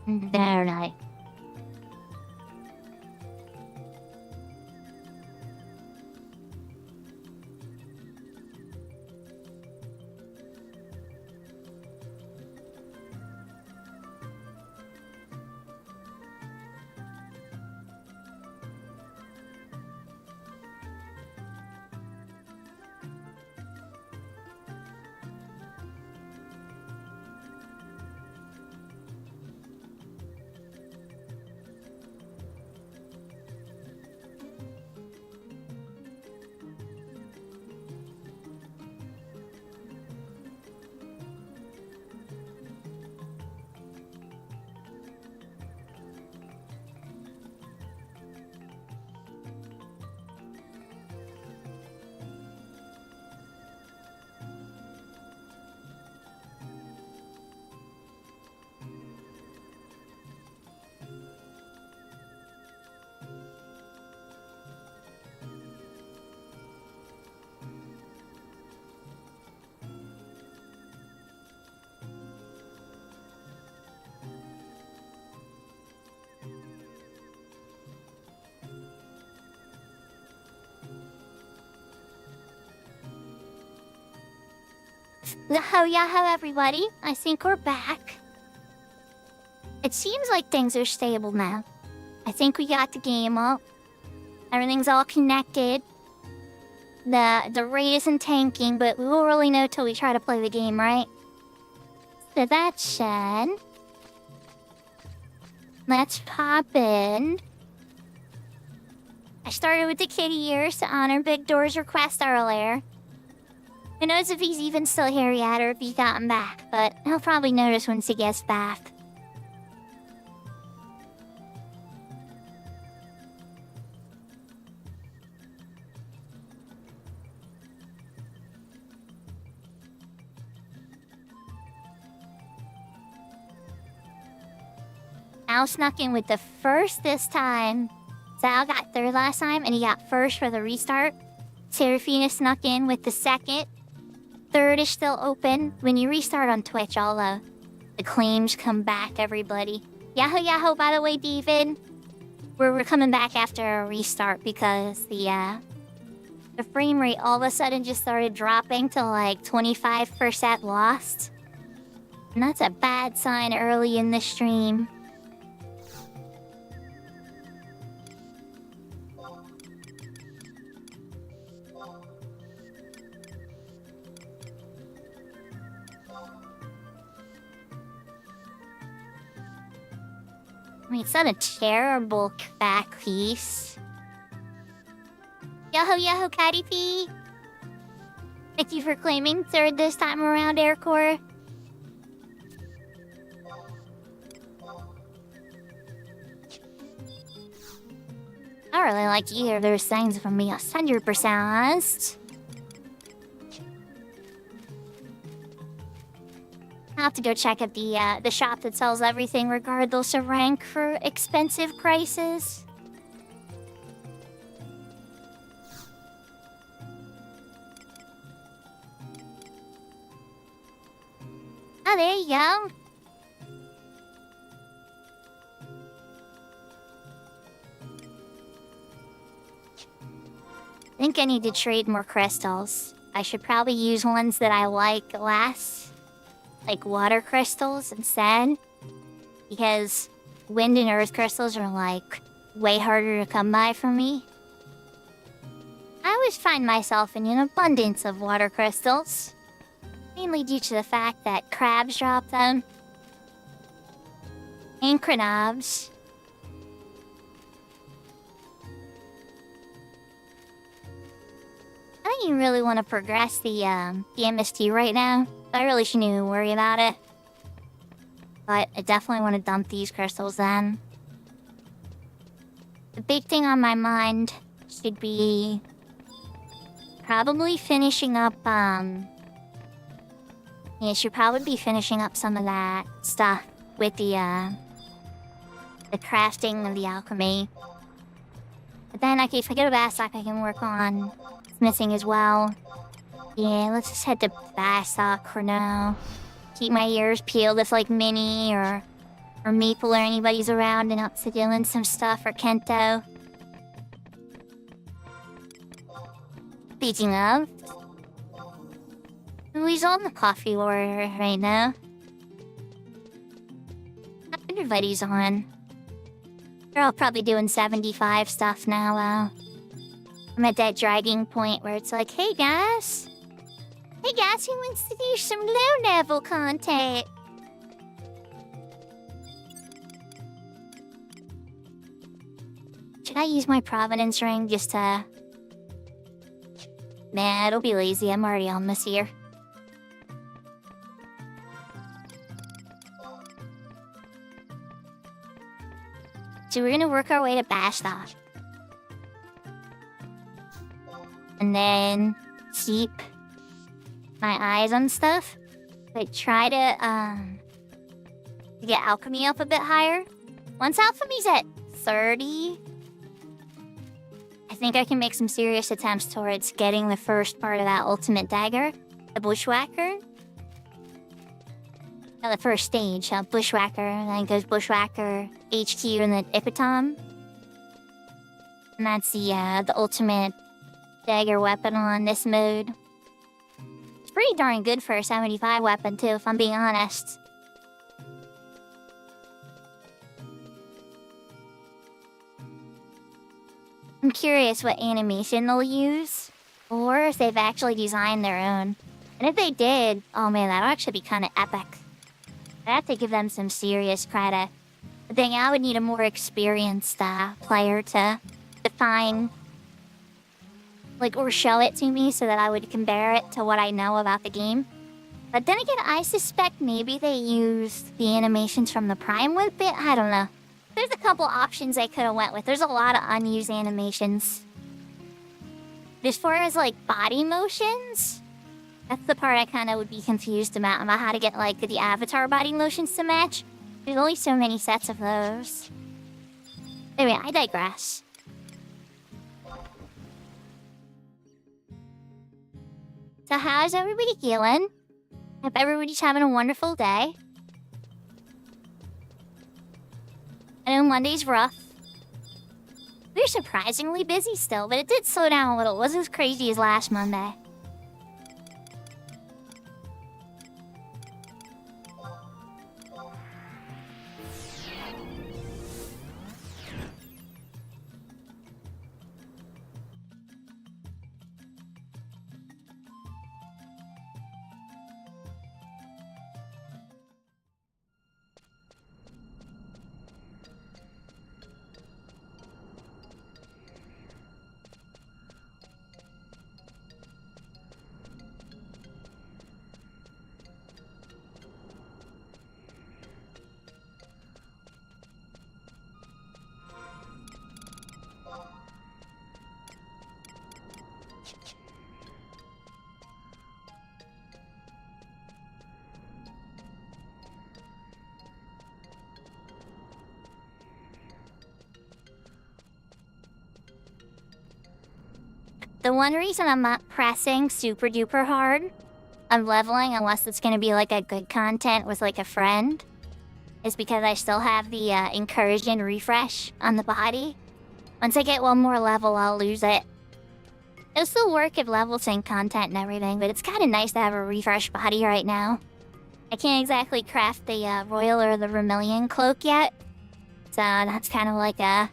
Very nice. Yahoo, everybody. I think we're back. It seems like things are stable now. I think we got the game up. Everything's all connected. The rate isn't tanking, but we won't really know till we try to play the game, right? So that said, let's pop in. I started with the kitty ears to honor Big Door's request earlier. Who knows if he's even still here yet or if he's gotten back, but he'll probably notice once he gets back. Al snuck in with the first this time. Sal got third last time and he got first for the restart. Serafina snuck in with the second. Third is still open. When you restart on Twitch, all the claims come back, everybody. Yahoo, by the way, David. We're coming back after a restart because the frame rate all of a sudden just started dropping to like 25% lost. And that's a bad sign early in the stream. I mean, it's not a terrible back piece. Yahoo, Catty P. Thank you for claiming third this time around, Aircore. I don't really like either of those things if I'm being 100% honest. I'll have to go check out the shop that sells everything regardless of rank for expensive prices. Oh, there you go. I think I need to trade more crystals. I should probably use ones that I like less. Like water crystals instead. Because wind and earth crystals are like way harder to come by for me. I always find myself in an abundance of water crystals. Mainly due to the fact that crabs drop them. And cranobs. I don't even really want to progress the MST right now. I really shouldn't even worry about it. But I definitely want to dump these crystals then. The big thing on my mind should be probably finishing up, yeah, should probably be finishing up some of that stuff with the crafting of the alchemy. But then if I go to Bastok, I can work on smithing as well. Yeah, let's just head to Bastok for now. Keep my ears peeled if like Minnie or Or Maple or anybody's around and up to doing some stuff, or Kento. Speaking of, who's on the coffee order right now? Everybody's on. They're all probably doing 75 stuff now. I'm at that dragging point where it's like, hey guys, who wants to do some low level content? Should I use my Providence ring just to... Nah, it'll be lazy. I'm already on this here. So we're gonna work our way to Bashta. And then keep my eyes on stuff. Like try to get alchemy up a bit higher. Once alchemy's at 30, I think I can make some serious attempts towards getting the first part of that ultimate dagger, the Bushwhacker. The first stage, Bushwhacker, then goes Bushwhacker, HQ, and then Epitome. And that's the ultimate dagger weapon on this mode. It's pretty darn good for a 75 weapon too, if I'm being honest. I'm curious what animation they'll use, or if they've actually designed their own. And if they did, oh man, that'll actually be kind of epic. I have to give them some serious credit. I think I would need a more experienced player to define, like, or show it to me so that I would compare it to what I know about the game. But then again, I suspect maybe they used the animations from the Prime with it. I don't know. There's a couple options they could have went with. There's a lot of unused animations. As far as, like, body motions, that's the part I kind of would be confused about how to get, like, the avatar body motions to match. There's only so many sets of those. Anyway, I digress. So how's everybody feeling? Hope everybody's having a wonderful day. I know Monday's rough. We're surprisingly busy still, but it did slow down a little. It wasn't as crazy as last Monday. The one reason I'm not pressing super duper hard on leveling, unless it's gonna be like a good content with like a friend, is because I still have the incursion refresh on the body. Once I get one more level, I'll lose it. It'll still work if level sync content and everything, but it's kind of nice to have a refreshed body right now. I can't exactly craft the Royal or the Vermilion cloak yet, so that's kind of like a...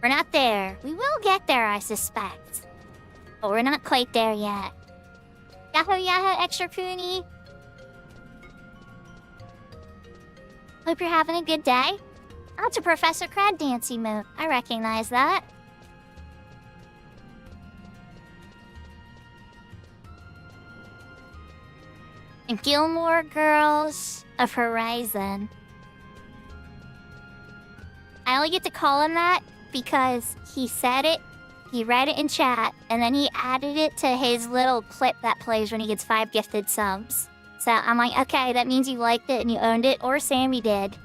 We're not there. We will get there, I suspect. But we're not quite there yet. Yahoo yahoo, extra pony. Hope you're having a good day. Oh, it's a Professor Crab Dance emote. I recognize that. And Gilmore Girls of Horizon. I only get to call him that because he said it. He read it in chat, and then he added it to his little clip that plays when he gets 5 gifted subs. So I'm like, okay, that means you liked it and you owned it, or Sammy did.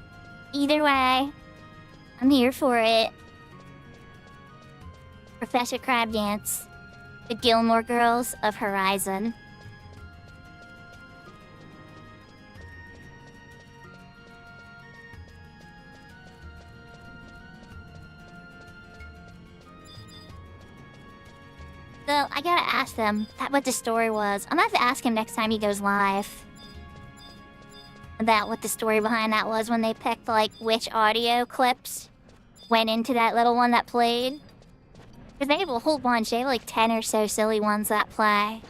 Either way, I'm here for it. Professor Crab Dance. The Gilmore Girls of Horizon. Though, I gotta ask them what the story was. I'm gonna have to ask him next time he goes live. About what the story behind that was when they picked, like, which audio clips went into that little one that played. Because they have a whole bunch. They have, like, 10 or so silly ones that play.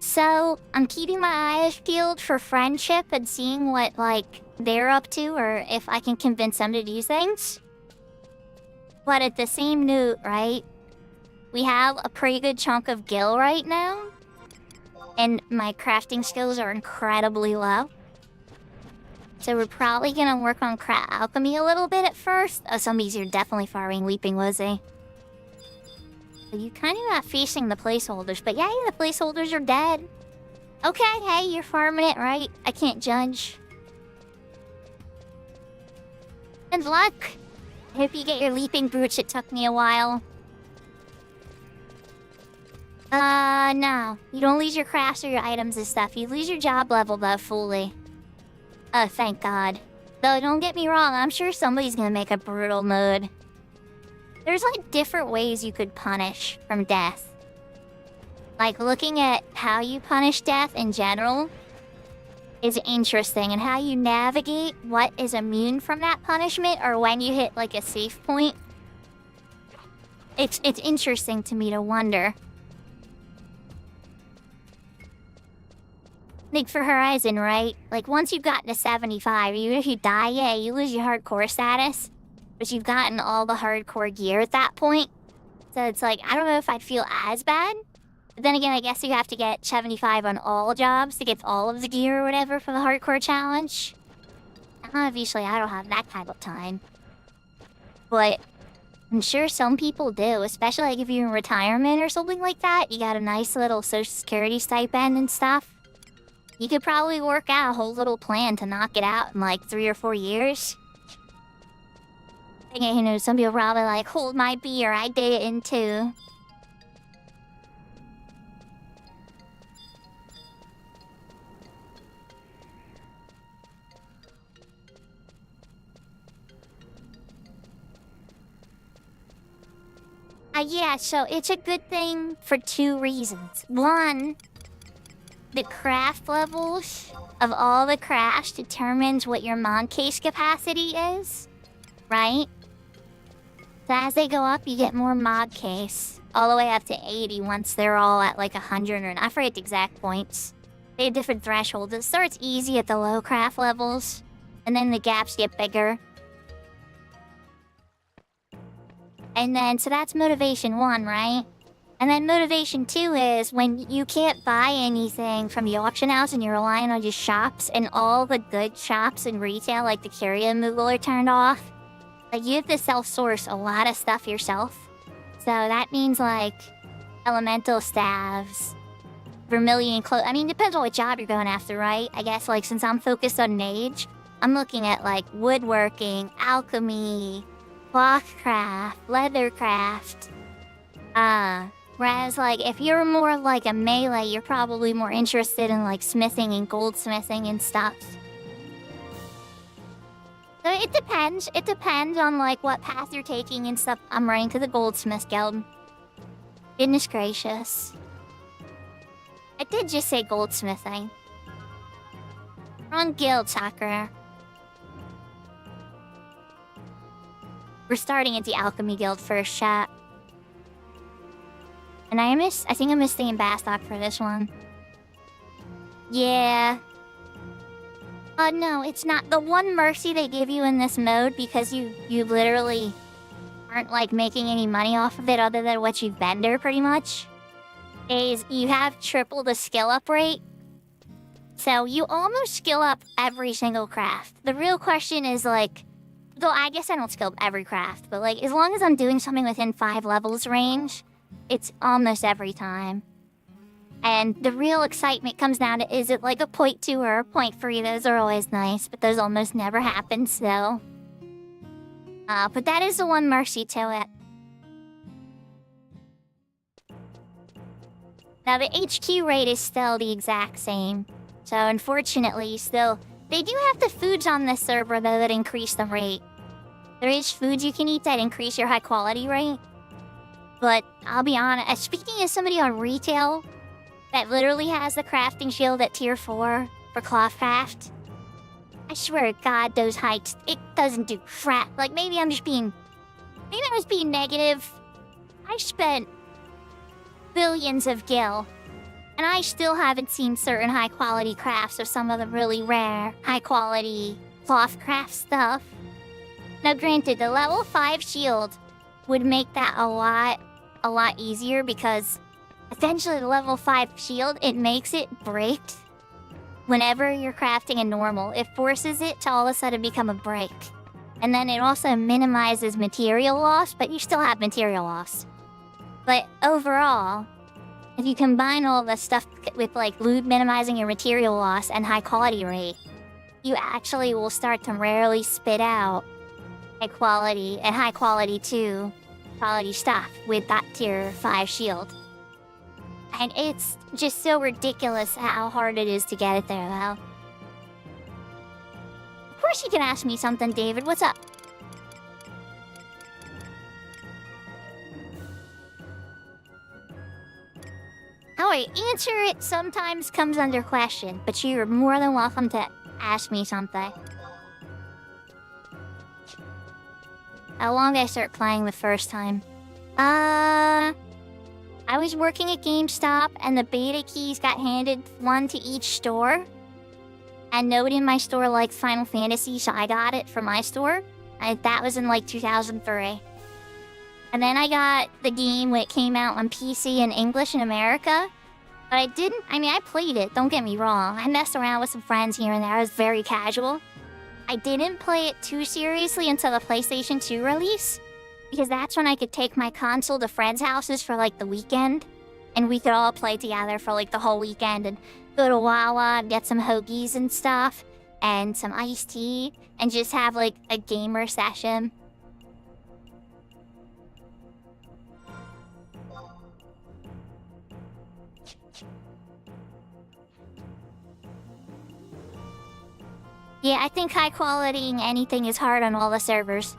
So, I'm keeping my eyes peeled for friendship and seeing what, like, they're up to, or if I can convince them to do things. But at the same note, right, we have a pretty good chunk of gil right now, and my crafting skills are incredibly low. So we're probably gonna work on alchemy a little bit at first. Oh, zombies are definitely firing Leaping Lizzie. So you kind of not facing the placeholders, but yeah, the placeholders are dead. Okay, hey, you're farming it, right? I can't judge. Good luck. I hope you get your leaping brooch. It took me a while. No. You don't lose your crafts or your items and stuff. You lose your job level, though, fully. Oh, thank God. Though, don't get me wrong, I'm sure somebody's gonna make a brutal mode. There's, like, different ways you could punish from death. Like, looking at how you punish death in general is interesting, and how you navigate what is immune from that punishment, or when you hit, like, a safe point. It's interesting to me to wonder. Like, for Horizon, right? Like, once you've gotten to 75, even if you die, yeah, you lose your hardcore status. But you've gotten all the hardcore gear at that point. So it's like, I don't know if I'd feel as bad. But then again, I guess you have to get 75 on all jobs to get all of the gear or whatever for the hardcore challenge. Obviously, I don't have that kind of time. But I'm sure some people do, especially like if you're in retirement or something like that. You got a nice little social security stipend and stuff. You could probably work out a whole little plan to knock it out in like 3 or 4 years. You know, some people probably like, hold my beer, I did it in 2. Yeah, so it's a good thing for 2 reasons. One, the craft levels of all the crafts determines what your mod case capacity is, right? So as they go up, you get more mod case, all the way up to 80 once they're all at like 100, or I forget the exact points. They have different thresholds. It starts easy at the low craft levels, and then the gaps get bigger. And then, so that's motivation 1, right? And then motivation 2 is when you can't buy anything from the auction house and you're relying on just shops, and all the good shops in retail, like the Curio Moogle, are turned off. Like, you have to self-source a lot of stuff yourself. So that means, like, elemental staves, vermilion clothes. I mean, depends on what job you're going after, right? I guess, like, since I'm focused on mage, I'm looking at, like, woodworking, alchemy, clothcraft, leathercraft. Whereas, like, if you're more like a melee, you're probably more interested in, like, smithing and goldsmithing and stuff. So it depends. It depends on, like, what path you're taking and stuff. I'm running to the Goldsmith Guild. Goodness gracious. I did just say goldsmithing. Wrong guild, Sakura. We're starting at the Alchemy Guild first, chat. And I think I missed staying Bastock for this one. Yeah. No, it's not. The one mercy they give you in this mode, because you literally aren't, like, making any money off of it other than what you've vendor, pretty much, is you have triple the skill up rate. So you almost skill up every single craft. The real question is, like, though I guess I don't skill up every craft, but, like, as long as I'm doing something within 5 levels range, it's almost every time. And the real excitement comes down to, is it like a 0.2 or a 0.3? Those are always nice, but those almost never happen, so. But that is the one mercy to it. Now the HQ rate is still the exact same. So unfortunately, still, they do have the foods on this server though that increase the rate. There is foods you can eat that increase your high quality rate. But I'll be honest, speaking as somebody on retail that literally has the crafting shield at tier 4 for cloth craft, I swear to God, those heights, it doesn't do crap. Like, maybe I was being negative. I spent billions of gil, and I still haven't seen certain high-quality crafts of some of the really rare, high-quality cloth craft stuff. Now, granted, the level 5 shield would make that a lot easier because essentially the level 5 shield, it makes it break. Whenever you're crafting a normal, it forces it to all of a sudden become a break. And then it also minimizes material loss, but you still have material loss. But overall, if you combine all the stuff with like loot minimizing your material loss and high quality rate, you actually will start to rarely spit out high quality and high quality 2 quality stuff with that tier 5 shield. And it's just so ridiculous how hard it is to get it there, though. Of course you can ask me something, David. What's up? How I answer it sometimes comes under question, but you're more than welcome to ask me something. How long did I start playing the first time? I was working at GameStop, and the beta keys got handed one to each store. And nobody in my store liked Final Fantasy, so I got it from my store. That was in like 2003. And then I got the game when it came out on PC in English in America. But I played it, don't get me wrong. I messed around with some friends here and there. I was very casual. I didn't play it too seriously until the PlayStation 2 release. Because that's when I could take my console to friends' houses for like the weekend. And we could all play together for like the whole weekend and go to Wawa and get some hoagies and stuff. And some iced tea. And just have like a gamer session. Yeah, I think high quality anything is hard on all the servers.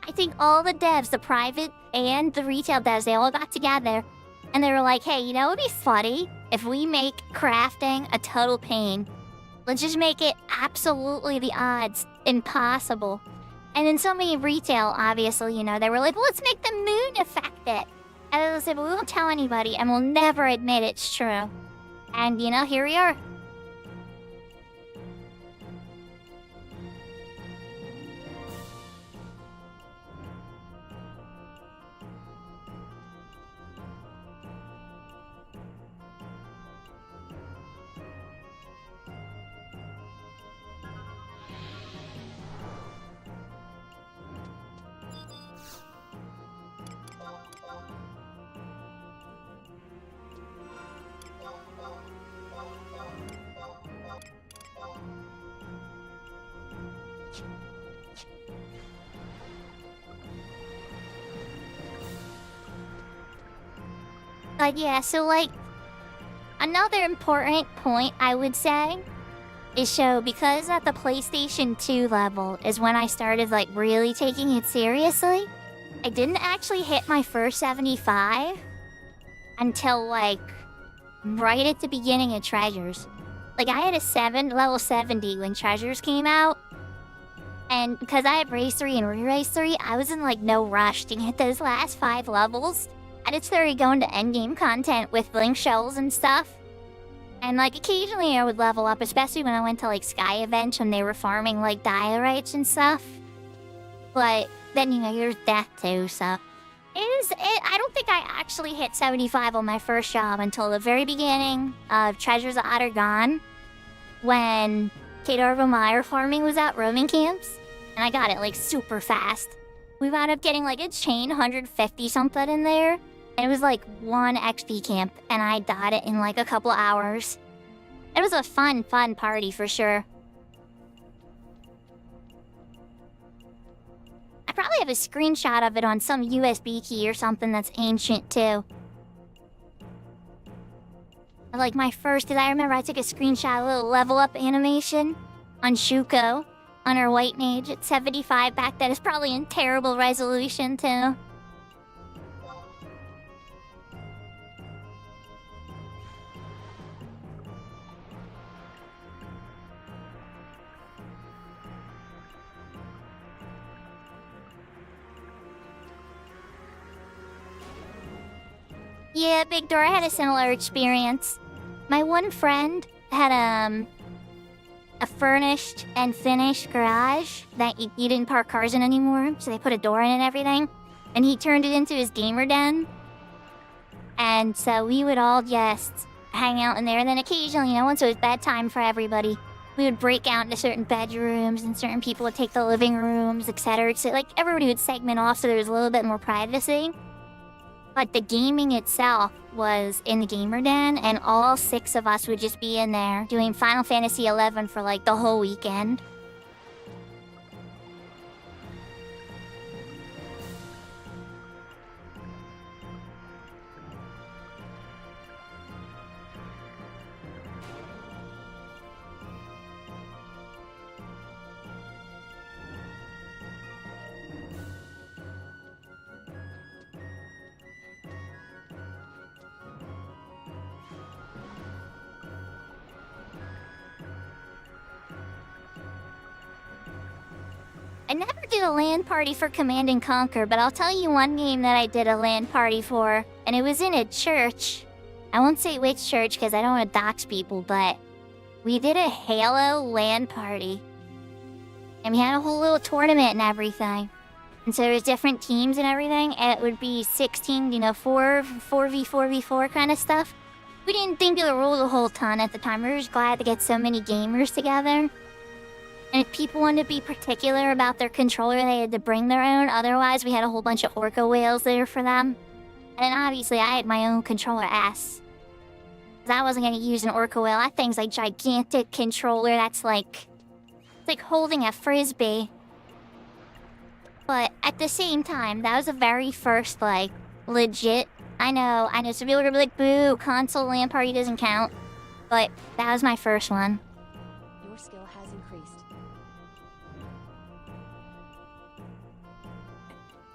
I think all the devs, the private and the retail devs, they all got together and they were like, hey, you know, it'd be funny if we make crafting a total pain. Let's just make it absolutely the odds impossible. And then so many retail, obviously, you know, they were like, well, let's make the moon affect it. And they said, well, we won't tell anybody and we'll never admit it's true. And, you know, here we are. Yeah, so like, another important point I would say is because at the PlayStation 2 level is when I started like really taking it seriously. I didn't actually hit my first 75 until like right at the beginning of Treasures. Like I had a level 70 when Treasures came out. And because I had Race 3 and Re-Race 3, I was in like no rush to get those last 5 levels. I just started going to endgame content with link shells and stuff. And like occasionally I would level up, especially when I went to like Sky events when they were farming like diorites and stuff. But then, you know, there's death too, so... I don't think I actually hit 75 on my first job until the very beginning of Treasures of Otter Gone. When Kadarvo Meyer farming was at roaming camps. And I got it like super fast. We wound up getting like a chain 150 something in there. And it was like 1 XP camp, and I got it in like a couple hours. It was a fun party for sure. I probably have a screenshot of it on some USB key or something that's ancient too. Like my first, because I remember I took a screenshot of a little level up animation on Shuko on her white mage at 75 back then. It's probably in terrible resolution too. Yeah, Big Door, I had a similar experience. My one friend had a furnished and finished garage that you didn't park cars in anymore, so they put a door in and everything. And he turned it into his gamer den. And so we would all just hang out in there, and then occasionally, once it was bedtime for everybody, we would break out into certain bedrooms, and certain people would take the living rooms, etc. So, everybody would segment off so there was a little bit more privacy. But the gaming itself was in the gamer den, and all 6 of us would just be in there doing Final Fantasy XI for the whole weekend. I never did a LAN party for Command & Conquer, but I'll tell you one game that I did a LAN party for, and it was in a church. I won't say which church because I don't want to dox people, but we did a Halo LAN party. And we had a whole little tournament and everything. And so there was different teams and everything, and it would be 16, 4v4v4 kind of stuff. We didn't think of the rules a whole ton at the time. We were just glad to get so many gamers together. And if people wanted to be particular about their controller, they had to bring their own. Otherwise, we had a whole bunch of Orca whales there for them. And then obviously, I had my own controller S. Because I wasn't going to use an Orca whale. That thing's like gigantic controller. That's it's like holding a frisbee. But at the same time, that was the very first, legit. I know, some people are going to be like, boo, console LAN party doesn't count. But that was my first one. Your skill has increased.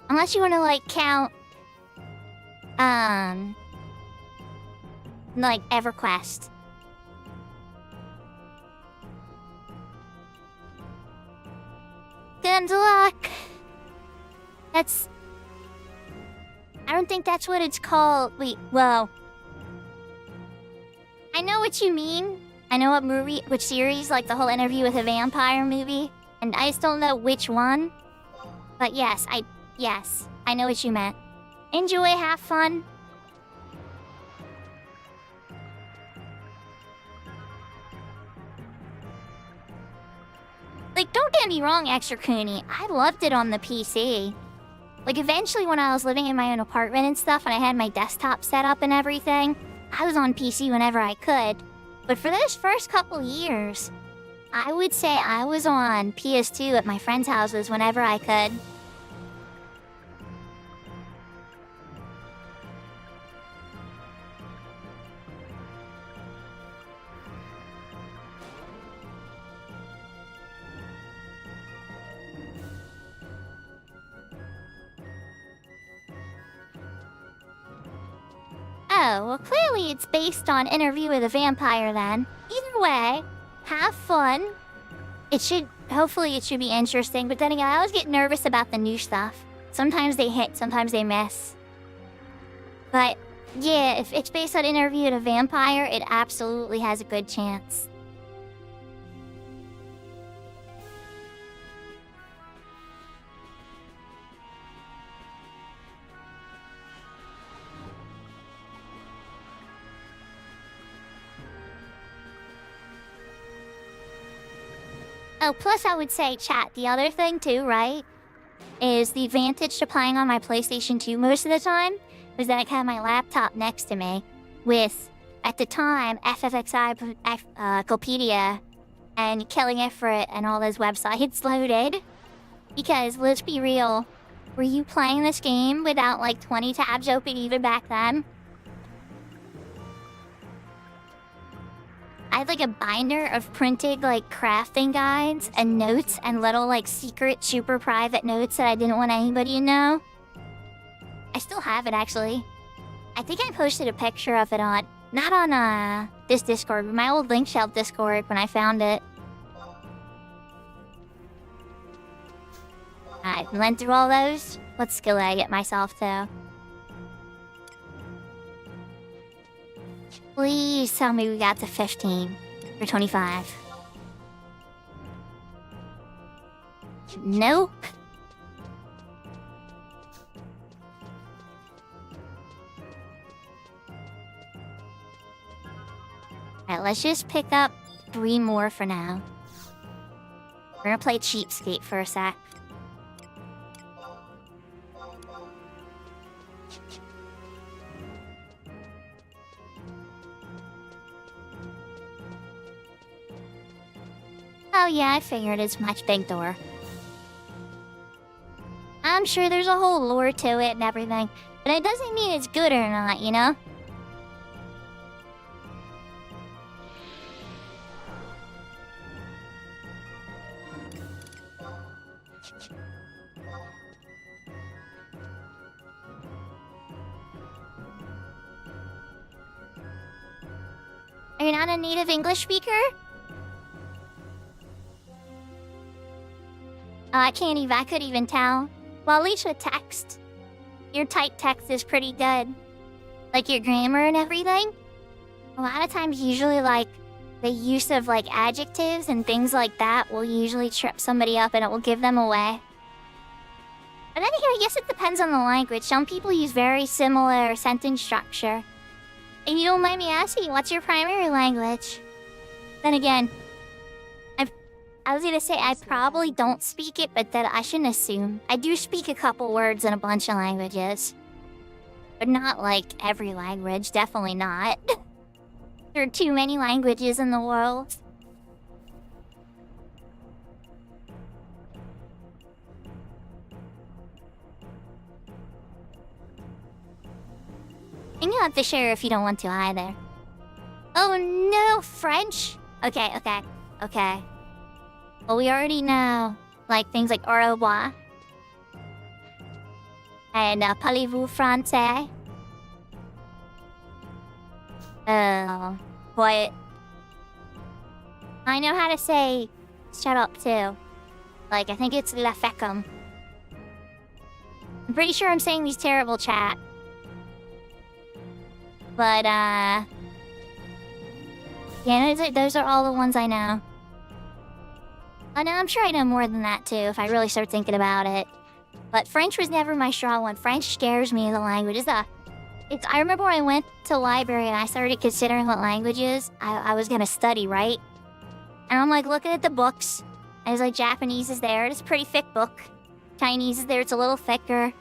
Unless you want to, count, EverQuest. Good luck! I don't think that's what it's called. Wait, whoa. I know what you mean. I know which series, the whole Interview with a Vampire movie. And I just don't know which one. But yes, I know what you meant. Enjoy, have fun. Don't get me wrong, Extra Cooney. I loved it on the PC. Eventually when I was living in my own apartment and stuff, and I had my desktop set up and everything, I was on PC whenever I could. But for those first couple years, I would say I was on PS2 at my friends' houses whenever I could. Oh, well clearly it's based on Interview with a Vampire then. Either way, have fun. Hopefully it should be interesting, but then again, I always get nervous about the new stuff. Sometimes they hit, sometimes they miss. But yeah, if it's based on Interview with a Vampire, it absolutely has a good chance. Oh, plus I would say, chat, the other thing too, right, is the advantage to playing on my PlayStation 2 most of the time was that I had my laptop next to me with, at the time, FFXI, Encyclopedia, and Killing Ifrit and all those websites loaded. Because, let's be real, were you playing this game without 20 tabs open even back then? had like a binder of printed like crafting guides and notes and little like secret super private notes that I didn't want anybody to know. I still have it actually. I think I posted a picture of it on, not on this Discord, but my old Link Shelf Discord when I found it. I went through all those. What skill did I get myself to? Please tell me we got to 15 or 25. Nope. Alright, let's just pick up 3 more for now. We're gonna play Cheapskate for a sec. Oh yeah, I figured as much, big door. I'm sure there's a whole lore to it and everything, but it doesn't mean it's good or not, you know? Are you not a native English speaker? I couldn't even tell. Well, at least with text. Your typed text is pretty good. Like your grammar and everything. A lot of times, usually, like, the use of, like, adjectives and things like that will usually trip somebody up and it will give them away. But then again, I guess it depends on the language. Some people use very similar sentence structure. And you don't mind me asking, what's your primary language? Then again, I was gonna say I probably don't speak it, but that I shouldn't assume. I do speak a couple words in a bunch of languages. But not like every language, definitely not. There are too many languages in the world. And you don't have to share if you don't want to either. Oh no, French? Okay. Well, we already know, like, things like au revoir. And, parlez-vous français? But I know how to say shut up, too. Like, I think it's la fecum. I'm pretty sure I'm saying these terrible, chat. But, yeah, those are all the ones I know. Oh, no, I'm sure I know more than that, too, if I really start thinking about it. But French was never my strong one. French scares me as a language. I remember when I went to the library and I started considering what languages I was gonna study, right? And I'm, like, looking at the books. And it's like, Japanese is there. It's a pretty thick book. Chinese is there. It's a little thicker.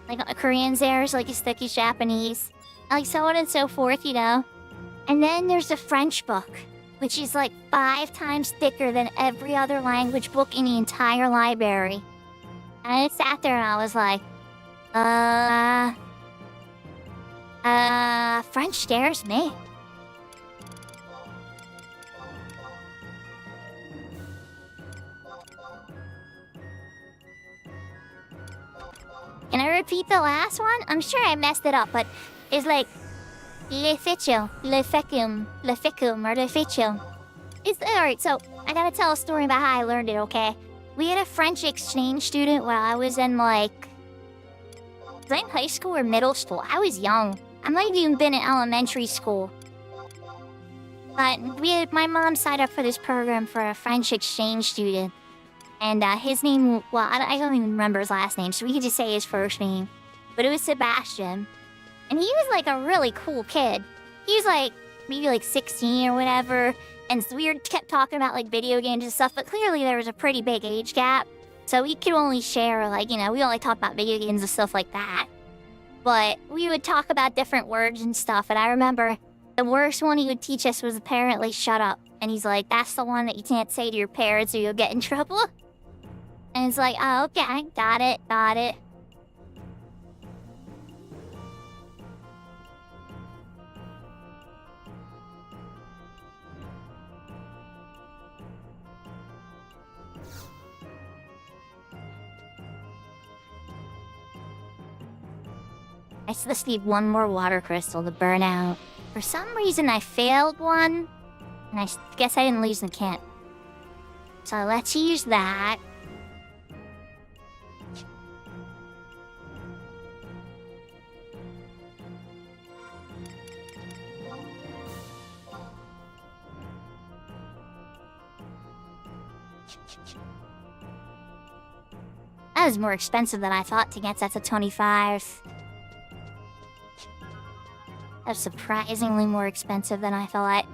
Like, Korean's there. It's like as thick as Japanese. And, like, so on and so forth, you know? And then there's the French book, which is like 5 times thicker than every other language book in the entire library. And I sat there and I was like, French scares me. Can I repeat the last one? I'm sure I messed it up, but it's like le ficum, or le ficum. It's alright, so I gotta tell a story about how I learned it, okay? We had a French exchange student when I was in, like... Was I in high school or middle school? I was young. I might have even been in elementary school. But my mom signed up for this program for a French exchange student. And his name, well, I don't even remember his last name, so we could just say his first name. But it was Sebastian. And he was like a really cool kid. He was like, maybe like 16 or whatever. And so we kept talking about like video games and stuff, but clearly there was a pretty big age gap. So we could only share like, you know, we only talk about video games and stuff like that. But we would talk about different words and stuff. And I remember the worst one he would teach us was apparently shut up. And he's like, that's the one that you can't say to your parents or you'll get in trouble. And it's like, oh, okay, got it. I just need one more water crystal to burn out. For some reason I failed one, and I guess I didn't lose the kit. So let's use that. That was more expensive than I thought to get that to 25. That was surprisingly more expensive than I thought.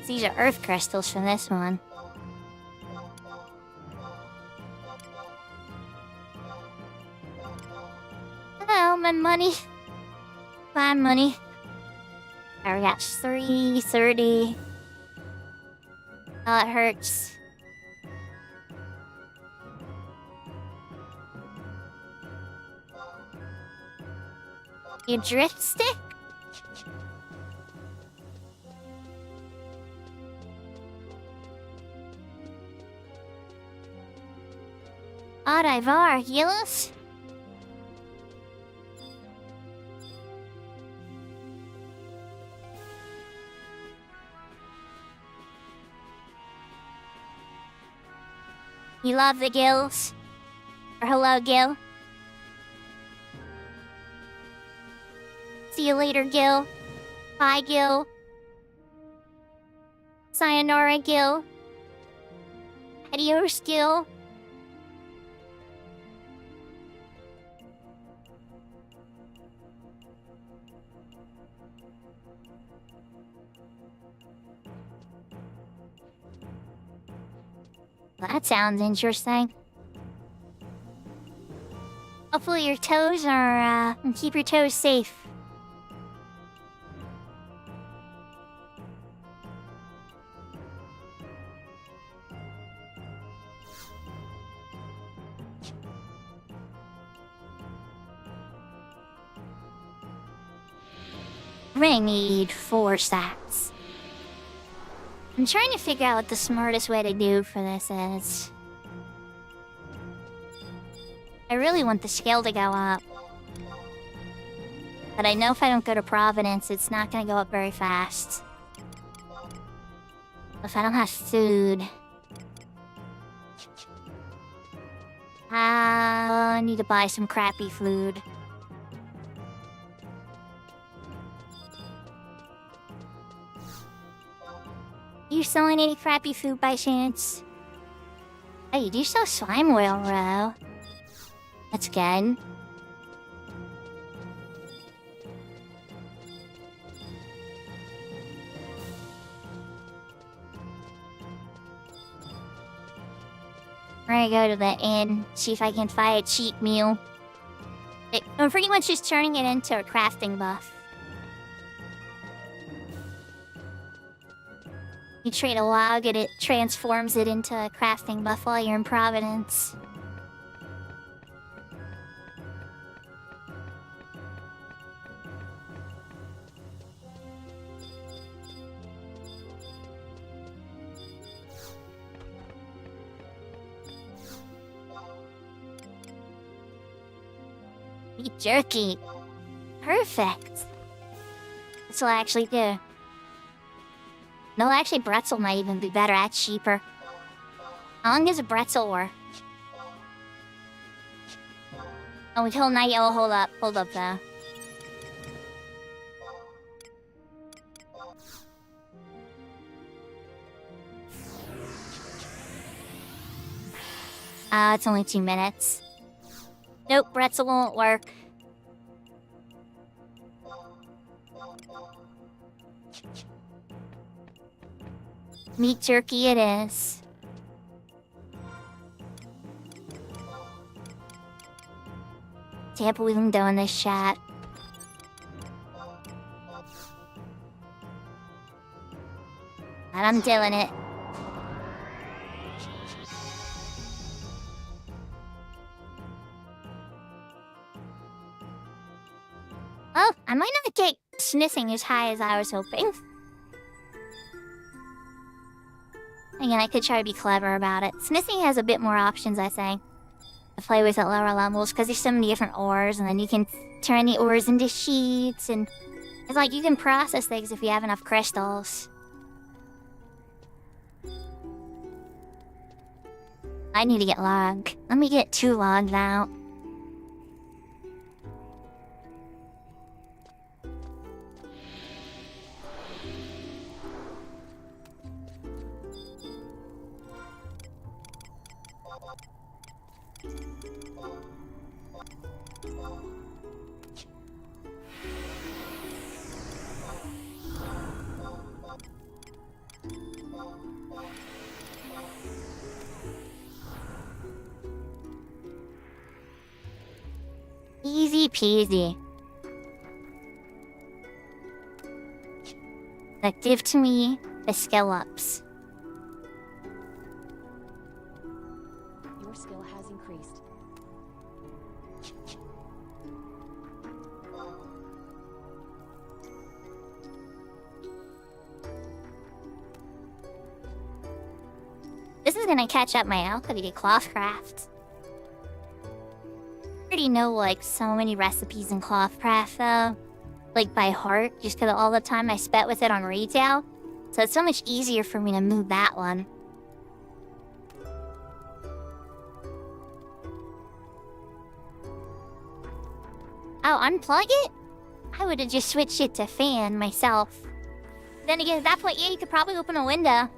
These are earth crystals for this one. Oh, my money. My money. I got 330. Oh, it hurts. You drift stick? Arrivar, Gillis? You love the gills? Or hello, Gil? See you later, Gil. Bye, Gil. Sayonara, Gil. Adios, Gil. That sounds interesting. Hopefully your toes are, keep your toes safe. I need 4 stats. I'm trying to figure out what the smartest way to do for this is. I really want the scale to go up. But I know if I don't go to Providence, it's not gonna go up very fast. If I don't have food... I need to buy some crappy food. You selling any crappy food by chance? Oh, you do sell slime oil, Ro. That's good. We're gonna go to the inn, see if I can find a cheap meal. I'm pretty much just turning it into a crafting buff. You trade a log and it transforms it into a crafting buff while you're in Providence. Beef jerky. Perfect. That's what I actually do. No, actually, pretzel might even be better. That's cheaper. How long does a pretzel work? Oh, until night. Oh, hold up. Hold up, though. It's only 2 minutes. Nope, pretzel won't work. Meat jerky it is. Can't believe I'm doing this, chat. But I'm doing it. Oh, I might not get sniffing as high as I was hoping. Again, I could try to be clever about it. Sniffing has a bit more options, I think, to play with at lower levels, because there's so many different ores, and then you can turn the ores into sheets, and it's like you can process things if you have enough crystals. I need to get logged. Let me get 2 logged out. Easy peasy. Now give to me the skill ups. Your skill has increased. This is gonna catch up my alchemy cloth craft. I already know like so many recipes in cloth craft though. Like by heart, just because of all the time I spent with it on retail. So it's so much easier for me to move that one. Oh, unplug it? I would have just switched it to fan myself. Then again, at that point, yeah, you could probably open a window.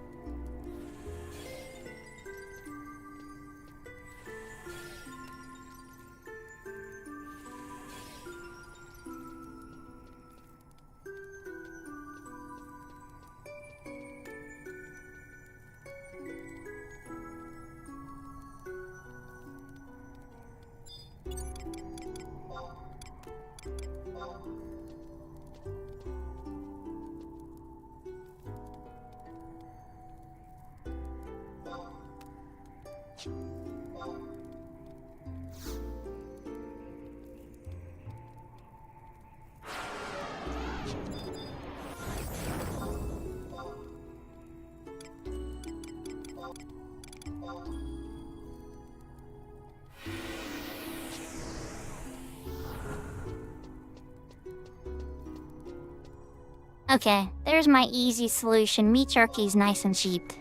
Okay, there's my easy solution. Meat jerky's nice and cheap.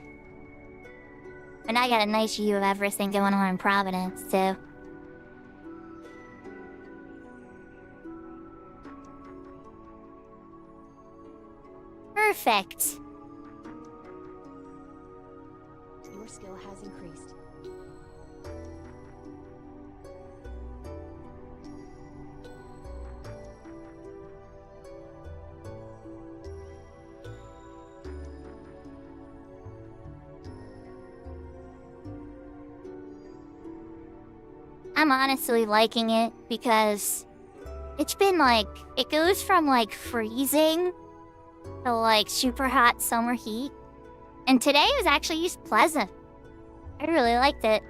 And I got a nice view of everything going on in Providence, too. Perfect. Your skill has increased. I'm honestly liking it because it's been like, it goes from like freezing to like super hot summer heat. And today was actually just pleasant. I really liked it.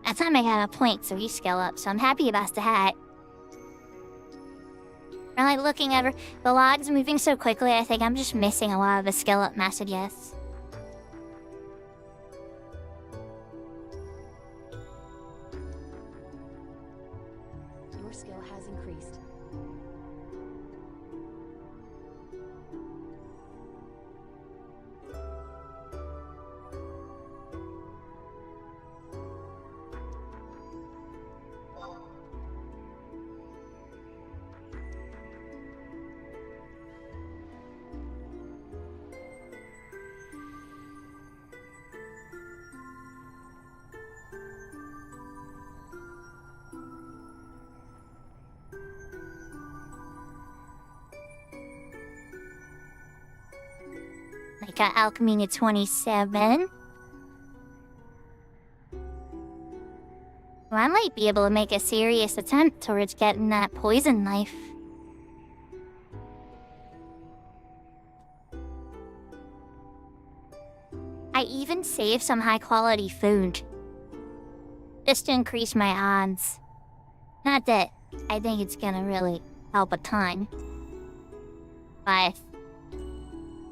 That time I got a point, so you skill up, so I'm happy about that. I'm like looking over. The log's moving so quickly, I think I'm just missing a lot of the skill-up messages. Your skill has increased. I got alchemy to 27. Well, I might be able to make a serious attempt towards getting that poison knife. I even saved some high quality food. Just to increase my odds. Not that I think it's gonna really help a ton. But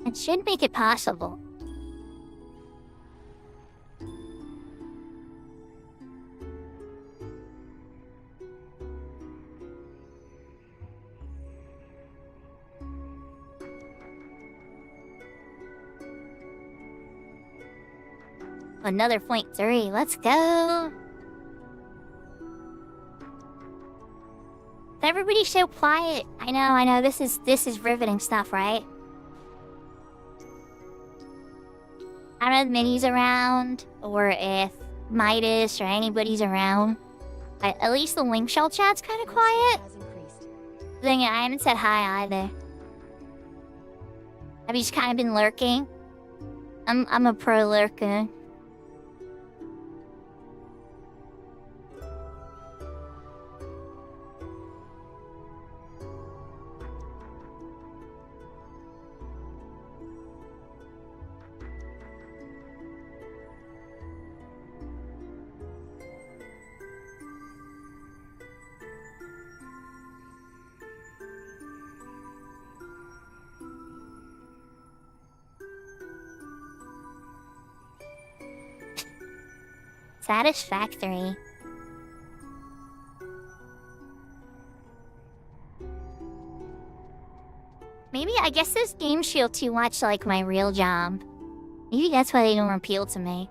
it should make it possible. Another point 3. Let's go. Everybody's so quiet. I know. This is riveting stuff, right? I don't know if Minnie's around, or if Midas or anybody's around. But at least the link shell chat's kind of quiet. Has increased. Thing I haven't said hi either. I've just kind of been lurking. I'm a pro lurker. Satisfactory. Maybe I guess those games feel too much like my real job. Maybe that's why they don't appeal to me.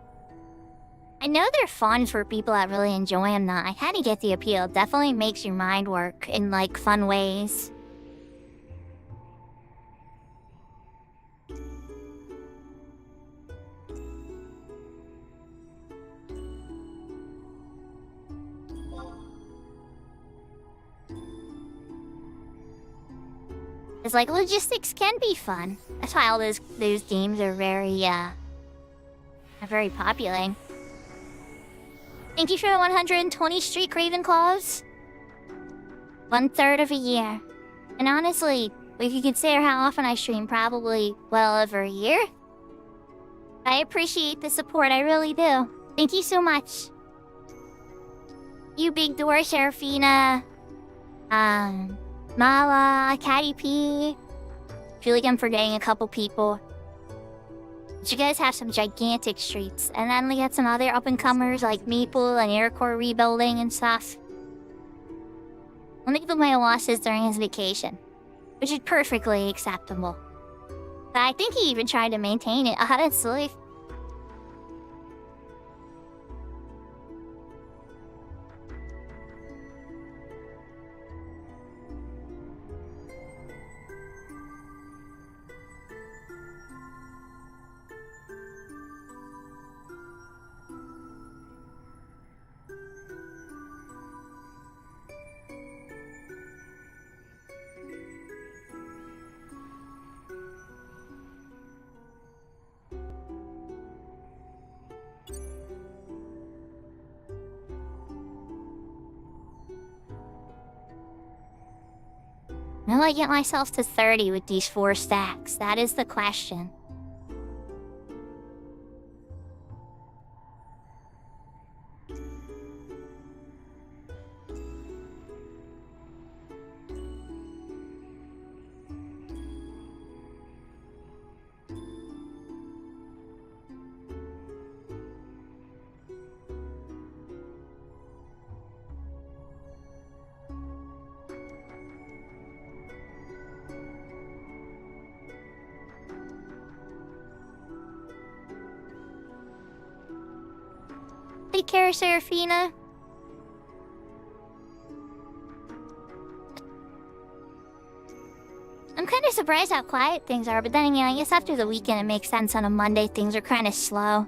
I know they're fun for people that really enjoy them, though. I kind of get the appeal. It definitely makes your mind work in, like, fun ways. It's like, logistics can be fun. That's why all those games are very popular. Thank you for the 120 Street Craven Claws. 1/3 of a year. And honestly, if you consider how often I stream, probably well over a year. I appreciate the support, I really do. Thank you so much. You Big Door, Serafina, Mala, Catty P. I feel like I'm forgetting a couple people. But you guys have some gigantic streets. And then we got some other up-and-comers like Maple and Aircore rebuilding and stuff. I'll make up my losses during his vacation, which is perfectly acceptable. But I think he even tried to maintain it, honestly. Will I get myself to 30 with these 4 stacks? That is the question. Take care, Serafina. I'm kind of surprised how quiet things are, but then again, I guess after the weekend it makes sense on a Monday things are kind of slow.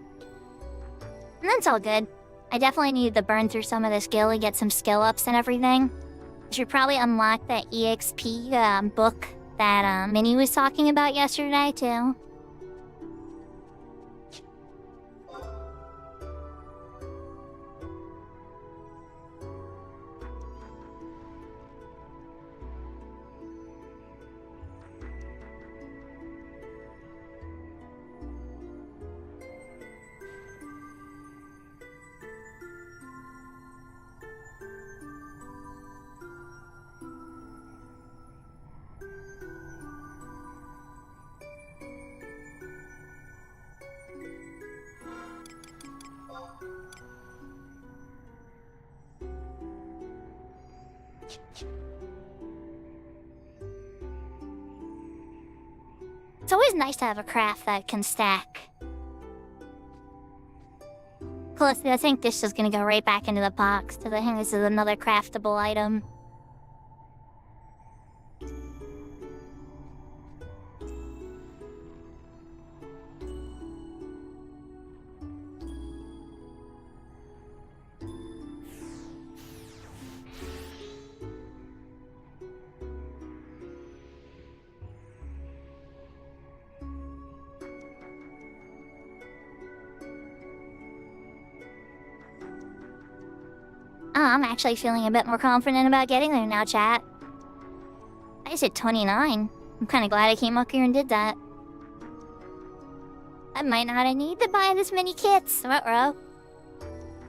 And that's all good. I definitely needed to burn through some of this guild and get some skill ups and everything. I should probably unlock that EXP book that Minnie was talking about yesterday too. It's always nice to have a craft that can stack. Plus, I think this is gonna go right back into the box, because I think this is another craftable item. Oh, I'm actually feeling a bit more confident about getting there now, chat. I just hit 29. I'm kinda glad I came up here and did that. I might not have needed to buy this many kits, ruh-roh.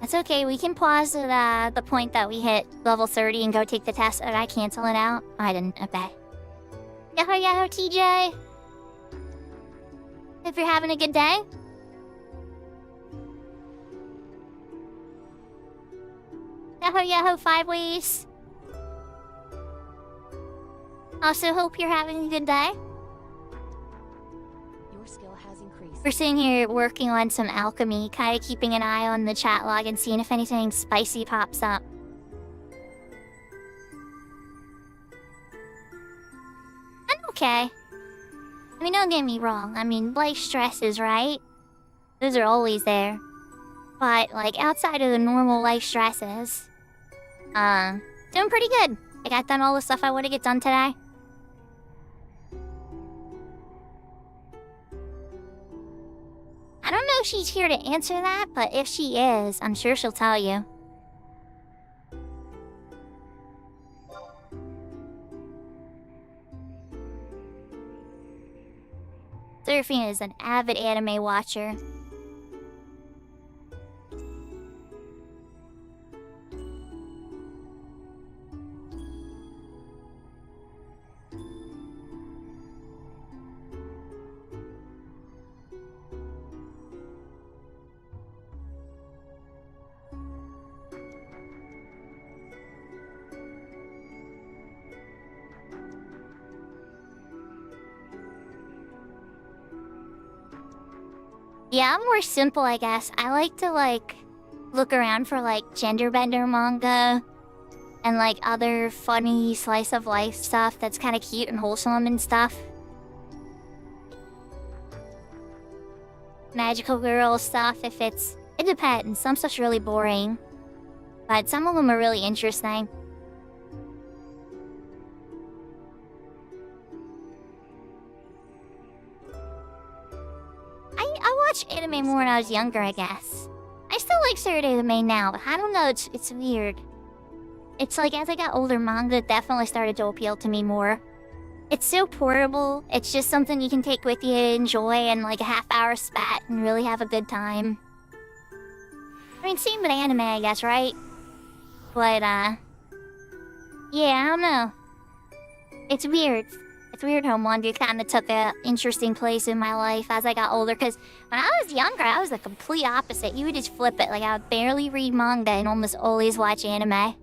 That's okay, we can pause at the point that we hit level 30 and go take the test. Did I cancel it out? I didn't, okay. Yahoo yahoo TJ! If you're having a good day. Yahoo yahoo 5 ways. Also hope you're having a good day. Your skill has increased. We're sitting here working on some alchemy, kind of keeping an eye on the chat log and seeing if anything spicy pops up. I'm okay. I mean, don't get me wrong. I mean, life stresses, right? Those are always there. But, like, outside of the normal life stresses, doing pretty good. I got done all the stuff I wanted to get done today. I don't know if she's here to answer that, but if she is, I'm sure she'll tell you. Surfing is an avid anime watcher. Yeah, I'm more simple, I guess. I like to, like, look around for, like, genderbender manga and, like, other funny slice of life stuff that's kind of cute and wholesome and stuff. Magical girl stuff, if it's... It depends. Some stuff's really boring. But some of them are really interesting. I watched anime more when I was younger, I guess. I still like certain anime now, but I don't know, it's weird. It's like, as I got older, manga definitely started to appeal to me more. It's so portable, it's just something you can take with you, enjoy in like a half-hour spat, and really have a good time. I mean, same with anime, I guess, right? But, yeah, I don't know. It's weird. It's weird how manga kind of took an interesting place in my life as I got older, because when I was younger, I was the complete opposite. You would just flip it. Like, I would barely read manga and almost always watch anime.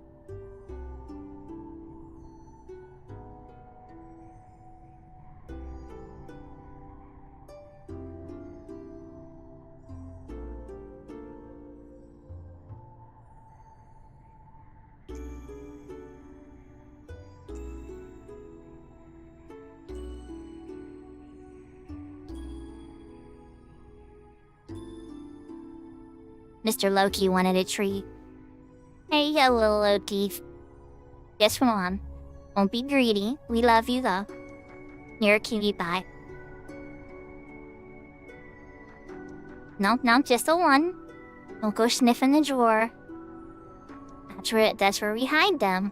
Mr. Loki wanted a treat. Hey, you little Loki. Just come on. Won't be greedy. We love you, though. You're a cutie pie. No, just the one. Don't go sniff in the drawer. That's where we hide them.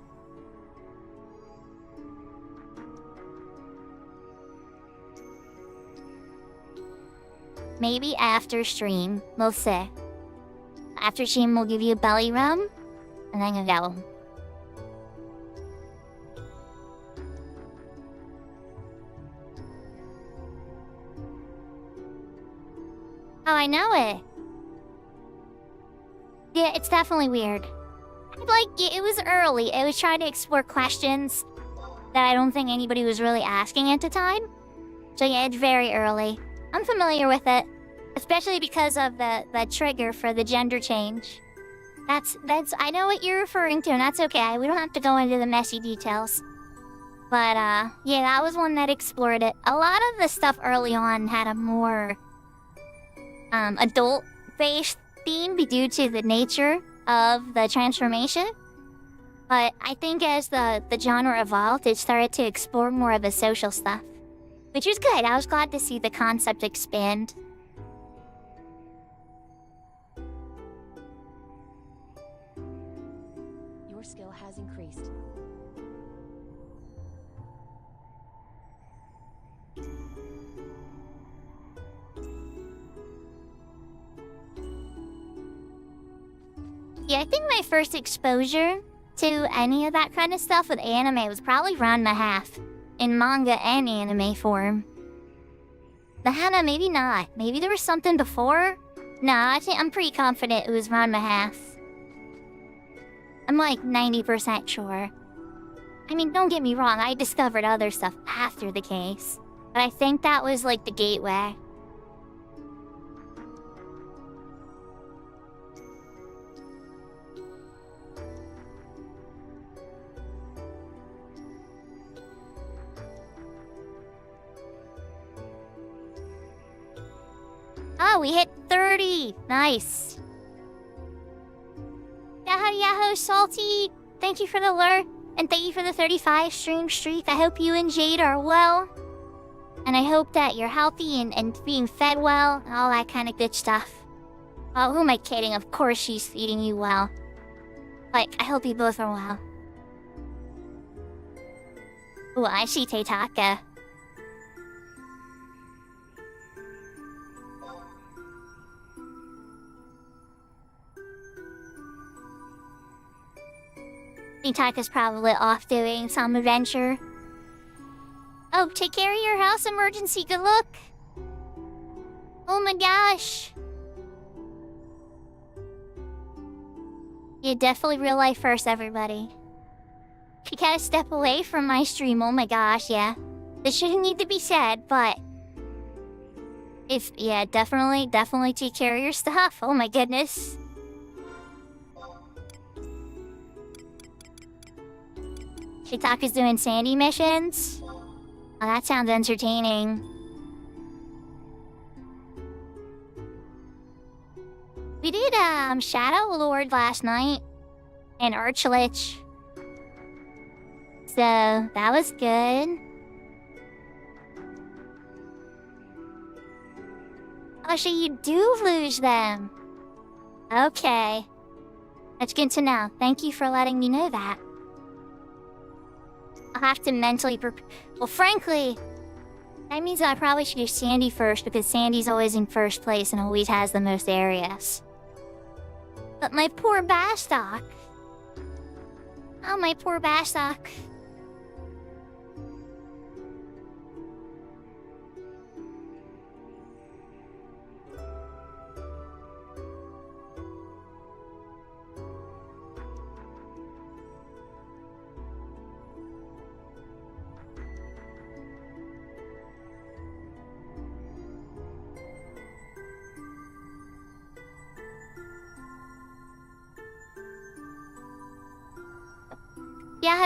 Maybe after stream, we'll see. After stream, we'll give you a belly rub, and then you'll go. Oh, I know it. Yeah, it's definitely weird. It was early. It was trying to explore questions that I don't think anybody was really asking at the time. So yeah, it's very early. I'm familiar with it, especially because of the trigger for the gender change. That's I know what you're referring to, and that's okay. We don't have to go into the messy details. But yeah, that was one that explored it. A lot of the stuff early on had a more adult-based theme due to the nature of the transformation. But I think as the genre evolved, it started to explore more of the social stuff. Which is good. I was glad to see the concept expand. Your skill has increased. Yeah, I think my first exposure to any of that kind of stuff with anime was probably Ranma half. In manga and anime form. The Hana, maybe not. Maybe there was something before? Nah, I'm pretty confident it was Ranma half. I'm like 90% sure. I mean, don't get me wrong, I discovered other stuff after the case. But I think that was like the gateway. Oh, we hit 30! Nice. Yahoo, Salty! Thank you for the alert, and thank you for the 35 stream streak. I hope you and Jade are well. And I hope that you're healthy and being fed well, and all that kind of good stuff. Oh, who am I kidding? Of course she's feeding you well. Like, I hope you both are well. Ooh, I see Teitaka. Teitaka's probably off doing some adventure. Oh, take care of your house emergency. Good luck. Oh my gosh. Yeah, definitely real life first, everybody. You gotta step away from my stream. Oh my gosh, yeah. This shouldn't need to be said, but... yeah, definitely take care of your stuff. Oh my goodness. Shitaka's doing Sandy missions? Oh, that sounds entertaining. We did, Shadow Lord last night. And Archlich. So, that was good. Oh, so you do lose them. Okay. That's good to know. Thank you for letting me know that. I'll have to mentally well, frankly, that means I probably should do Sandy first because Sandy's always in first place and always has the most areas. But my poor Bastok. Oh, my poor Bastok.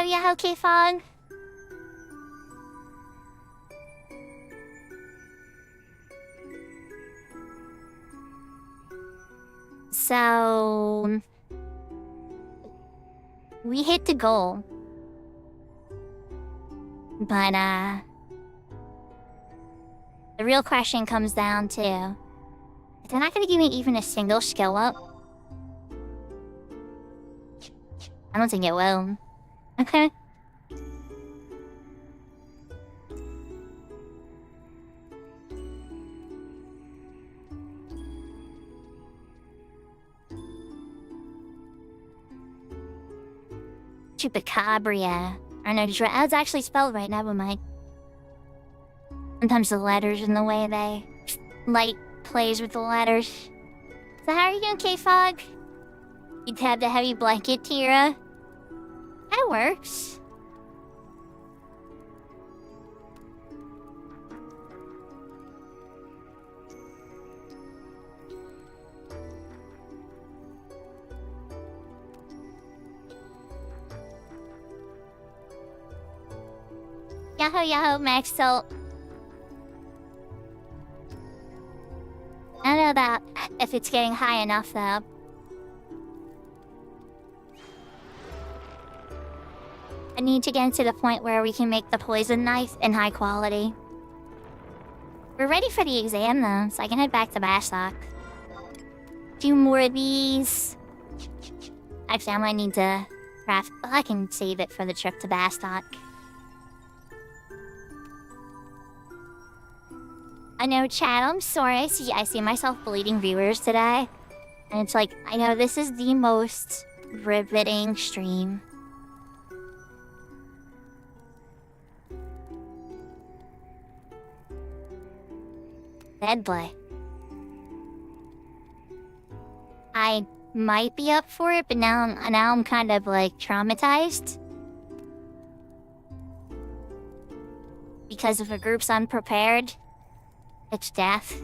Yahoo, K-Fog. So we hit the goal. But the real question comes down to, they're not gonna give me even a single skill up. I don't think it will. Okay. Chupacabra. I know, that's actually spelled right, never mind. Sometimes the letters in the way they... Light plays with the letters. So how are you doing, K-Fog? You'd have the heavy blanket, Tira. That works. Yahoo, Yahoo, Max Tilt. I don't know about if it's getting high enough, though. I need to get to the point where we can make the poison knife in high quality. We're ready for the exam, though, so I can head back to Bastock. Do more of these. Actually, I might need to craft... Well, I can save it for the trip to Bastock. I know, chat, I'm sorry. I see myself bleeding viewers today. And it's like, I know this is the most riveting stream. Deadly. I might be up for it, but now I'm kind of like traumatized. Because if a group's unprepared, it's death.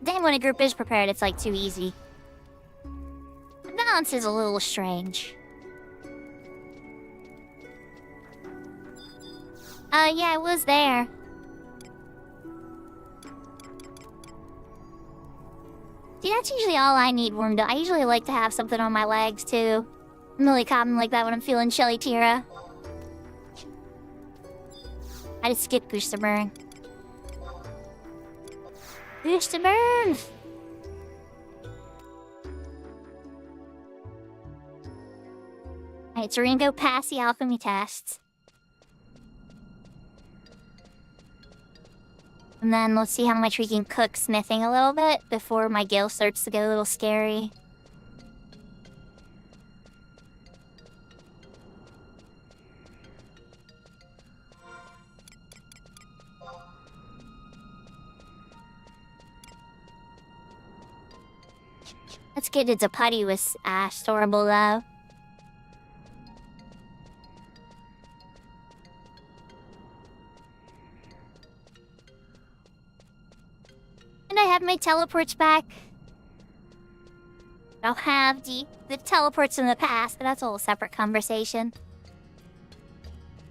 Then when a group is prepared, it's like too easy. The balance is a little strange. Yeah, I was there. See, that's usually all I need warmed up. I usually like to have something on my legs, too. I'm really common like that when I'm feeling chilly, Tira. I just skipped Booster Burn. Booster Burn! Alright, so we're gonna go past the alchemy tests. And then let's see how much we can cook smithing a little bit before my guild starts to get a little scary. Let's get into putty with storable though. And I have my teleports back. I'll have the teleports in the past, but that's a whole separate conversation.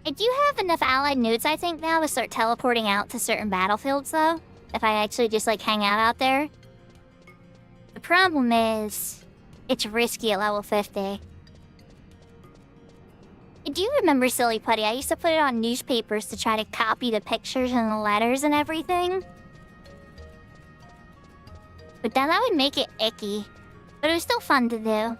I do have enough allied nodes, I think, now to start teleporting out to certain battlefields, though. If I actually just, like, hang out there. The problem is, it's risky at level 50. I do remember Silly Putty. I used to put it on newspapers to try to copy the pictures and the letters and everything. But then that would make it icky. But it was still fun to do.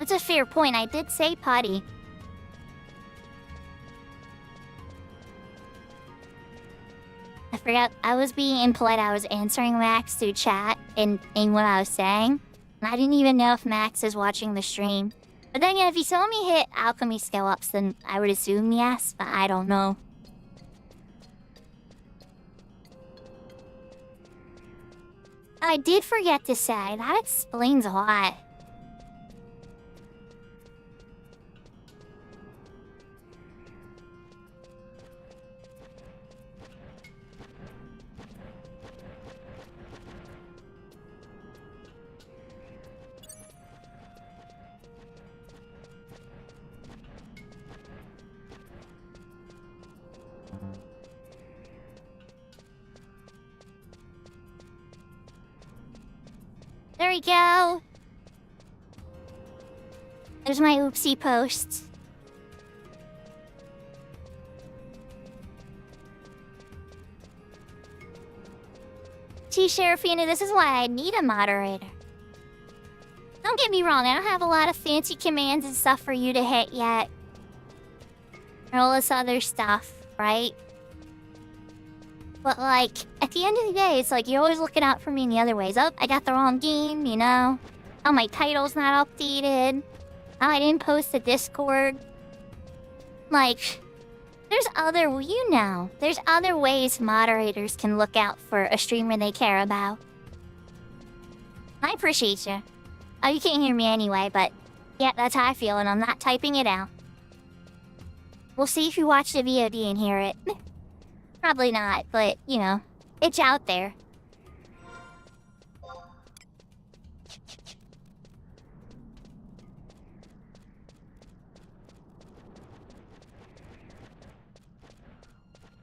That's a fair point. I did say potty. I forgot. I was being impolite. I was answering Max through chat in what I was saying. And I didn't even know if Max is watching the stream. But then, yeah, if he saw me hit alchemy skill ups, then I would assume yes, but I don't know. I did forget to say, that explains a lot. There we go. There's my oopsie posts. Gee, Seraphina, this is why I need a moderator. Don't get me wrong, I don't have a lot of fancy commands and stuff for you to hit yet. And all this other stuff, right? But, like, at the end of the day, it's like you're always looking out for me in the other ways. Oh, I got the wrong game, you know? Oh, my title's not updated. Oh, I didn't post the Discord. Like, there's other, you know, there's other ways moderators can look out for a streamer they care about. I appreciate you. Oh, you can't hear me anyway, but yeah, that's how I feel, and I'm not typing it out. We'll see if you watch the VOD and hear it. Probably not, but, you know, it's out there.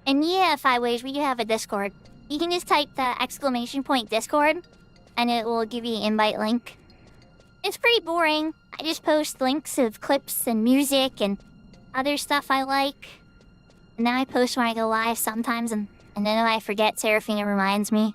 And yeah, if I wish, we do have a Discord. You can just type the exclamation point Discord, and it will give you an invite link. It's pretty boring. I just post links of clips and music and other stuff I like. And then I post when I go live sometimes, and then if I forget, Seraphina reminds me.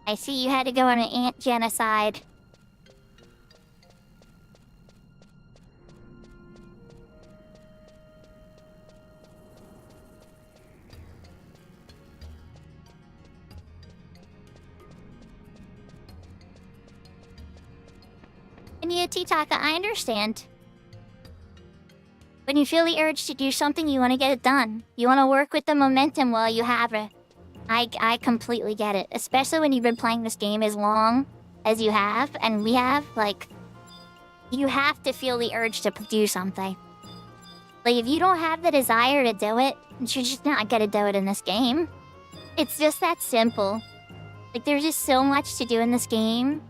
I see you had to go on an ant genocide. And yeah, Titaka, I understand. When you feel the urge to do something, you want to get it done. You want to work with the momentum while you have it. I completely get it. Especially when you've been playing this game as long as you have, and we have, like... You have to feel the urge to do something. Like, if you don't have the desire to do it, you're just not gonna do it in this game. It's just that simple. Like, there's just so much to do in this game.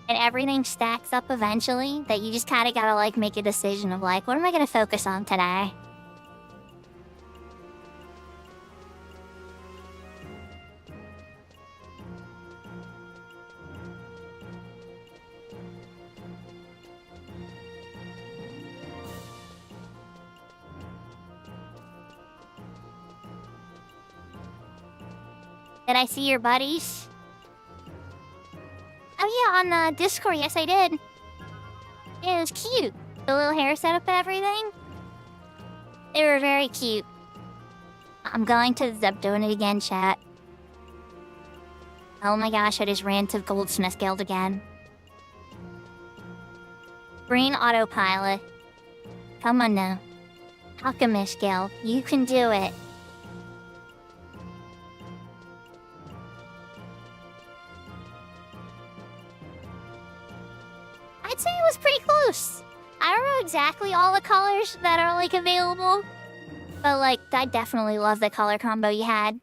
And everything stacks up eventually that you just kind of gotta, like, make a decision of, like, what am I gonna focus on today? Did I see your buddies? Oh yeah, on the Discord, yes I did. Yeah, it was cute. The little hair setup and everything. They were very cute. I'm going to the Donut again, chat. Oh my gosh, I just ran to Goldsmith Guild again. Brain autopilot. Come on now. Alchemist Guild, you can do it. I'd say it was pretty close. I don't know exactly all the colors that are, like, available. But, like, I definitely love the color combo you had.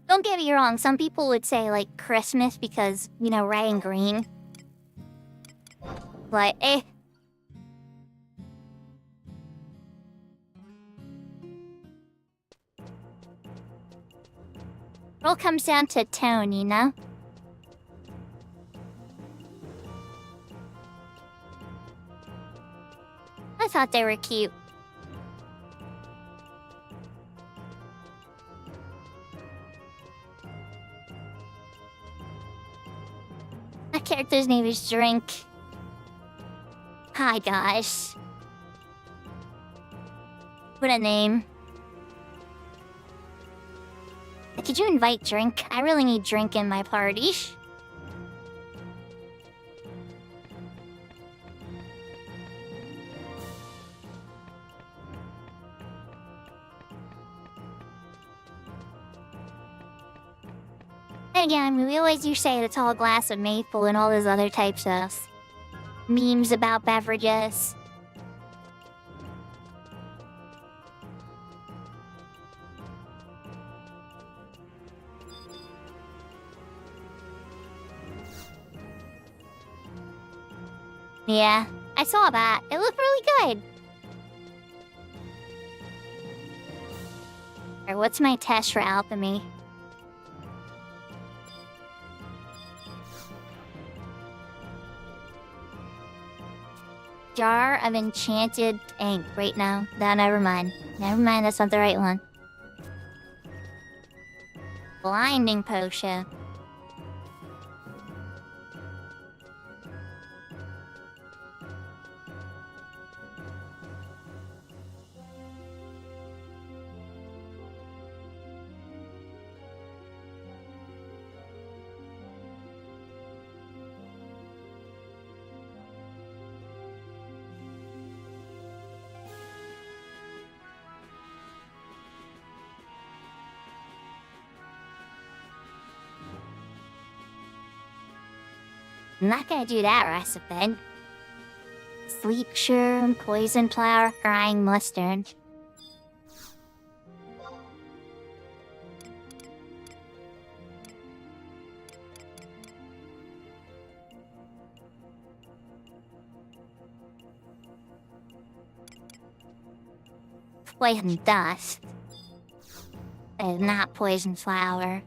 Don't get me wrong, some people would say, like, Christmas because, you know, red and green. But, eh. It all comes down to tone, you know? I thought they were cute. My character's name is Drink. Hi, guys. What a name. Could you invite Drink? I really need Drink in my party. And again, we always do say the tall glass of maple and all those other types of memes about beverages. Yeah, I saw that. It looked really good. Alright, what's my test for alchemy? Jar of enchanted ink. Wait, no, never mind. Never mind, that's not the right one. Blinding potion. I'm not gonna do that recipe. Sleep shroom, poison flower, crying mustard. Poison dust. It's not poison flower.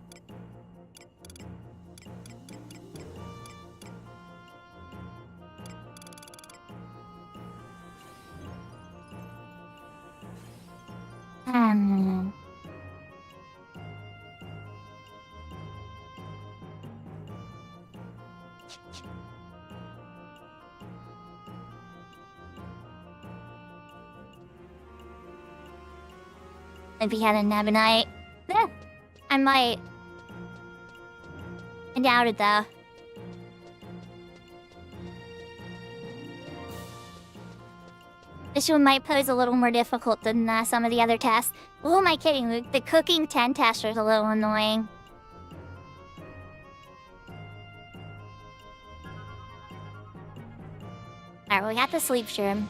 If he had a nebonite, I might. I doubt it though. This one might pose a little more difficult than some of the other tests. Who am I kidding? The cooking 10 test was a little annoying. Alright, we got the sleep shroom.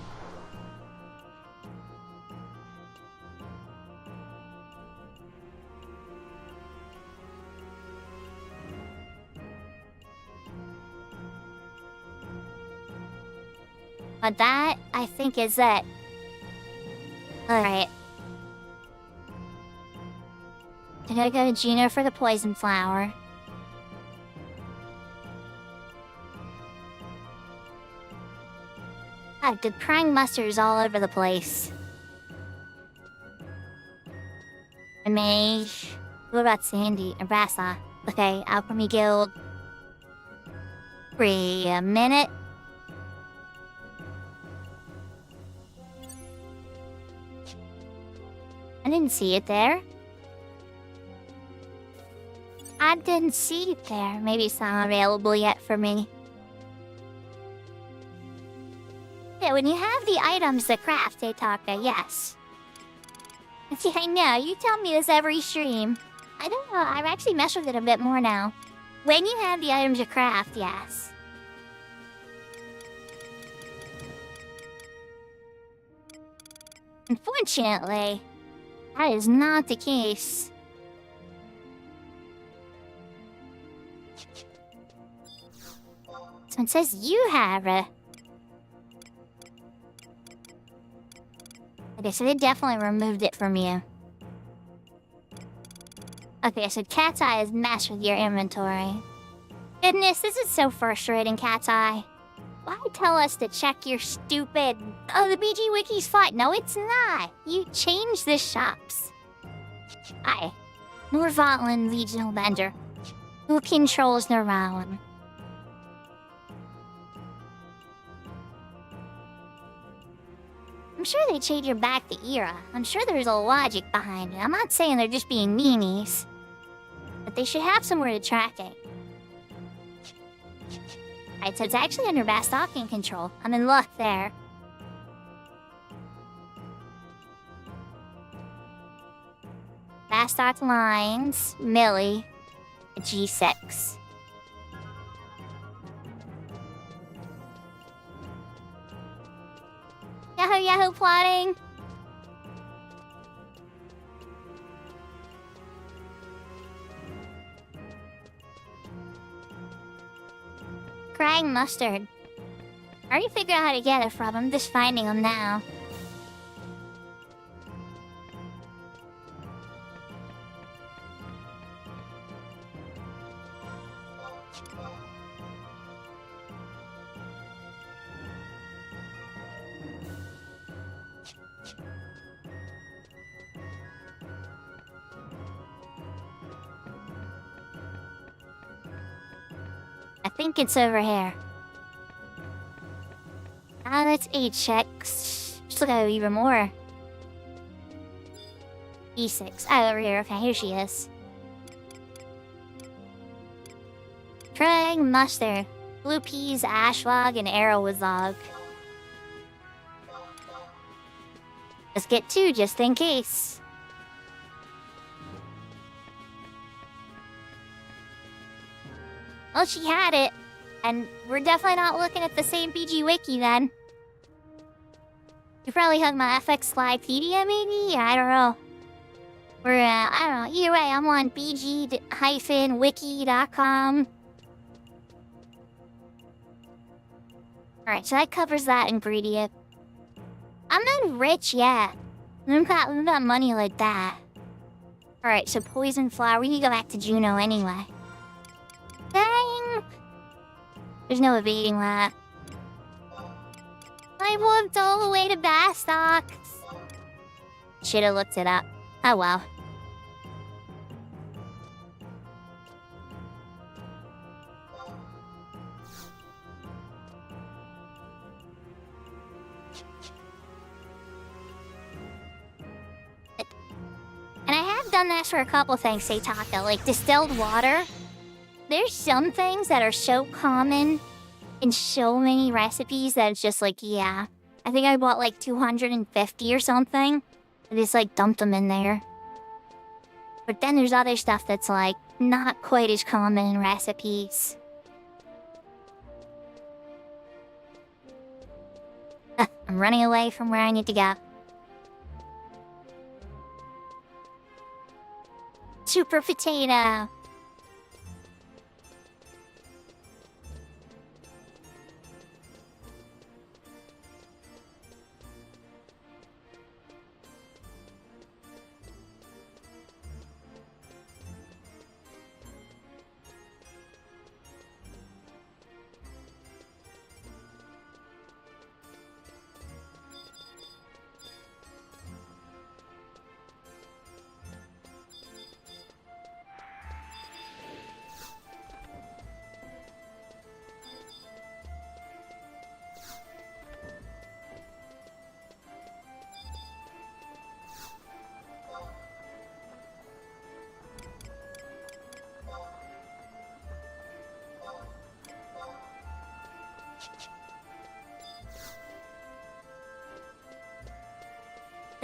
But that, I think, is it. Alright. I gotta go to Gina for the poison flower. God, the crying mustard is all over the place. A mage. What about Sandy? And Rasa? Okay, Alchemy Guild. Wait a minute. I didn't see it there. I didn't see it there. Maybe it's not available yet for me. Yeah, when you have the items to craft, Taka, yes. See, I know, you tell me this every stream. I don't know, I've actually messed with it a bit more now. When you have the items to craft, yes. Unfortunately, that is not the case. So it says you have it. Okay, so they definitely removed it from you. Okay, so Cat's Eye has messed with your inventory. Goodness, this is so frustrating, Cat's Eye. Why tell us to check your stupid... Oh, the BG Wiki's fine. No, it's not. You changed the shops. Hi. Norvatland Regional Vendor. Who controls Norvatland? I'm sure they changed your back the era. I'm sure there's a logic behind it. I'm not saying they're just being meanies. But they should have somewhere to track it. Alright, so it's actually under Bastalking control. I'm in luck there. Bastok lines, Millie, G6. Yahoo Yahoo plotting! Crying mustard. I already figured out how to get it from. I'm just finding them now. I think it's over here. Ah, that's 8 checks. Just look at even more. E6. Oh, over here. Okay, here she is. Trying mustard. Blue peas, ashwag, and arrowazog. Let's get 2 just in case. Well, she had it. And we're definitely not looking at the same BG Wiki then. You probably have my FFXI Pedia maybe? I don't know. We're, I don't know. Either way, I'm on bg-wiki.com. Alright, so that covers that ingredient. I'm not rich yet. We've got money like that. Alright, so poison flower. We need to go back to Juno anyway. Dang! There's no evading that. I walked all the way to Bastock. Should've looked it up. Oh well. And I have done that for a couple things, say Taka, like distilled water. There's some things that are so common in so many recipes that it's just like, yeah. I think I bought like 250 or something. I just like dumped them in there. But then there's other stuff that's like not quite as common in recipes. I'm running away from where I need to go. Super potato.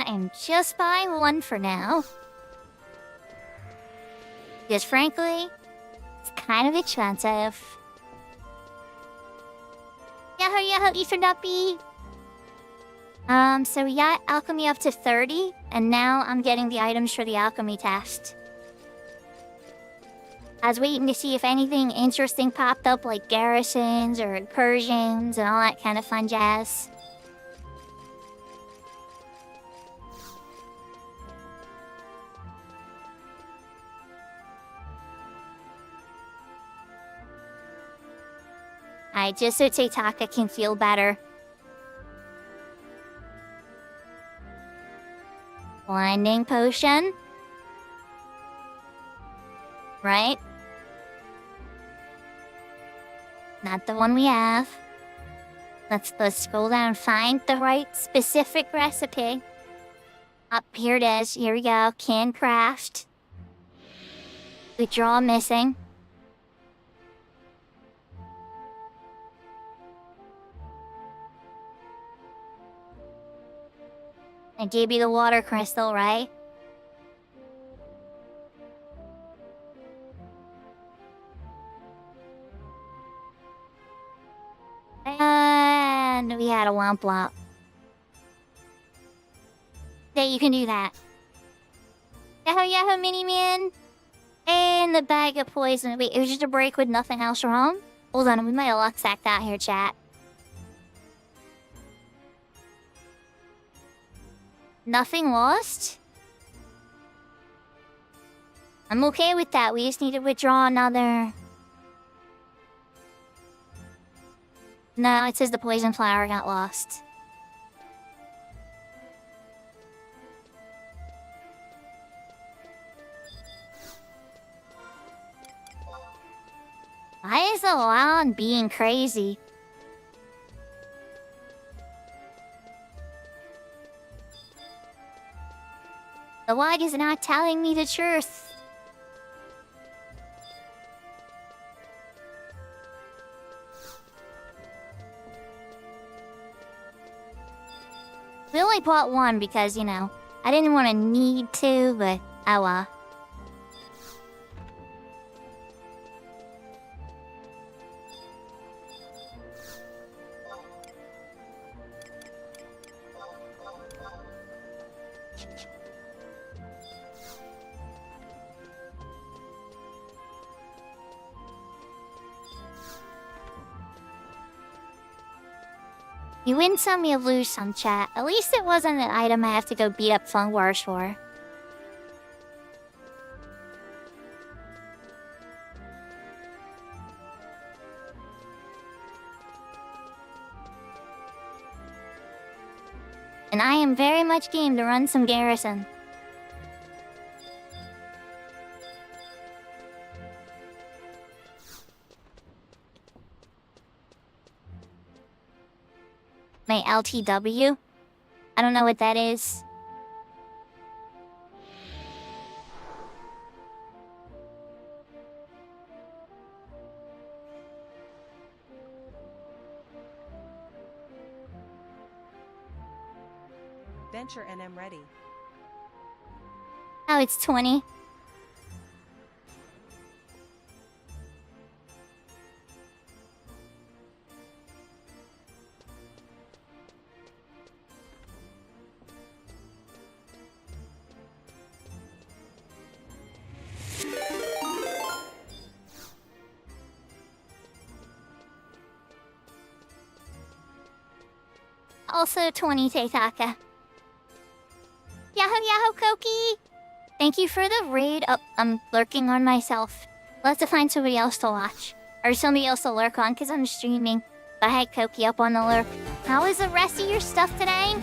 I'm just buying one for now. Because frankly, it's kind of expensive. Yahoo Yahoo Ether Duppy! So we got alchemy up to 30, and now I'm getting the items for the alchemy test. I was waiting to see if anything interesting popped up, like garrisons or incursions and all that kind of fun jazz. Alright, just so Teitaka can feel better. Blinding potion. Right? Not the one we have. Let's scroll down and find the right specific recipe. Up, here it is. Here we go. Can craft. Withdraw missing. I gave you the water crystal, right? And we had a womp womp. Yeah, you can do that. Yahoo yahoo mini man. And the bag of poison. Wait, it was just a break with nothing else wrong? Hold on, we might have luck sacked out here, chat. Nothing lost? I'm okay with that. We just need to withdraw another. No, it says the poison flower got lost. Why is the lawn being crazy? The log is not telling me the truth. We only bought one because, you know, I didn't want to need to, but oh well. You win some, you lose some, chat. At least it wasn't an item I have to go beat up Fung Wars for. And I am very much game to run some garrison. My LTW? I don't know what that is. Venture NM ready. Oh, it's 20. Also 20, Teitaka. Yahoo yahoo, Koki! Thank you for the raid. Oh, I'm lurking on myself. We'll have to find somebody else to watch. Or somebody else to lurk on, because I'm streaming. But I had Koki up on the lurk. How is the rest of your stuff today?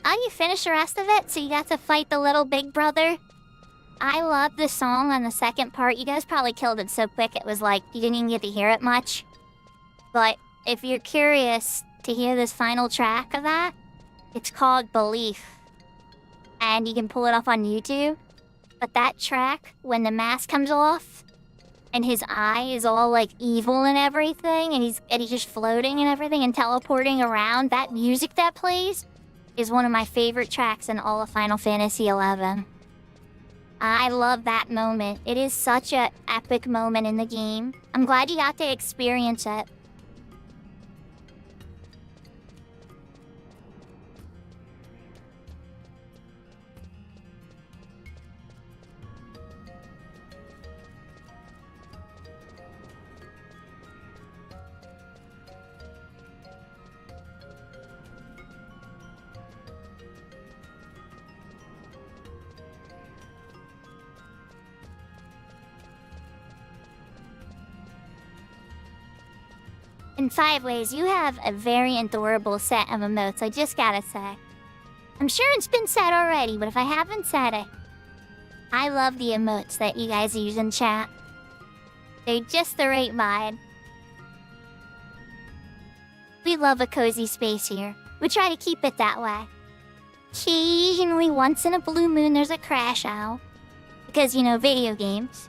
Oh, you finished the rest of it? So you got to fight the little big brother? I love the song on the second part. You guys probably killed it so quick it was like you didn't even get to hear it much. But if you're curious to hear this final track of that, it's called Belief. And you can pull it up on YouTube. But that track, when the mask comes off, and his eye is all like evil and everything, and he's just floating and everything and teleporting around, that music that plays is one of my favorite tracks in all of Final Fantasy XI. I love that moment. It is such an epic moment in the game. I'm glad you got to experience it. In 5 ways, you have a very adorable set of emotes, I just gotta say. I'm sure it's been said already, but if I haven't said it, I love the emotes that you guys use in chat. They're just the right vibe. We love a cozy space here. We try to keep it that way. Occasionally, once in a blue moon, there's a crash out. Because, you know, video games.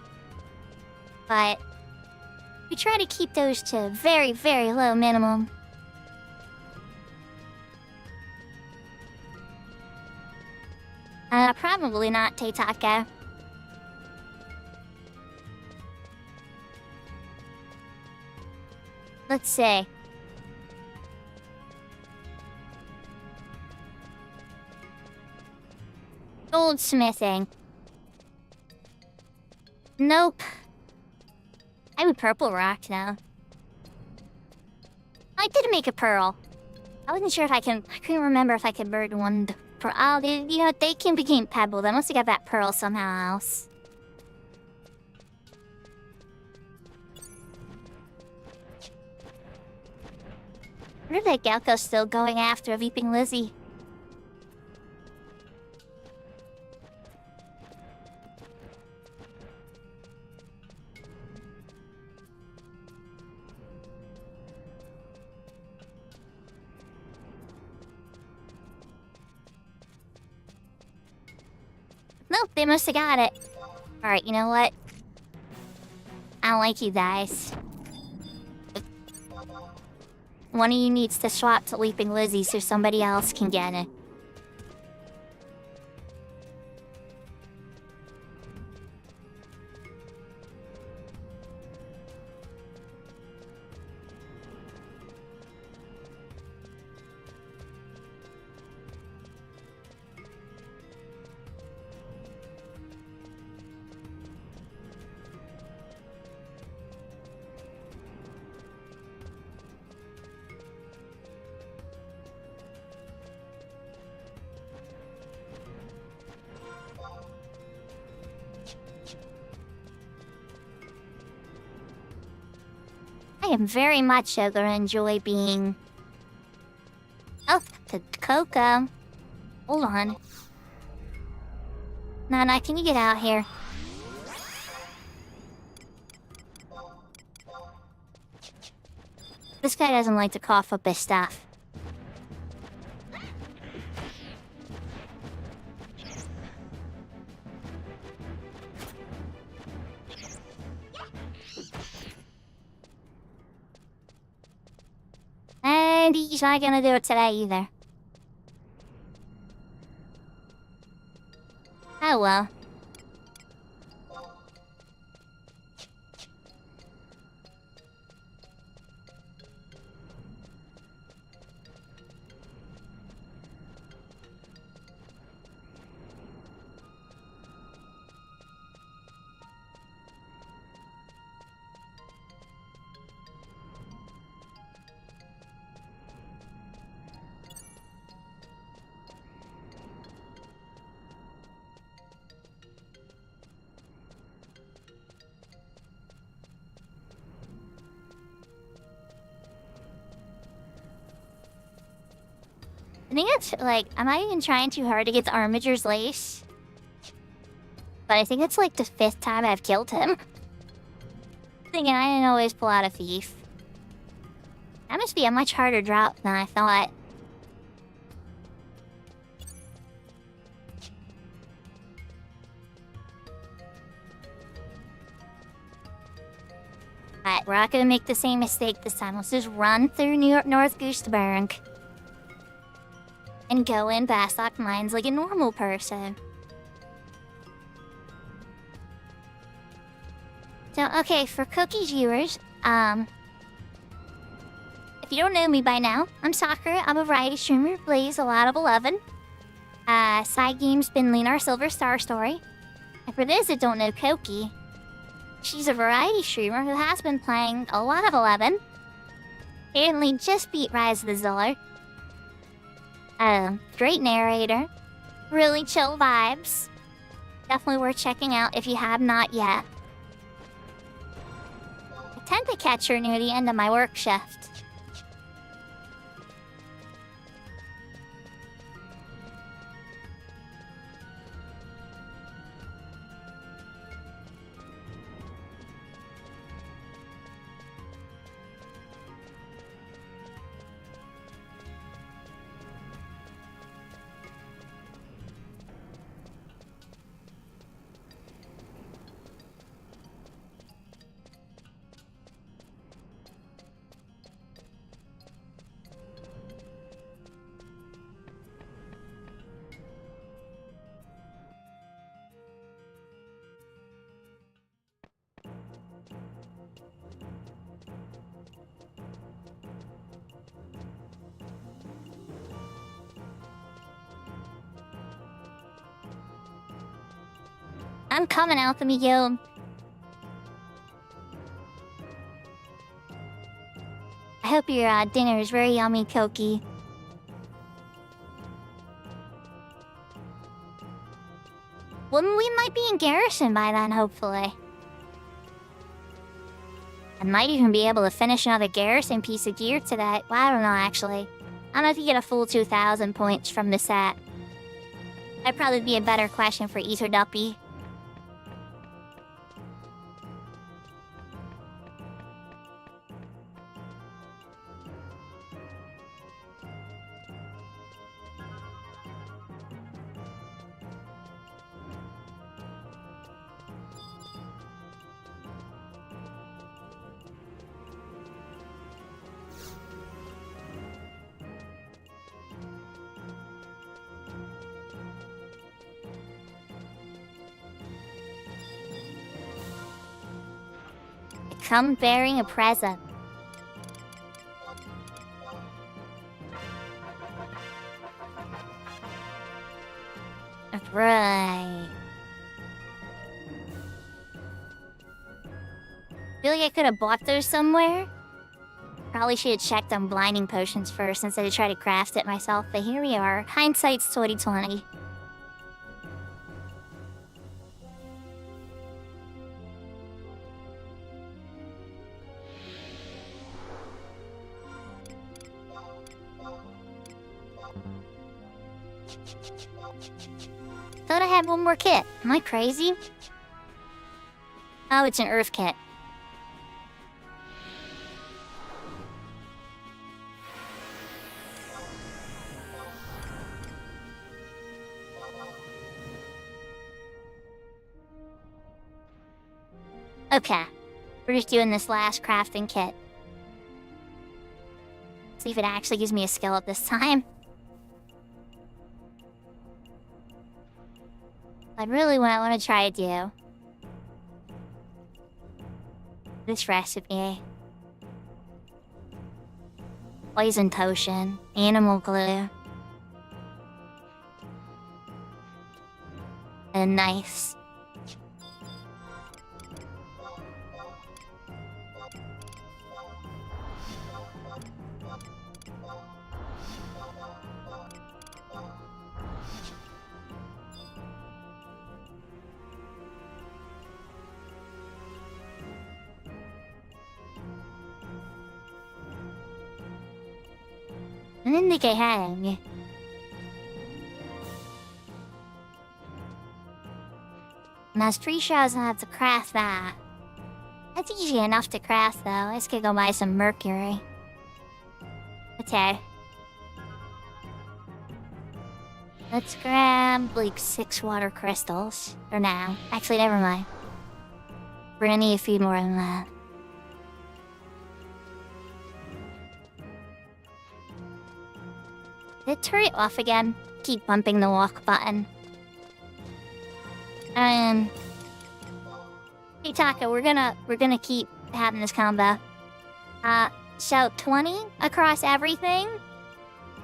But we try to keep those to a very, very low minimum. Probably not Teitaka. Let's see. Goldsmithing. Nope. I would purple rock now. I did make a pearl. I wasn't sure if I couldn't remember if I could burn one pearl. Oh, you know, they can become pebbled. I must have got that pearl somehow else. I wonder if that Galco's still going after Weeping Lizzie. Nope, they must have got it. Alright, you know what? I don't like you guys. One of you needs to swap to Leaping Lizzie so somebody else can get it. I am very much gonna enjoy being... Oh, the Coco. Hold on. Nana, can you get out here? This guy doesn't like to cough up his stuff. And he's not gonna do it today either. Oh well. I think it's like, I'm not even trying too hard to get the Armiger's Lace. But I think it's like the 5th time I've killed him. Thinking I didn't always pull out a thief. That must be a much harder drop than I thought. Alright, we're not gonna make the same mistake this time. Let's just run through North Gooseberg. And go in Bastok Mines like a normal person. So, okay, for Cookie viewers, if you don't know me by now, I'm Sakura. I'm a variety streamer, plays a lot of 11. Side games been Lunar Silver Star Story. And for those that don't know Koki, she's a variety streamer who has been playing a lot of 11. Apparently just beat Rise of the Zillar. Great narrator. Really chill vibes. Definitely worth checking out if you have not yet. I tend to catch her near the end of my work shift. I'm coming, Alchemy Guild. I hope your dinner is very yummy, Koki. Well, we might be in garrison by then, hopefully. I might even be able to finish another garrison piece of gear today. Well, I don't know, actually. I don't know if you get a full 2,000 points from the set. That'd probably be a better question for Ether Duppy. Come bearing a present. Right. Feel like I could have bought those somewhere. Probably should have checked on blinding potions first instead of try to craft it myself, but here we are. Hindsight's 2020. Thought I had one more kit. Am I crazy? Oh, it's an Earth kit. Okay. We're just doing this last crafting kit. See if it actually gives me a skill at this time. But really what I want to try to do... this recipe. Poison potion. Animal glue. And knives. I didn't think I had any. And I was pretty sure I was gonna have to craft that. That's easy enough to craft though. I just gotta go buy some mercury. Okay. Let's grab like 6 water crystals. For now. Actually, never mind. We're gonna need a few more than that. Did it turn it off again? Keep bumping the walk button. Hey, Hey Taka, we're gonna keep having this combo. So 20 across everything,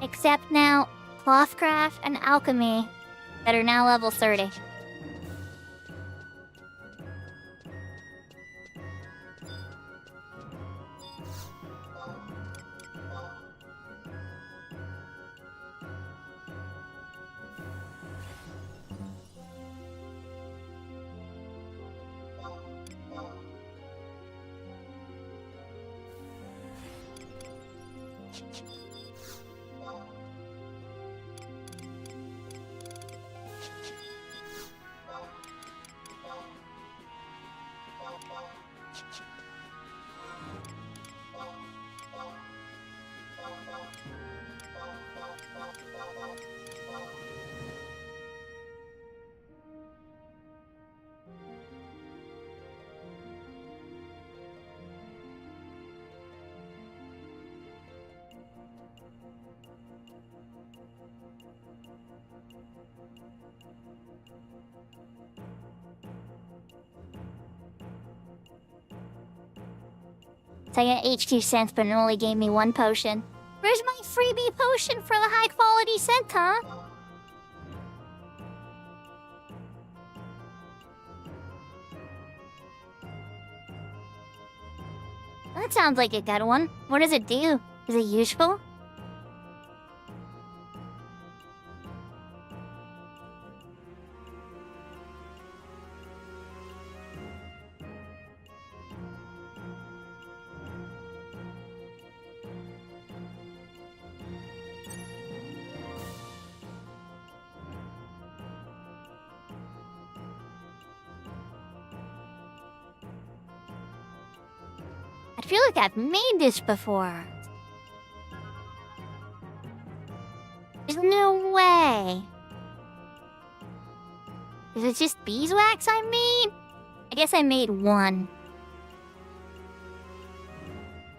except now clothcraft and alchemy that are now level 30. So I got HQ cents, but it only gave me 1 potion. Where's my freebie potion for the high quality scent, huh? That sounds like a good one. What does it do? Is it useful? I feel like I've made this before. There's no way. Is it just beeswax I made? I guess I made 1.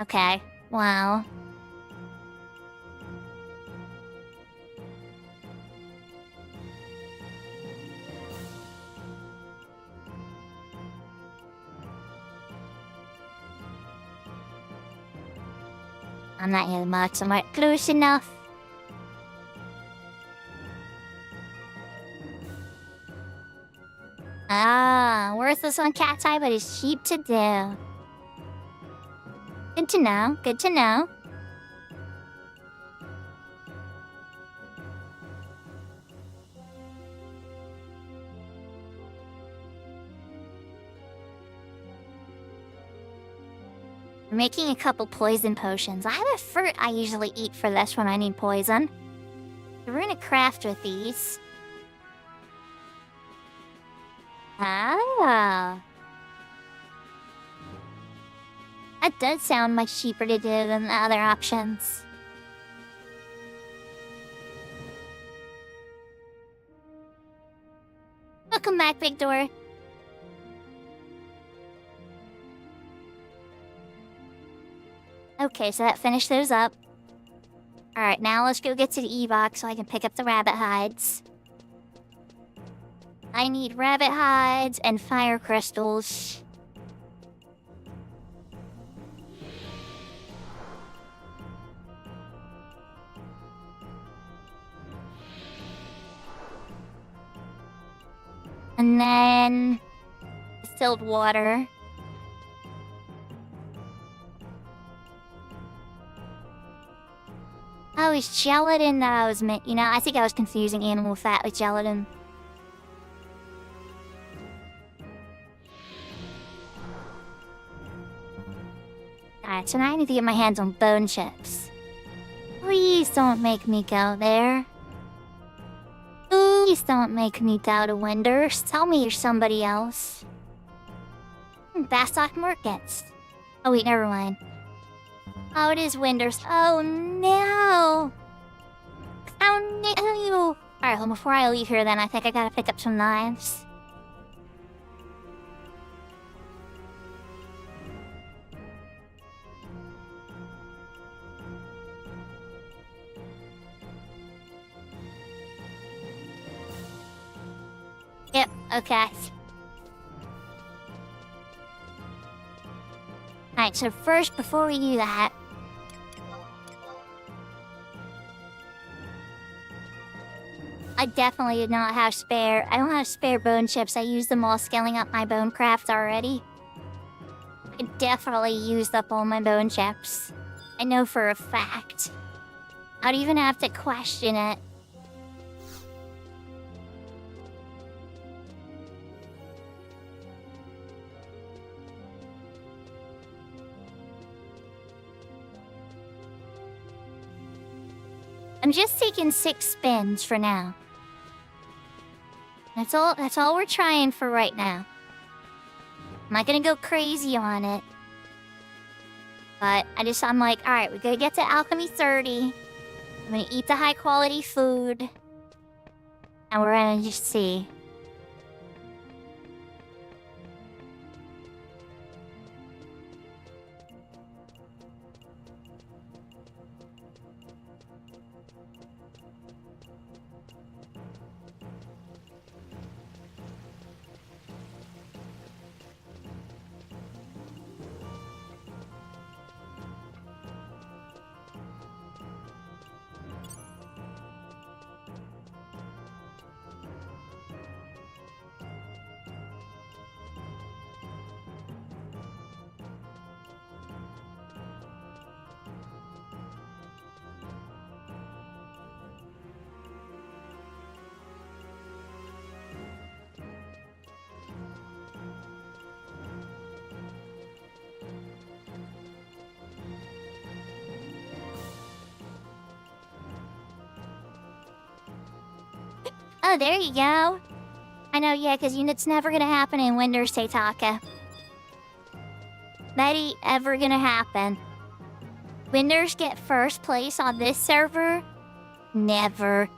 Okay, wow. I'm not here much, I'm not close enough. Ah, worthless on cat's eye, but it's cheap to do. Good to know, good to know. I'm making a couple poison potions. I have a fruit I usually eat for this when I need poison. We're gonna craft with these. Ah. That does sound much cheaper to do than the other options. Welcome back, Big Door. Okay, so that finished those up. Alright, now let's go get to the E-box so I can pick up the rabbit hides. I need rabbit hides and fire crystals. And then distilled water. Oh, it's gelatin that I was you know, I think I was confusing animal fat with gelatin. Alright, so now I need to get my hands on bone chips. Please don't make me go there. Please don't make me doubt a Winders. Tell me you're somebody else. Bastock Markets. Oh wait, never mind. Oh, it is Winders. Oh no! Oh no! Alright, well before I leave here then, I think I gotta pick up some knives. Yep, okay. Alright, so first, before we do that, I definitely did not have spare. I don't have spare bone chips. I used them all scaling up my bone craft already. I definitely used up all my bone chips. I know for a fact. I'd even have to question it. I'm just taking 6 spins for now. That's all we're trying for right now. I'm not gonna go crazy on it. But I'm like, alright, we gotta get to Alchemy 30. I'm gonna eat the high quality food. And we're gonna just see. Oh, there you go. I know, yeah, because it's never gonna happen in Windows Seitaka. That ain't ever gonna happen. Windows get first place on this server? Never.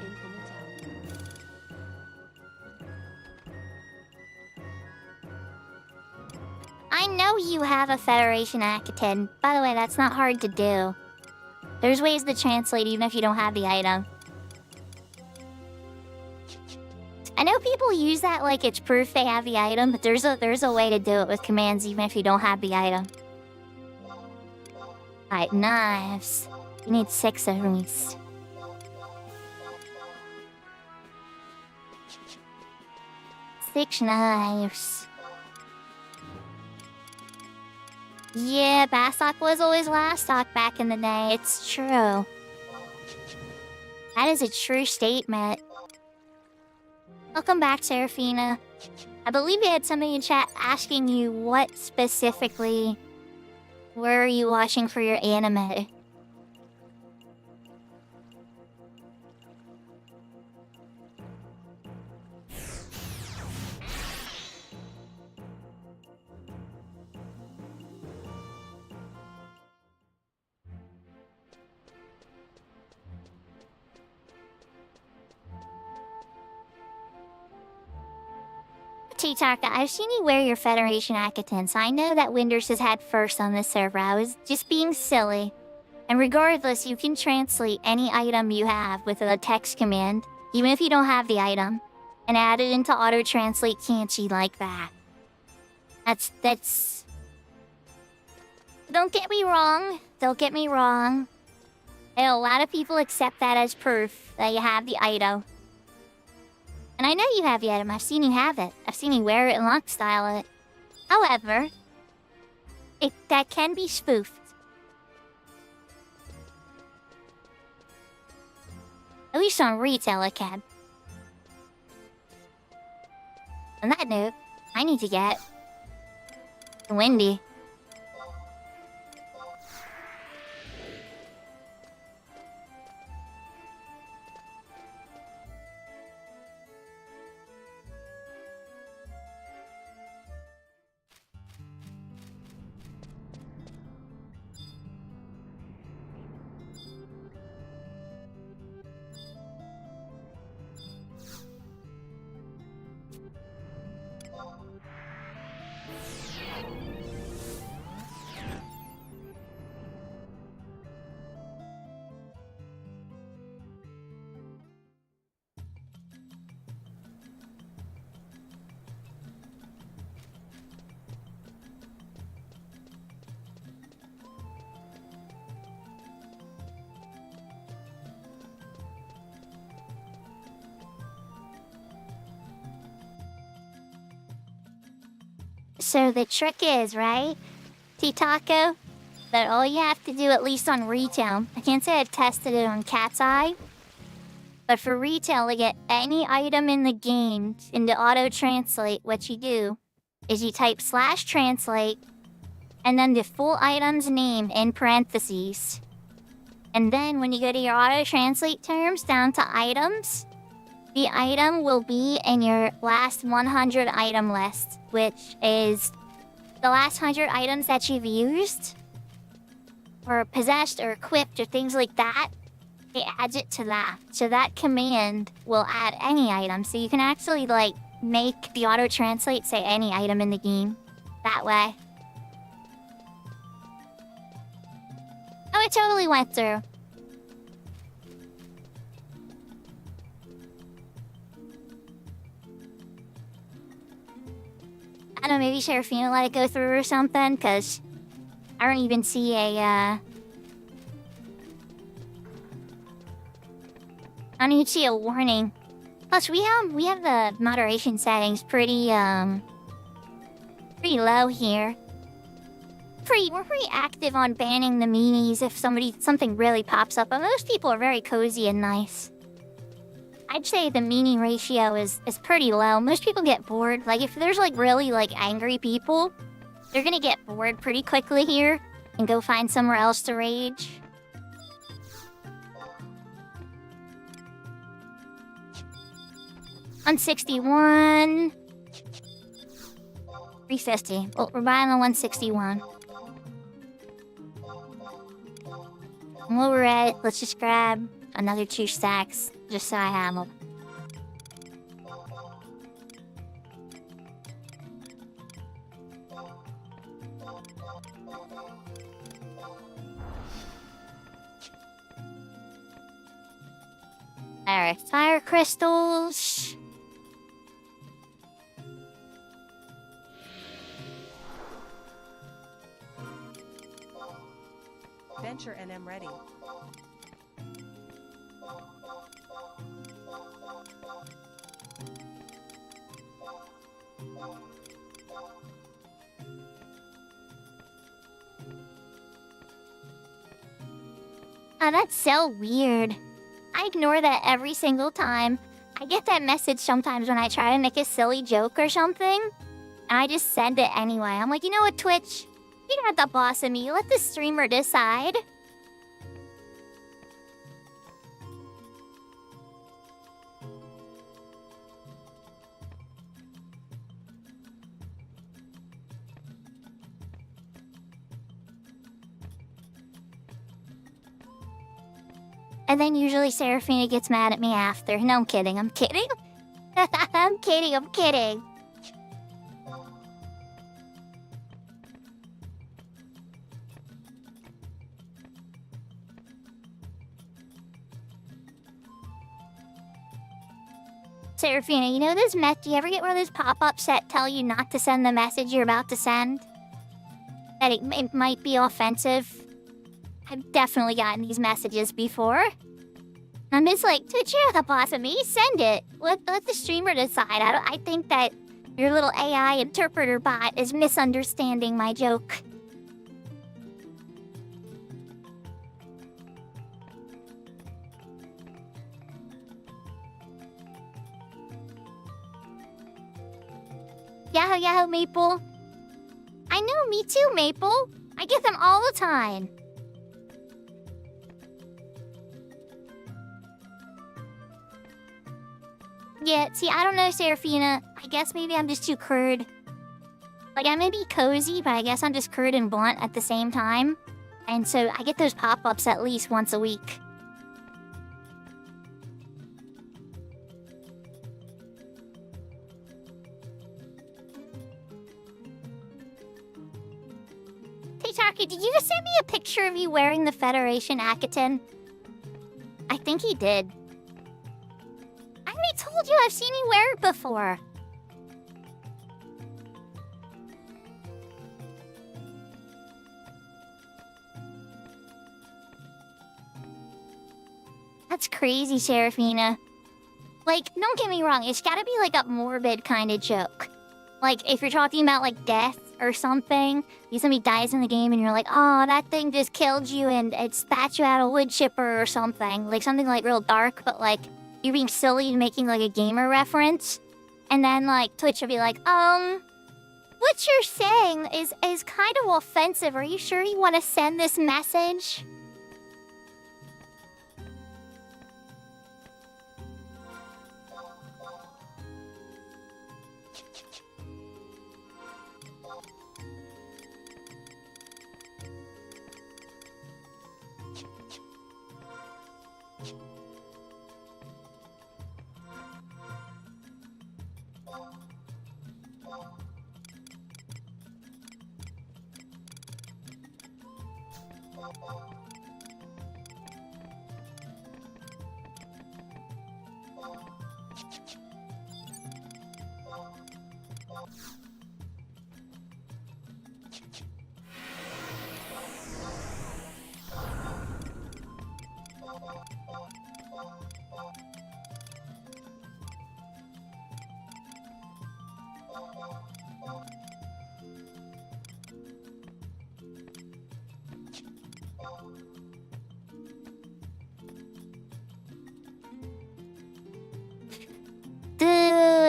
Incoming tower. I know you have a Federation Akaten. By the way, that's not hard to do. There's ways to translate even if you don't have the item. I know people use that like it's proof they have the item, but there's a way to do it with commands even if you don't have the item. Alright, knives. You need 6 at least. Six knives. Yeah, Bastok was always last stock back in the day. It's true. That is a true statement. Welcome back, Serafina. I believe you had somebody in chat asking you what specifically were you watching for your anime. T-Taka, I've seen you wear your Federation Akaten, so I know that Winders has had first on this server. I was just being silly. And regardless, you can translate any item you have with a text command, even if you don't have the item, and add it into auto-translate kanji like that. That's... Don't get me wrong. Don't get me wrong. And a lot of people accept that as proof that you have the item. And I know you have the item. I've seen you have it. I've seen you wear it and lock style it. However, that can be spoofed. At least on retail it can. On that note, I need to get windy. So the trick is, right, T-Taco, that all you have to do, at least on retail, I can't say I've tested it on Cat's Eye, but for retail, to get any item in the game into auto-translate, what you do is you type /translate, and then the full item's name in parentheses. And then when you go to your auto-translate terms down to items, the item will be in your last 100 item list, which is the last 100 items that you've used, or possessed, or equipped, or things like that. It adds it to that. So that command will add any item. So you can actually, like, make the auto-translate say any item in the game. That way. Oh, it totally went through. I don't know, maybe Serafina let it go through or something, because I don't even see a, I don't even see a warning. Plus, we have the moderation settings pretty low here. We're pretty active on banning the meanies if something really pops up, but most people are very cozy and nice. I'd say the meanie ratio is pretty low. Most people get bored. Like, if there's, like, really, like, angry people, they're gonna get bored pretty quickly here and go find somewhere else to rage. On 61... 350. Well, we're buying the 161. And while we're at it, let's just grab another 2 stacks, just so I have them. Alright, fire crystals. Venture NM ready. Oh, that's so weird. I ignore that every single time. I get that message sometimes when I try to make a silly joke or something, and I just send it anyway. I'm like, you know what, Twitch? You're not the boss of me. Let the streamer decide. And then usually Serafina gets mad at me after. No, I'm kidding. I'm kidding. I'm kidding. I'm kidding. Serafina, you know those do you ever get one of those pop-ups that tell you not to send the message you're about to send? That it might be offensive? I've definitely gotten these messages before. I'm just like, Twitch, you're the boss of me. Send it. Let the streamer decide. I think that your little AI interpreter bot is misunderstanding my joke. Yahoo, Yahoo, Maple. I know, me too, Maple. I get them all the time. Yeah, see, I don't know, Serafina. I guess maybe I'm just too curd. Like, I may be cozy, but I guess I'm just curd and blunt at the same time. And so I get those pop-ups at least once a week. Hey, Taki, did you just send me a picture of you wearing the Federation Akaton? I think he did. I already told you I've seen you wear it before. That's crazy, Serafina. Like, don't get me wrong, it's gotta be like a morbid kind of joke. Like, if you're talking about, like, death, or something. Somebody dies in the game and you're like, oh, that thing just killed you and it spat you out a wood chipper or something. Like something like real dark, but like you're being silly and making like a gamer reference. And then like Twitch will be like, what you're saying is kind of offensive. Are you sure you want to send this message?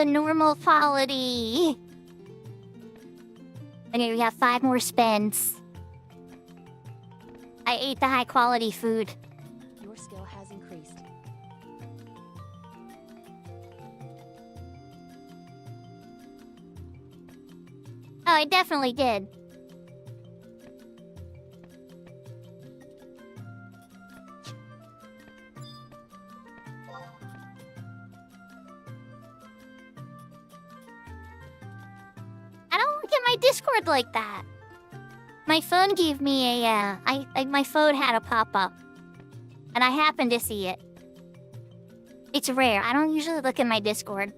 Normal quality. Okay, we have 5 more spins. I ate the high quality food. Your skill has increased. Oh, I definitely did. I don't look at my Discord like that. My phone gave me a, my phone had a pop-up. And I happened to see it. It's rare. I don't usually look at my Discord.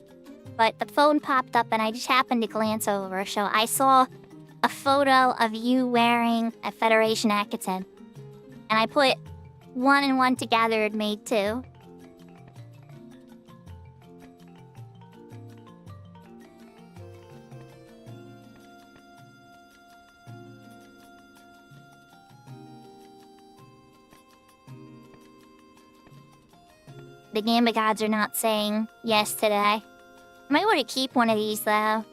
But the phone popped up and I just happened to glance over. So I saw a photo of you wearing a Federation Akaten. And I put 1 and 1 together and made 2. The Gambit gods are not saying yes today. Might want to keep one of these though.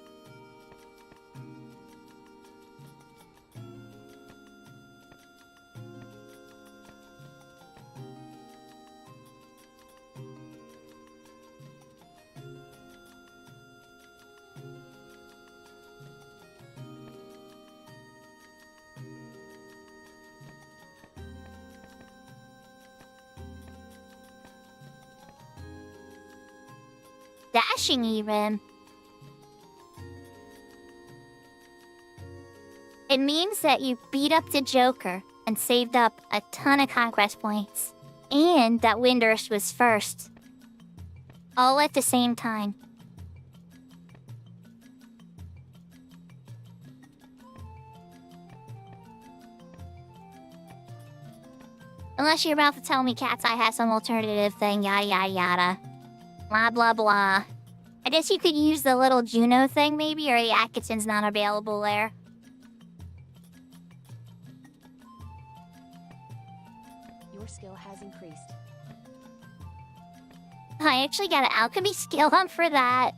Dashing even. It means that you beat up the Joker and saved up a ton of conquest points. And that Windurst was first. All at the same time. Unless you're about to tell me Cat's Eye has some alternative thing, yada yada yada. Blah, blah, blah. I guess you could use the little Juno thing, maybe, or the Akaten's not available there. Your skill has increased. I actually got an alchemy skill up for that.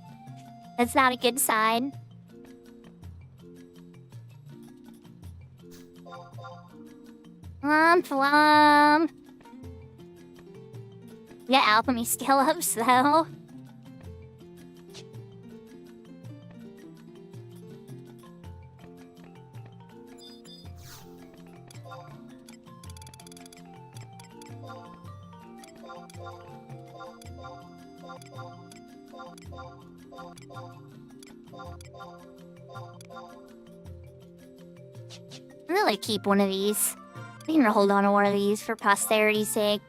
That's not a good sign. Flum. Yeah, alchemy skill ups though. I'm gonna keep one of these. I'm gonna hold on to one of these for posterity's sake.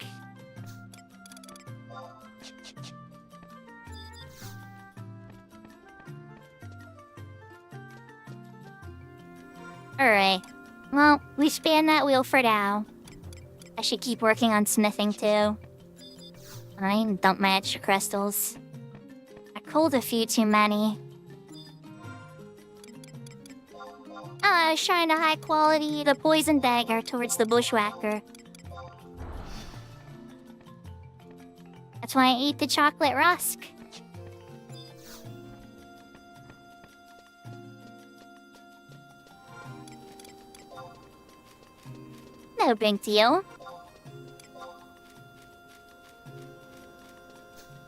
Alright. Well, we span that wheel for now. I should keep working on smithing too. I need to dump my extra crystals. I culled a few too many. I was trying to high quality the poison dagger towards the bushwhacker. That's why I ate the chocolate rusk. No big deal.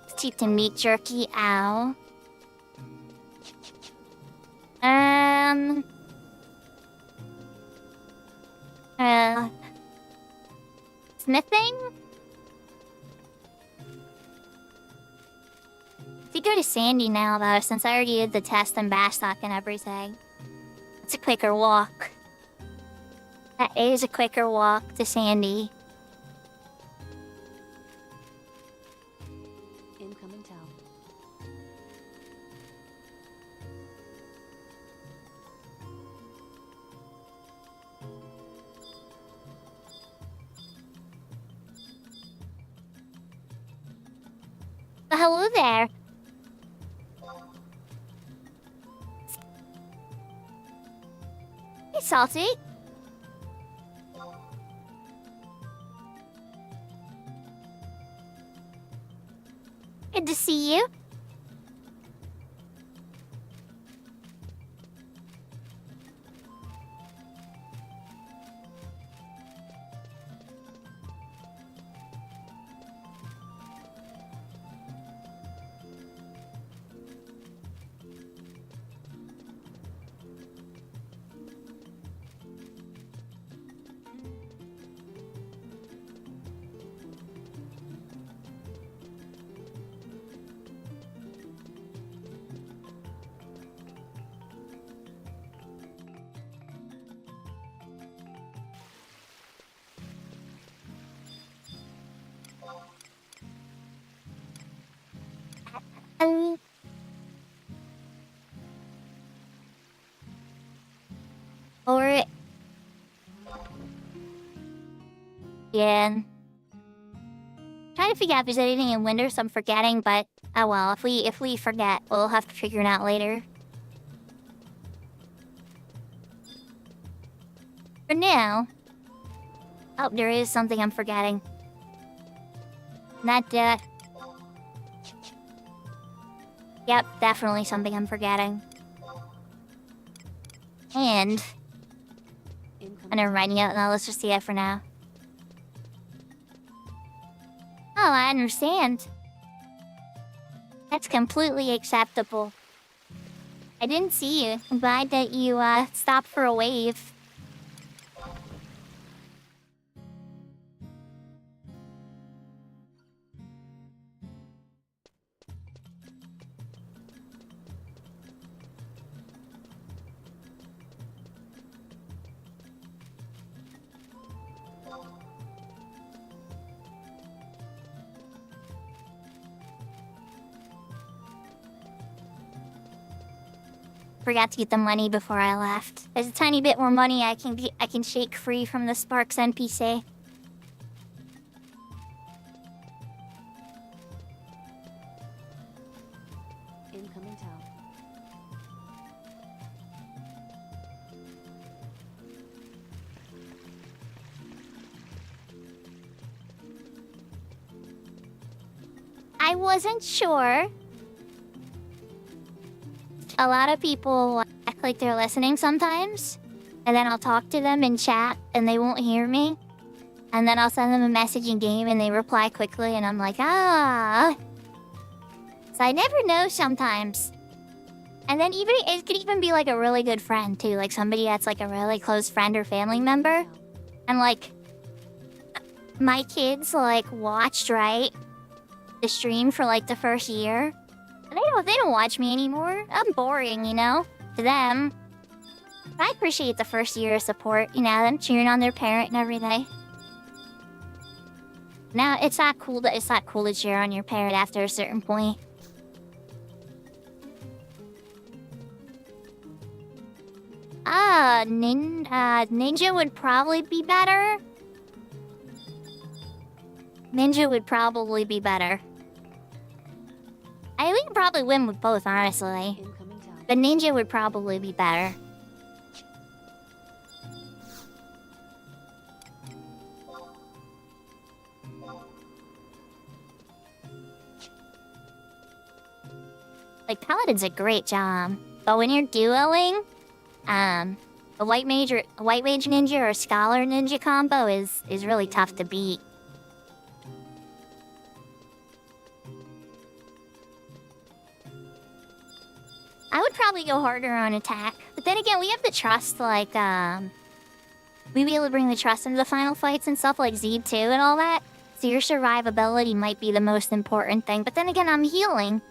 Let's eat the meat jerky. Ow. Smithing? We go to Sandy now, though, since I already did the test and Bastock and everything. It's a quicker walk. That is a quicker walk to Sandy. Incoming town. Well, hello there. Hey, Salty. Good to see you. Or yeah. Trying to figure out if there's anything in Windows I'm forgetting, but oh well, if we forget, we'll have to figure it out later. For now. Oh, there is something I'm forgetting. Not that. Yep, definitely something I'm forgetting. And Incoming. I'm never mind yet. No, let's just see it for now. Oh, I understand. That's completely acceptable. I didn't see you. I'm glad that you stopped for a wave. Forgot to get the money before I left. There's a tiny bit more money I can shake free from the Sparks NPC. Incoming town. I wasn't sure. A lot of people act like they're listening sometimes, and then I'll talk to them in chat and they won't hear me. And then I'll send them a message in game and they reply quickly and I'm like, ah. So I never know sometimes. And then even it could even be like a really good friend too, like somebody that's like a really close friend or family member. And like my kids like watched, right, the stream for like the first year. They don't watch me anymore. I'm boring, you know, to them. I appreciate the first year of support, you know, them cheering on their parent and everything. Now it's not cool to cheer on your parent after a certain point. Ninja would probably be better. Ninja would probably be better. I think we could probably win with both, honestly. Incoming town. But Ninja would probably be better. Like, Paladin's a great job. But when you're dueling, a white mage ninja or a scholar ninja combo is really tough to beat. I would probably go harder on attack. But then again, we have the trust, like, we'd be able to bring the trust into the final fights and stuff like Zeb 2 and all that. So your survivability might be the most important thing. But then again, I'm healing.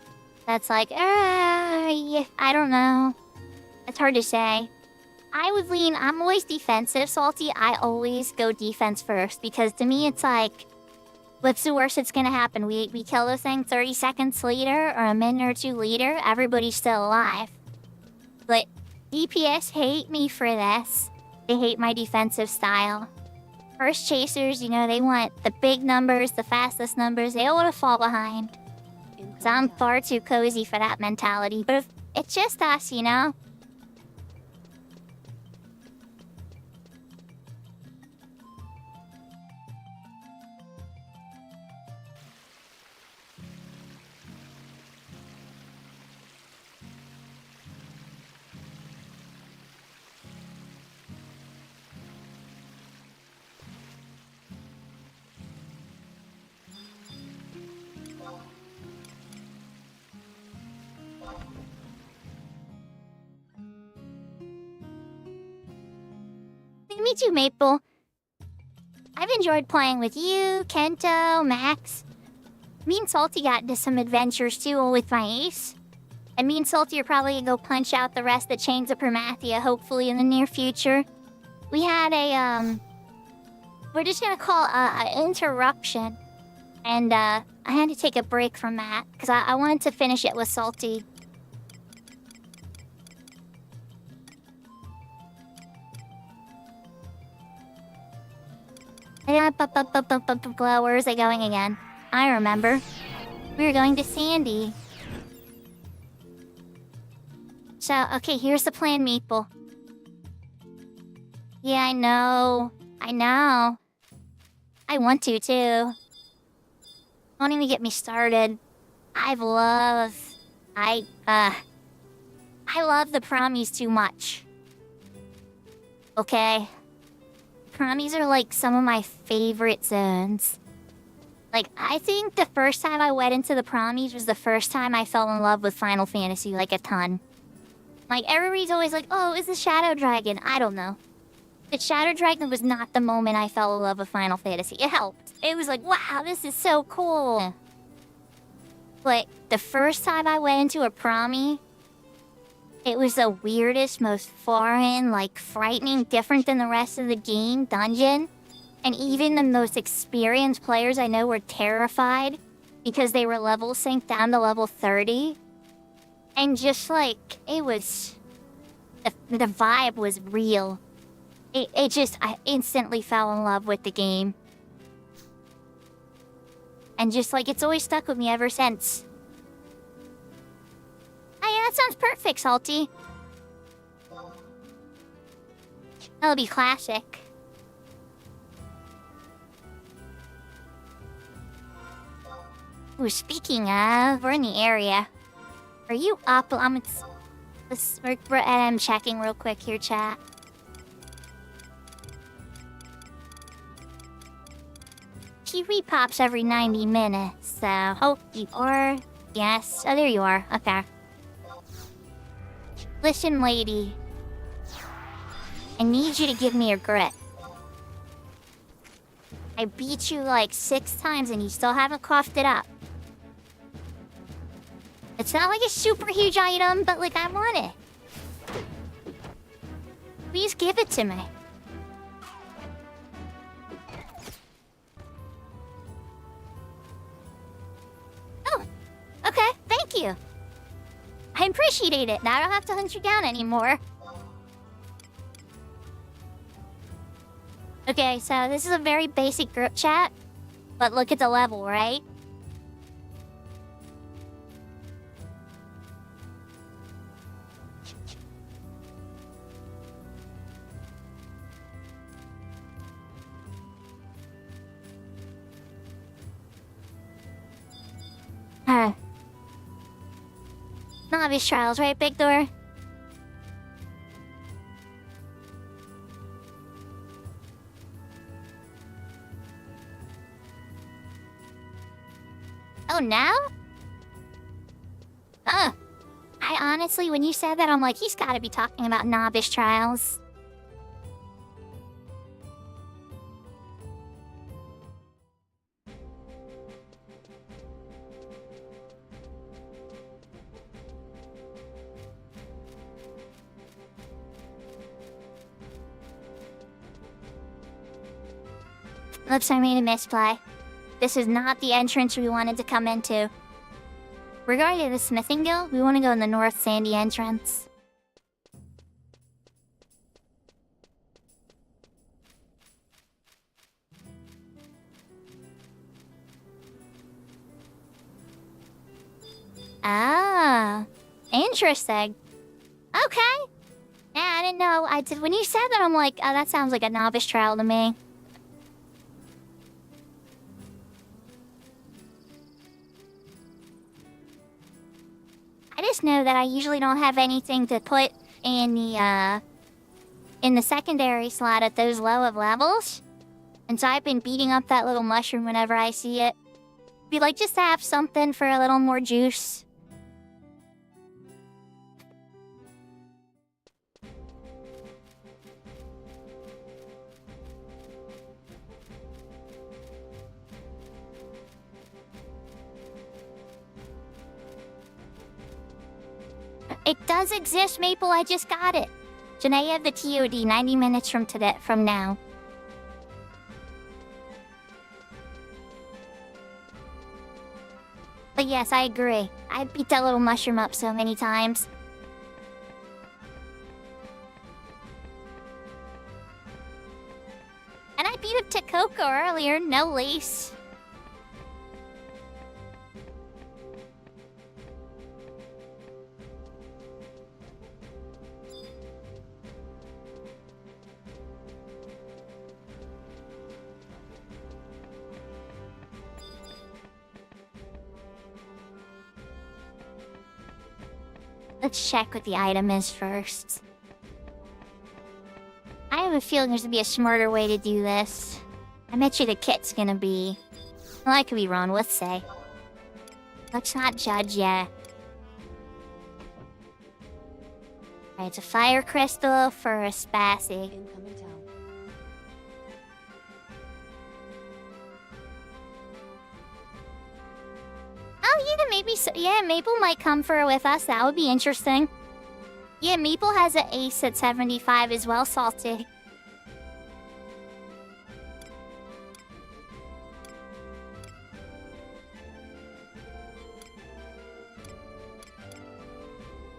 That's like, yeah, I don't know. It's hard to say. I would lean, I'm always defensive, Salty. I always go defense first. Because to me, it's like, what's the worst that's gonna happen? We kill the thing 30 seconds later or a minute or two later, everybody's still alive. But DPS hate me for this. They hate my defensive style. First chasers, you know, they want the big numbers, the fastest numbers. They don't want to fall behind. So I'm far too cozy for that mentality. But if it's just us, you know? Me too, Maple. I've enjoyed playing with you, Kento, Max. Me and Salty got into some adventures too with my ace. And me and Salty are probably gonna go punch out the rest of the Chains of Promathia, hopefully in the near future. We had a, we're just gonna call an interruption. And, I had to take a break from that, because I wanted to finish it with Salty. Where is it going again? I remember. We were going to Sandy. So, okay, here's the plan, Meeple. Yeah, I know. I know. I want to, too. Don't even get me started. I love the promies too much. Okay? Promies are like some of my favorite zones. Like, I think the first time I went into the promies was the first time I fell in love with Final Fantasy, like, a ton. Like, everybody's always like, oh, is the Shadow Dragon? I don't know. The Shadow Dragon was not the moment I fell in love with Final Fantasy. It helped. It was like, wow, this is so cool. But the first time I went into a promie, it was the weirdest, most foreign, like, frightening, different than the rest of the game dungeon. And even the most experienced players I know were terrified because they were level synced down to level 30. And just, like, it was... The vibe was real. I instantly fell in love with the game. And just, like, it's always stuck with me ever since. Oh, yeah, that sounds perfect, Salty. That'll be classic. Ooh, speaking of, we're in the area. Are you up? I'm checking real quick here, chat. She repops every 90 minutes, so hope you are. Yes. Oh, there you are. Okay. Listen, lady. I need you to give me your grit. I beat you like 6 times and you still haven't coughed it up. It's not like a super huge item, but like I want it. Please give it to me. Oh, okay, thank you. I appreciate it. Now I don't have to hunt you down anymore. Okay, so this is a very basic group chat, but look at the level, right? novice trials, right, Big Door? Oh, now? I honestly, when you said that, I'm like, he's gotta be talking about novice trials. Oops, I made a misplay. This is not the entrance we wanted to come into. We're going to the Smithing Guild. We want to go in the North Sandy entrance. Ah, interesting. Okay. Yeah, I didn't know. When you said that, I'm like, oh, that sounds like a novice trial to me. I just know that I usually don't have anything to put in the secondary slot at those low of levels. And so I've been beating up that little mushroom whenever I see it. Be like, just to have something for a little more juice. It does exist, Maple. I just got it. Janae have the TOD 90 minutes from now. But yes, I agree. I beat that little mushroom up so many times. And I beat up Takoko earlier, no lease. Let's check what the item is first. I have a feeling there's gonna be a smarter way to do this. I bet you the kit's gonna be... Well, I could be wrong, let's say. Let's not judge yet. Alright, it's a fire crystal for a Spassy. Incoming town. Oh, yeah, maybe so. Yeah, Maple might come for with us. That would be interesting. Yeah, Maple has an ace at 75 as well, Salty.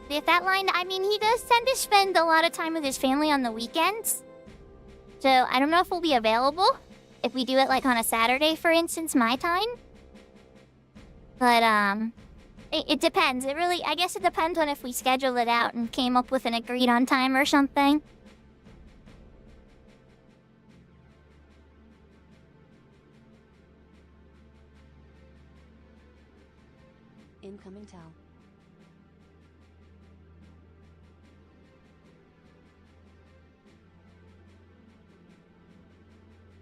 If that line, I mean, he does tend to spend a lot of time with his family on the weekends. So, I don't know if we'll be available. If we do it, like, on a Saturday, for instance, my time. But, it depends. It really, I guess it depends on if we schedule it out and came up with an agreed on time or something. Incoming town.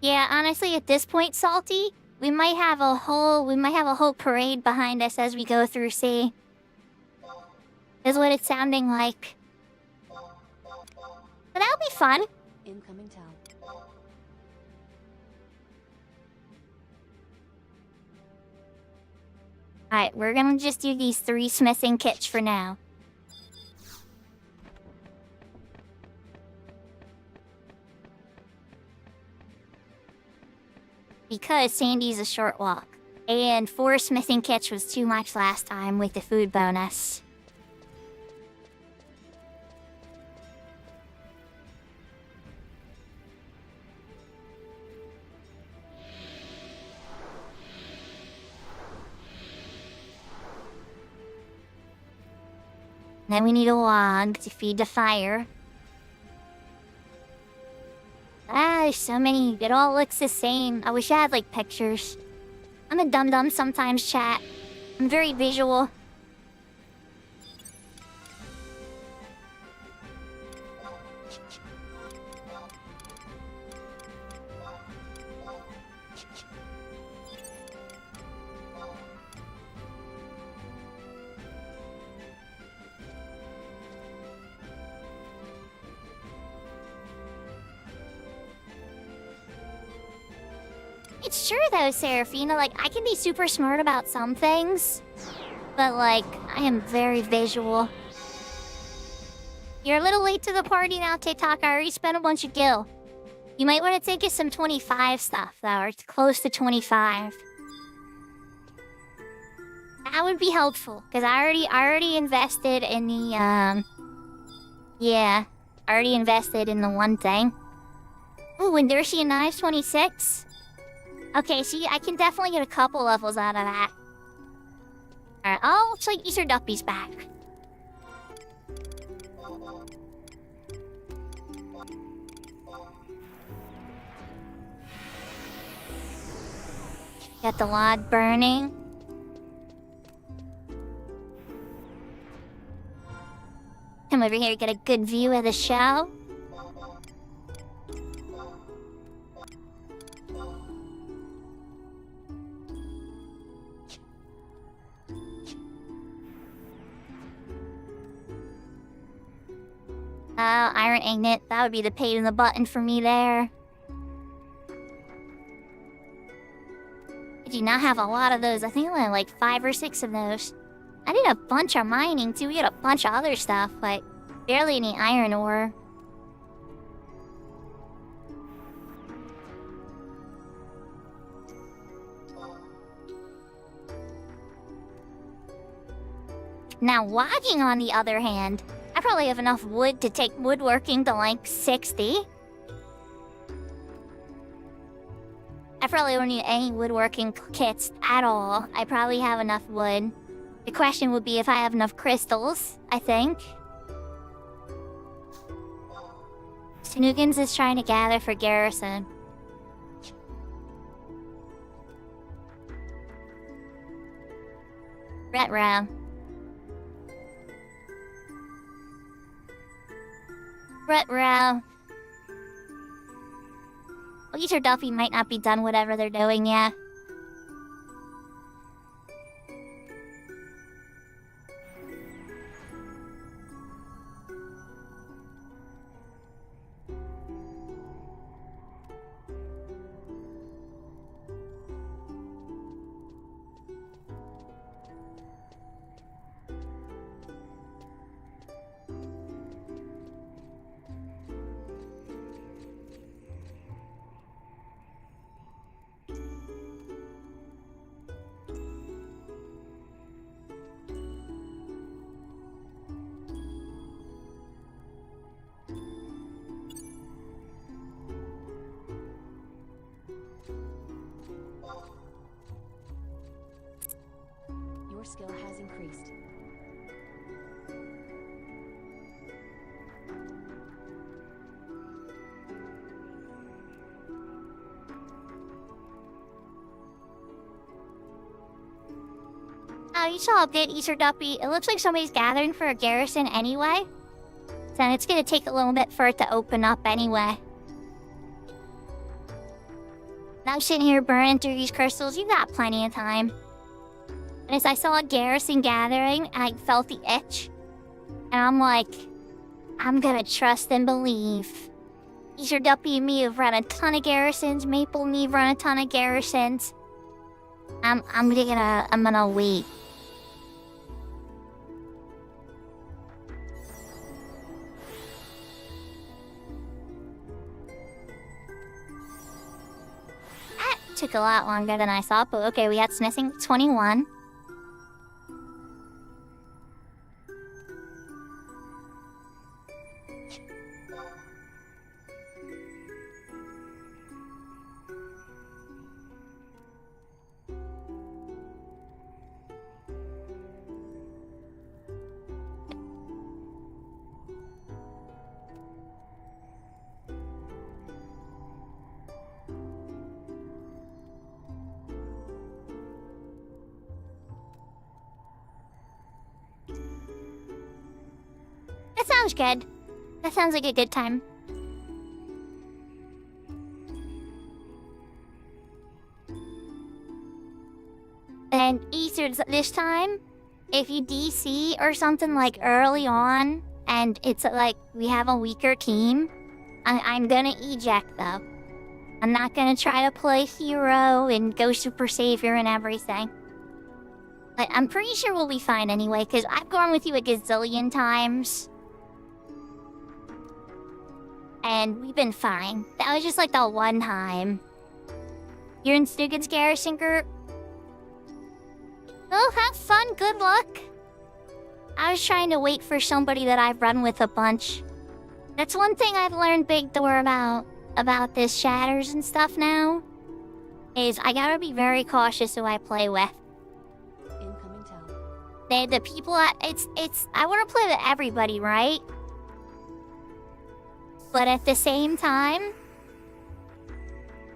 Yeah, honestly, at this point, Salty, we might have a whole parade behind us as we go through C. Is what it's sounding like. But that'll be fun. Incoming town. Alright, we're gonna just do these 3 smithing kits for now. Because Sandy's a short walk. And 4 smithing kits was too much last time with the food bonus. Then we need a log to feed the fire. Ah, there's so many. It all looks the same. I wish I had, like, pictures. I'm a dum-dum sometimes, chat. I'm very visual. it's true though, Seraphina. Like, I can be super smart about some things, but like, I am very visual. You're a little late to the party now, TikTok. I already spent a bunch of gil. You might want to think of some 25 stuff, though, or close to 25. That would be helpful, because I already invested in the, yeah, I already invested in the one thing. Ooh, and there's she a knives 26? Okay, see, I can definitely get a couple levels out of that. Alright, oh, looks like Easter Duppy's back. Got the log burning. Come over here, get a good view of the show. Oh, iron ingot. That would be the pain in the button for me there. I do not have a lot of those. I think only like 5 or 6 of those. I did a bunch of mining too. We had a bunch of other stuff, but barely any iron ore. Now logging, on the other hand, I probably have enough wood to take woodworking to like 60. I probably don't need any woodworking kits at all. I probably have enough wood. The question would be if I have enough crystals, I think. Snoogans is trying to gather for Garrison. Retro. Retro. Well, Easter Duffy might not be done whatever they're doing yet. Your skill has increased. Oh, you saw a bit, Easter Duppy. It looks like somebody's gathering for a garrison anyway. So it's gonna take a little bit for it to open up anyway. Now sitting here burning through these crystals, you got plenty of time. And as I saw a garrison gathering, I felt the itch. And I'm like, I'm gonna trust and believe. Easter Duppy and me have run a ton of garrisons. Maple and me have run a ton of garrisons. I'm gonna wait. That took a lot longer than I thought, but okay, we got smithing 21. That sounds good. That sounds like a good time. And Easter this time, if you DC or something like early on, and it's like we have a weaker team, I'm gonna eject though. I'm not gonna try to play hero and go super savior and everything. But I'm pretty sure we'll be fine anyway, because I've gone with you a gazillion times. And we've been fine. That was just like the one time. You're in Stugan's garrison group? Oh, have fun, good luck. I was trying to wait for somebody that I've run with a bunch. That's one thing I've learned big door about this shatters and stuff now. Is I gotta be very cautious who I play with. Incoming town. The people I wanna play with everybody, right? But at the same time,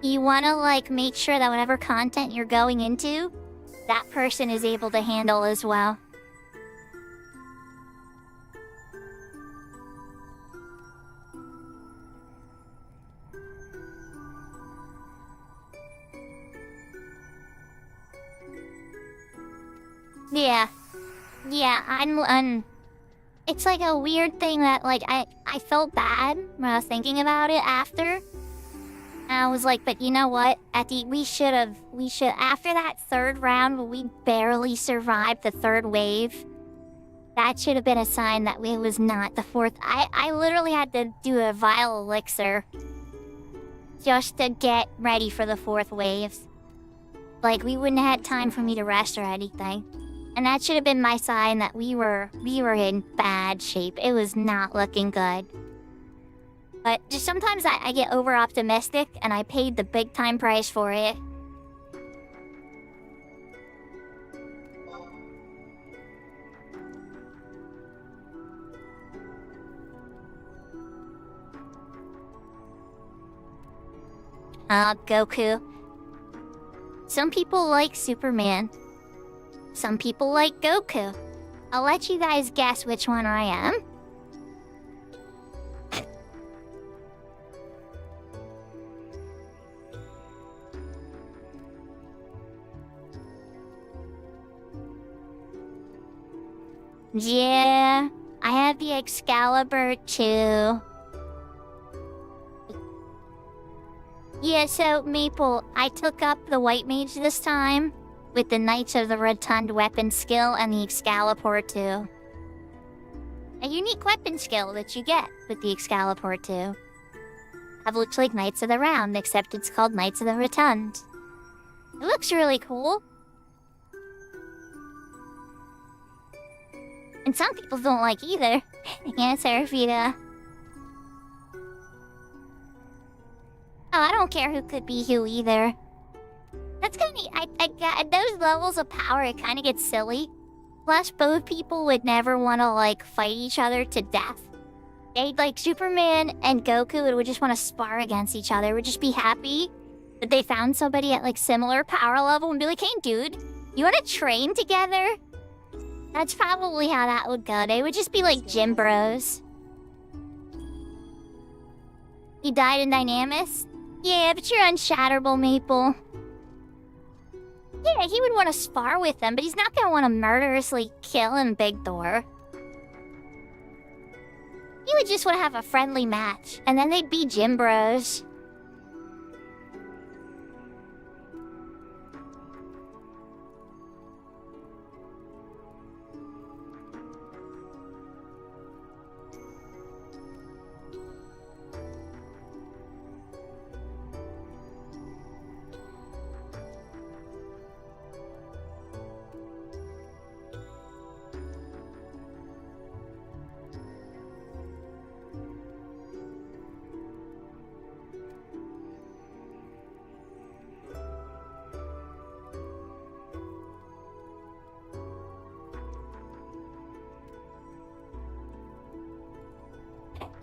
you wanna like make sure that whatever content you're going into, that person is able to handle as well. Yeah, it's like a weird thing that like I felt bad when I was thinking about it after. And I was like, but you know what? We should after that third round where we barely survived the third wave. That should have been a sign that it was not the fourth. I literally had to do a vile elixir just to get ready for the fourth wave. Like we wouldn't have had time for me to rest or anything. And that should have been my sign that we were in bad shape. It was not looking good. But just sometimes I get over optimistic and I paid the big time price for it. Goku. Some people like Superman. Some people like Goku. I'll let you guys guess which one I am. Yeah, I have the Excalibur too. Yeah, so Maple, I took up the White Mage this time. With the Knights of the Rotund weapon skill and the Excalibur too. A unique weapon skill that you get with the Excalibur too. It looks like Knights of the Round, except it's called Knights of the Rotund. It looks really cool. And some people don't like either. Yeah, Seraphita. Oh, I don't care who could be who either. That's kind of... I got those levels of power, it kind of gets silly. Plus, both people would never want to, like, fight each other to death. They'd, like, Superman and Goku would just want to spar against each other. Would just be happy that they found somebody at, like, similar power level and be like, hey, dude, you want to train together? That's probably how that would go. They would just be, like, gym bros. He died in Dynamis? Yeah, but you're unshatterable, Maple. Yeah, he would want to spar with them, but he's not going to want to murderously kill him, Big Thor. He would just want to have a friendly match, and then they'd be gym bros.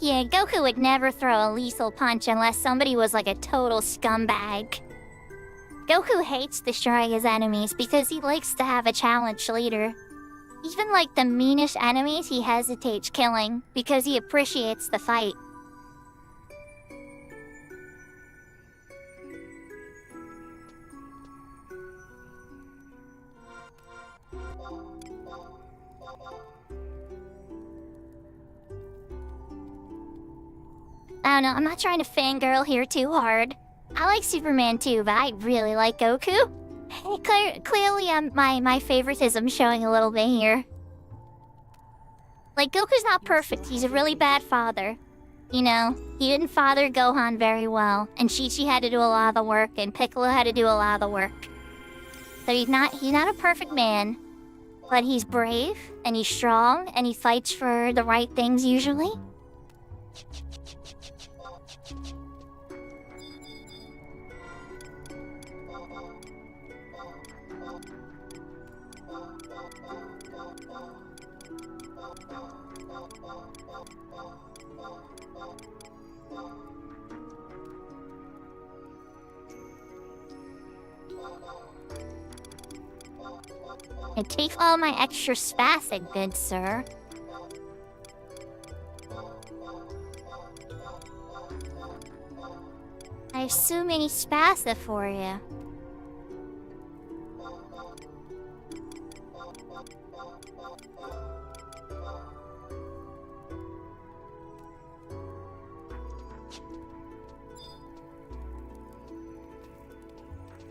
Yeah, Goku would never throw a lethal punch unless somebody was like a total scumbag. Goku hates destroying his enemies because he likes to have a challenge later. Even like the meanest enemies he hesitates killing because he appreciates the fight. I don't know, I'm not trying to fangirl here too hard. I like Superman too, but I really like Goku. Clearly, my favoritism showing a little bit here. Like, Goku's not perfect. He's a really bad father. You know, he didn't father Gohan very well, and Chi-Chi had to do a lot of the work, and Piccolo had to do a lot of the work. So he's not a perfect man, but he's brave, and he's strong, and he fights for the right things usually. And take all my extra spacing, good sir. I have so many spasa for you.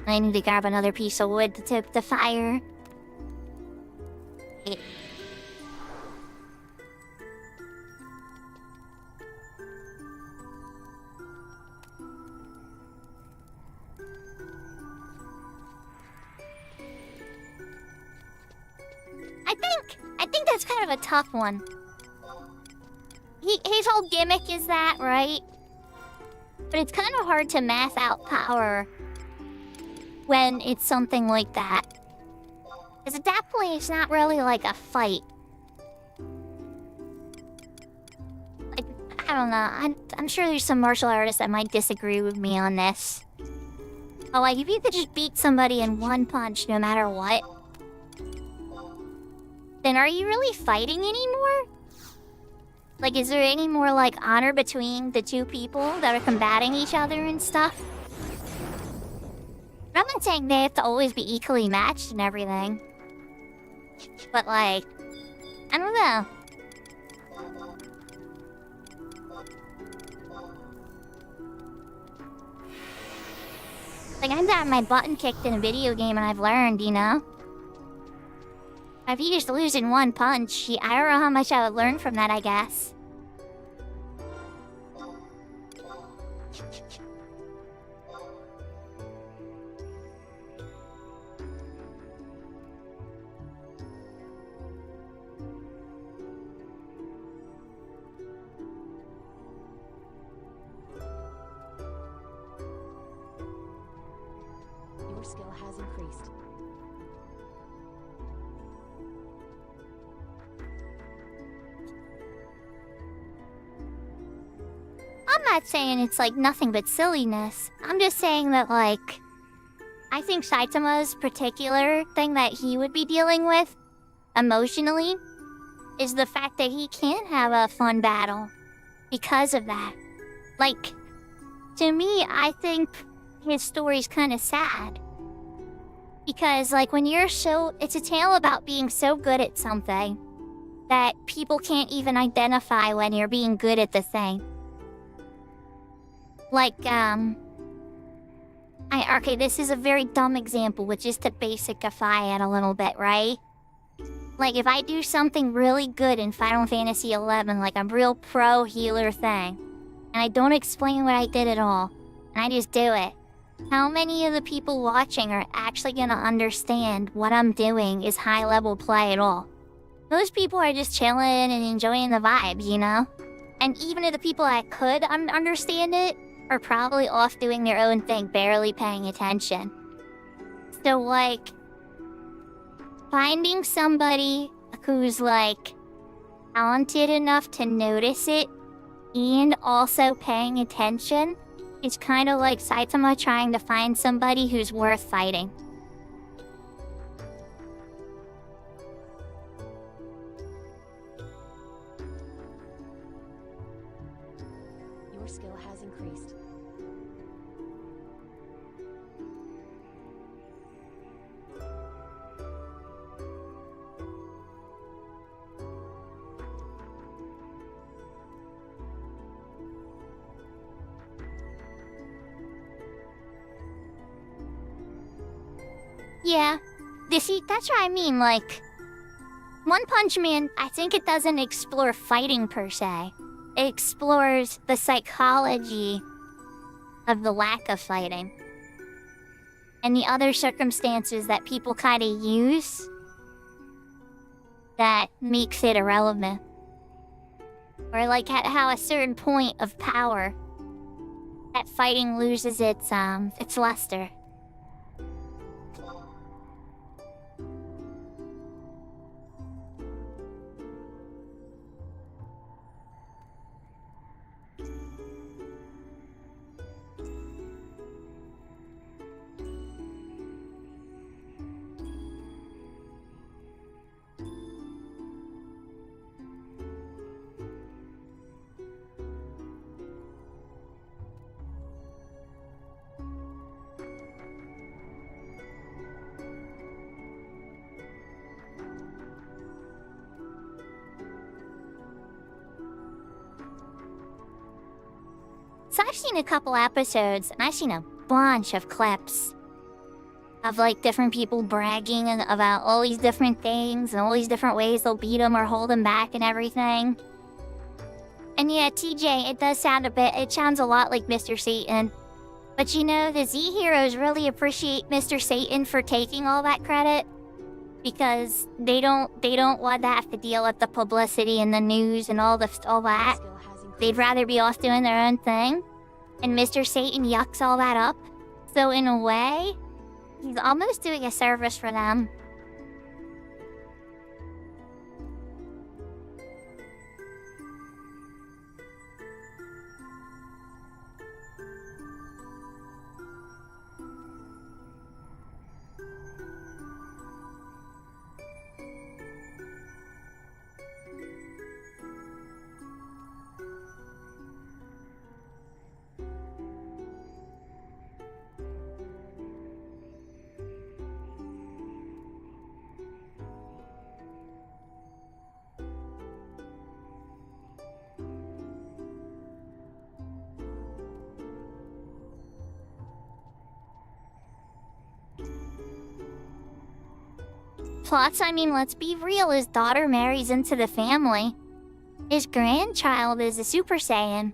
I need to grab another piece of wood to tip the fire. I think that's kind of a tough one. His whole gimmick is that, right? But it's kind of hard to math out power when it's something like that. Because at that point, it's not really like a fight. Like, I don't know. I'm sure there's some martial artists that might disagree with me on this. But like, if you could just beat somebody in one punch no matter what, then are you really fighting anymore? Like, is there any more, like, honor between the two people that are combating each other and stuff? I'm not saying they have to always be equally matched and everything. But, like, I don't know. Like, I've gotten my button kicked in a video game and I've learned, you know? If you just lose in one punch, I don't know how much I would learn from that, I guess. Your skill has increased. I'm not saying it's like nothing but silliness. I'm just saying that, like, I think Saitama's particular thing that he would be dealing with emotionally is the fact that he can't have a fun battle because of that. Like, to me, I think his story's kind of sad. Because, like, when you're it's a tale about being so good at something that people can't even identify when you're being good at the thing. Like, okay, this is a very dumb example, which is to basicify it a little bit, right? Like, if I do something really good in Final Fantasy XI, like a real pro healer thing, and I don't explain what I did at all, and I just do it, how many of the people watching are actually gonna understand what I'm doing is high-level play at all? Most people are just chilling and enjoying the vibes, you know? And even if the people that could understand it are probably off doing their own thing, barely paying attention. So, like, finding somebody who's, like, talented enough to notice it and also paying attention is kind of like Saitama trying to find somebody who's worth fighting. Your skill has increased. Yeah. You see, that's what I mean, like... One Punch Man, I think it doesn't explore fighting per se. It explores the psychology of the lack of fighting. And the other circumstances that people kind of use that makes it irrelevant. Or like at how a certain point of power, that fighting loses its luster. So I've seen a couple episodes, and I've seen a bunch of clips of like different people bragging about all these different things and all these different ways they'll beat them or hold them back and everything. And yeah, TJ, it sounds a lot like Mr. Satan. But you know, the Z heroes really appreciate Mr. Satan for taking all that credit. Because they don't want to have to deal with the publicity and the news and all that. They'd rather be off doing their own thing. And Mr. Satan yucks all that up. So in a way, he's almost doing a service for them. Plus, I mean, let's be real, his daughter marries into the family. His grandchild is a Super Saiyan.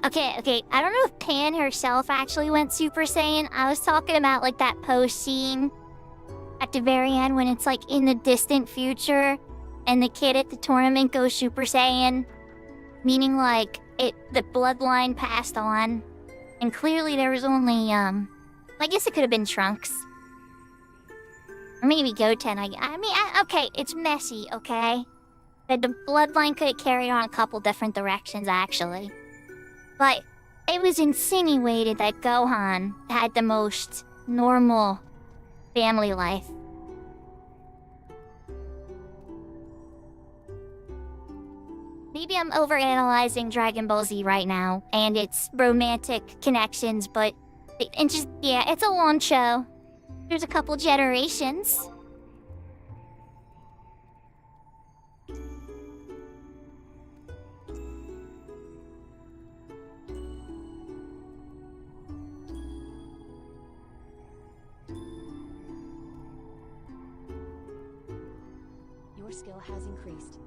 Okay, I don't know if Pan herself actually went Super Saiyan. I was talking about, like, that post scene at the very end when it's, like, in the distant future and the kid at the tournament goes Super Saiyan. Meaning, like, the bloodline passed on. And clearly there was only, I guess it could have been Trunks. Or maybe Goten. Okay, it's messy, okay? But the bloodline could have carried on a couple different directions, actually. But it was insinuated that Gohan had the most normal family life. Maybe I'm overanalyzing Dragon Ball Z right now and its romantic connections, but it's a long show. There's a couple generations. Your skill has increased.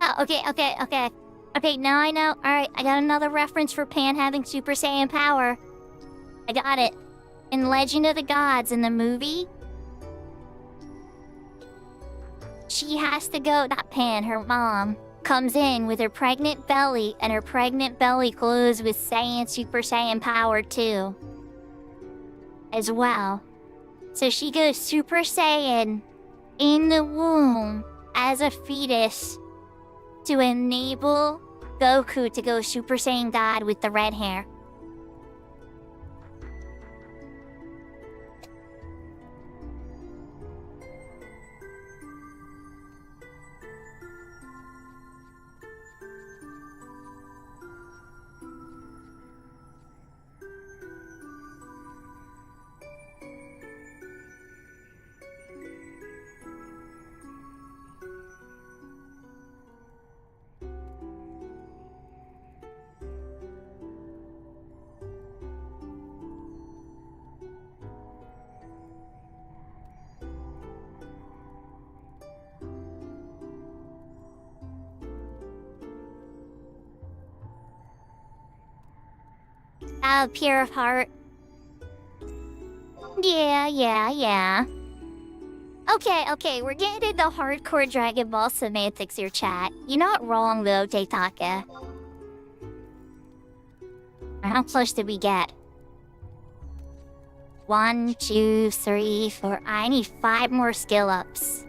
Oh, okay, now I know. Alright, I got another reference for Pan having Super Saiyan power. I got it. In Legend of the Gods, in the movie, she has to go, not Pan, her mom, comes in with her pregnant belly, and her pregnant belly glows with Saiyan Super Saiyan power too. As well. So she goes Super Saiyan in the womb as a fetus to enable Goku to go Super Saiyan God with the red hair. Pure of heart. Yeah. Okay, we're getting into hardcore Dragon Ball semantics here, chat. You're not wrong, though, Teitaka. How close did we get? 1, 2, 3, 4. I need 5 more skill ups.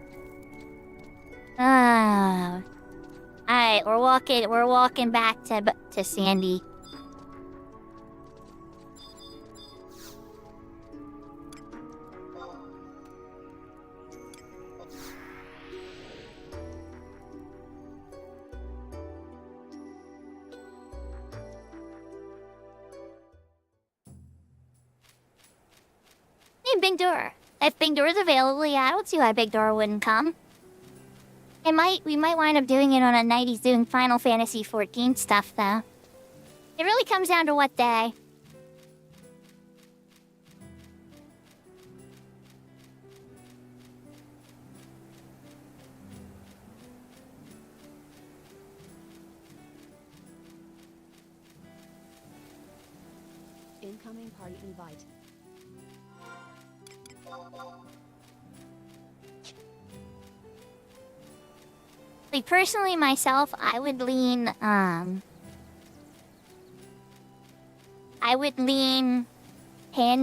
Alright, we're walking back to Sandy. Big Door. If Big Door's available, yeah, I don't see why Big Door wouldn't come. We might wind up doing it on a night he's doing Final Fantasy XIV stuff, though. It really comes down to what day. Incoming party invite. Like, personally, myself, I would lean Pan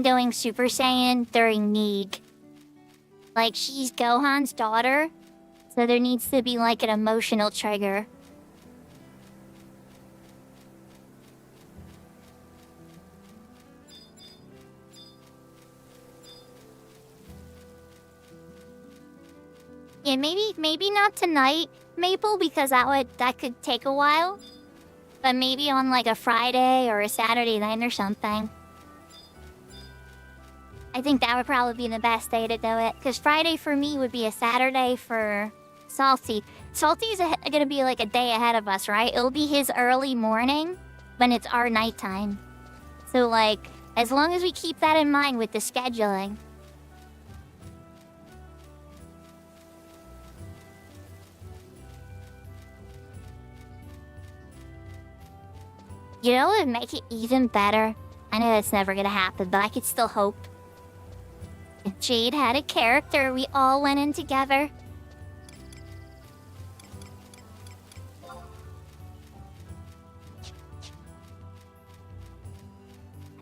doing Super Saiyan during Neeg. Like, she's Gohan's daughter, so there needs to be, like, an emotional trigger. Yeah, maybe not tonight, Maple, because that could take a while. But maybe on like a Friday or a Saturday night or something. I think that would probably be the best day to do it. Because Friday for me would be a Saturday for Salty. Salty's gonna be like a day ahead of us, right? It'll be his early morning when it's our nighttime. So like, as long as we keep that in mind with the scheduling. You know what would make it even better? I know it's never gonna happen, but I could still hope. If Jade had a character, we all went in together.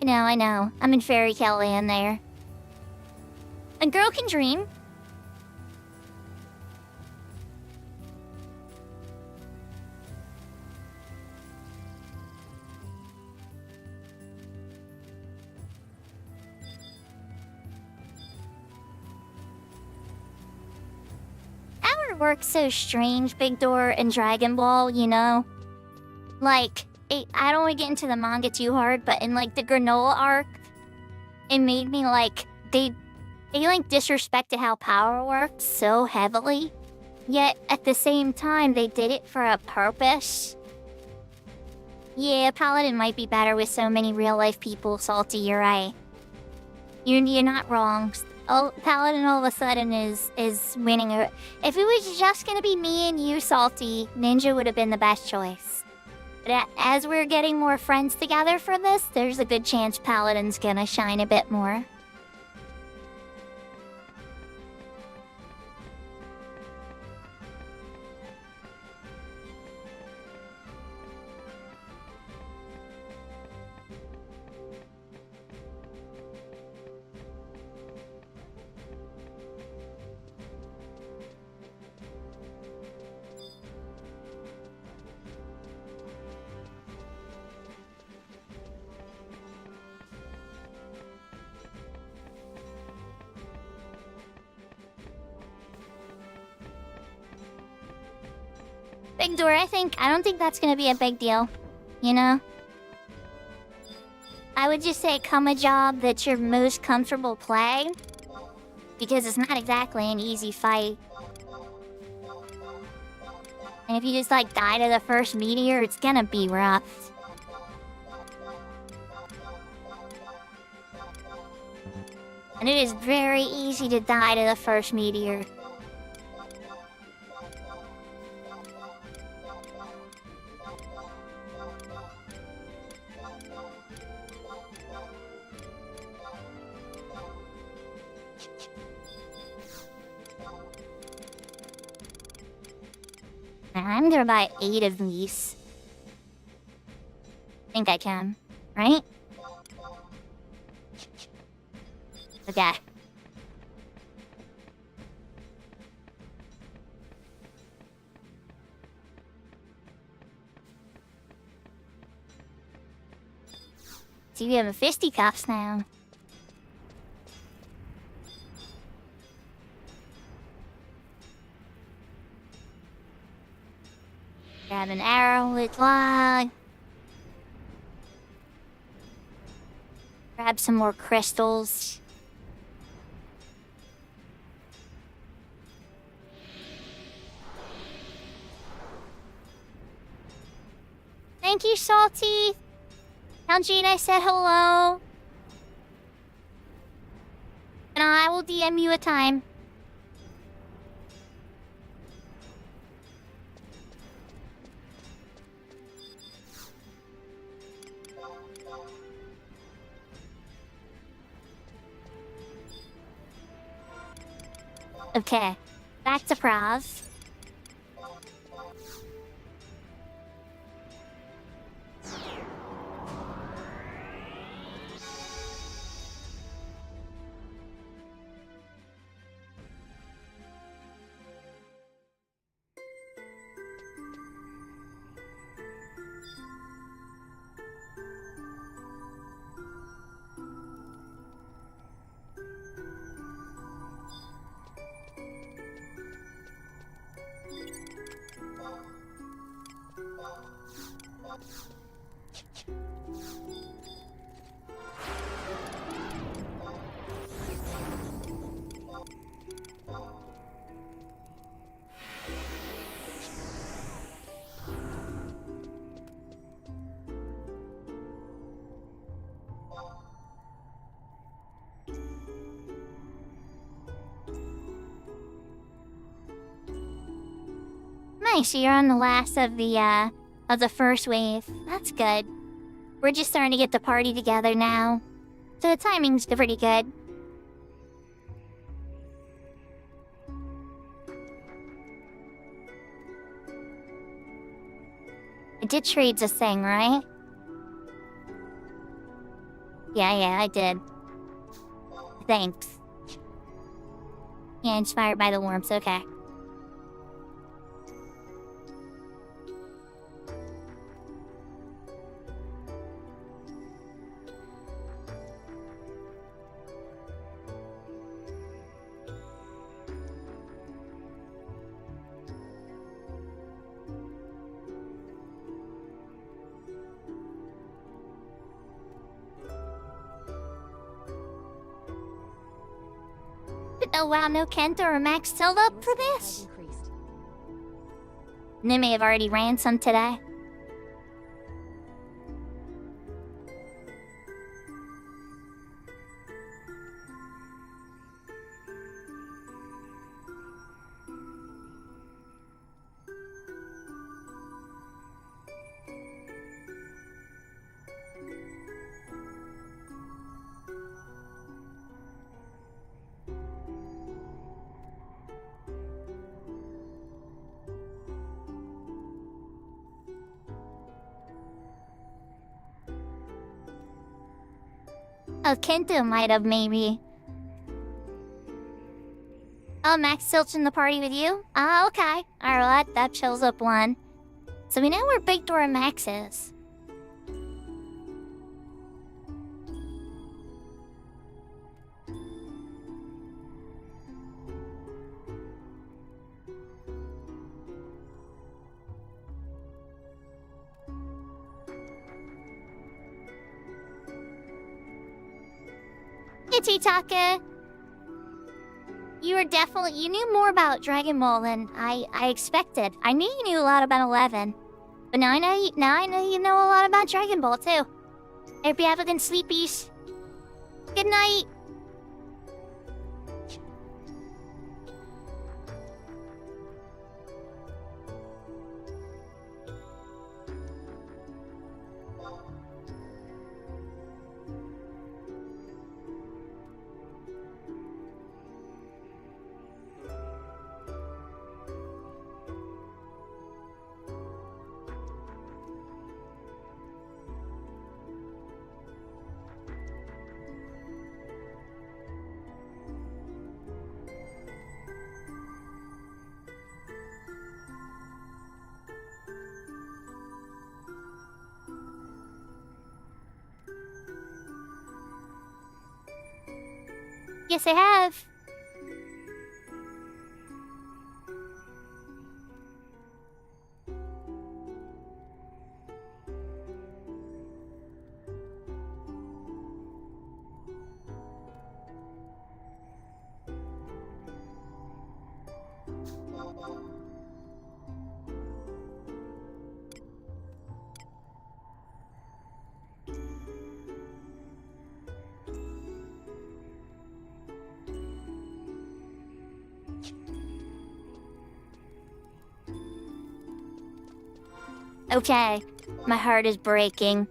I know. I'm in Fairy Tale Land there. A girl can dream. Works so strange, Big Door and Dragon Ball, you know? Like, I don't want to get into the manga too hard, but in like the Granola arc, it made me like, they like disrespected how power works so heavily. Yet, at the same time, they did it for a purpose. Yeah, Paladin might be better with so many real-life people, Salty, you're right. You're not wrong. Oh, Paladin all of a sudden is winning. If it was just gonna be me and you, Salty, Ninja would have been the best choice. But as we're getting more friends together for this, there's a good chance Paladin's gonna shine a bit more. Big door, I don't think that's gonna be a big deal. You know? I would just say come a job that's your most comfortable playing. Because it's not exactly an easy fight. And if you just like die to the first meteor, it's gonna be rough. And it is very easy to die to the first meteor. I'm gonna buy 8 of these. Think I can, right? Okay. See, we have a fisticuffs now. Grab an arrow with log. Grab some more crystals. Thank you, Salty. Tell Jade I said hello. And I will DM you a time. Okay, back to Prav. Nice, you're on the last of the first wave. That's good. We're just starting to get the party together now. So the timing's pretty good. I did trades a thing, right? Yeah, I did. Thanks. Yeah, inspired by the warmth, okay. Oh wow, no Kenta or Max still up for this? And they may have already ran some today. Oh, Kento might have, maybe. Oh, Max Silch in the party with you? Oh, okay. Alright, that shows up one. So we know where Big Door and Max is. Taka. You knew more about Dragon Ball than I expected. I knew you knew a lot about 11. But now I know you know a lot about Dragon Ball too. Hope you have a good sleepies. Good night. Yes, I have. Okay, my heart is breaking.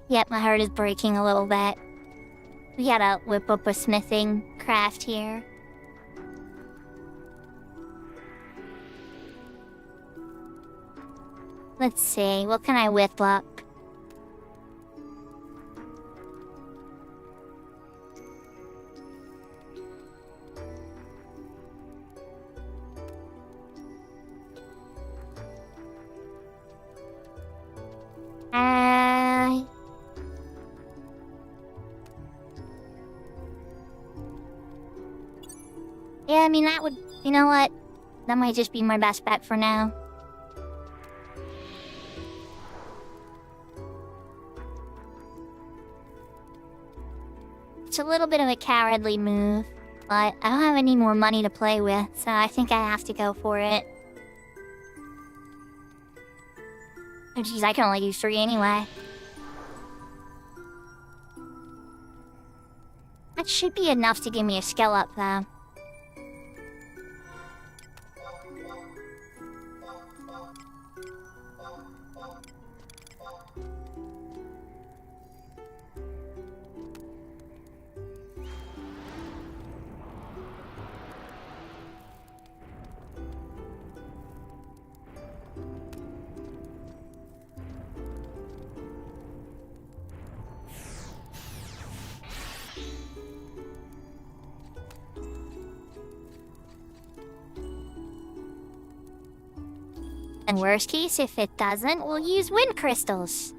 Yep, my heart is breaking a little bit. We gotta whip up a smithing craft here. Let's see, what can I whip up? Yeah, I mean, that would... You know what? That might just be my best bet for now. It's a little bit of a cowardly move, but I don't have any more money to play with, so I think I have to go for it. Oh jeez, I can only do 3 anyway. That should be enough to give me a skill up, though. And worst case, if it doesn't, we'll use wind crystals.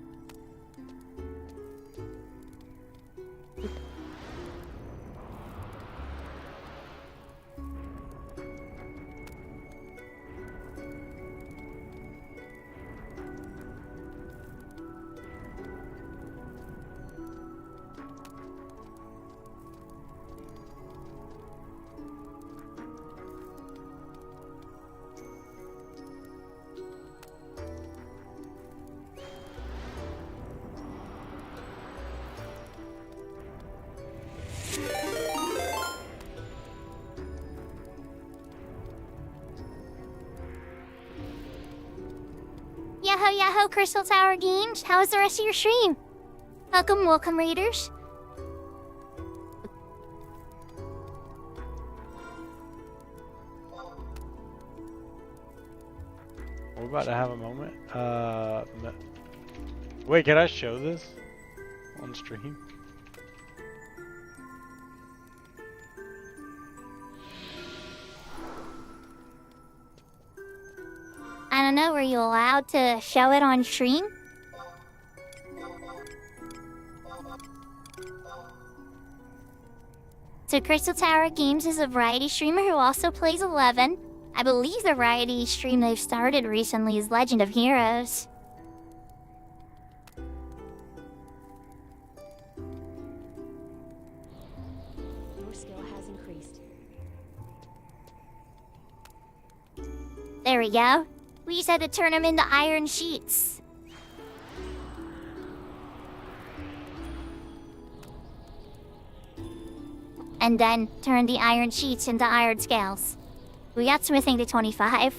Yahoo, Crystal Tower Games. How was the rest of your stream? Welcome, raiders. We're about to have a moment. Wait, can I show this on stream? I don't know, were you allowed to show it on stream? So Crystal Tower Games is a variety streamer who also plays 11. I believe the variety stream they've started recently is Legend of Heroes. skill has increased. There we go. We just had to turn them into iron sheets. And then turn the iron sheets into iron scales. We got smithing to 25.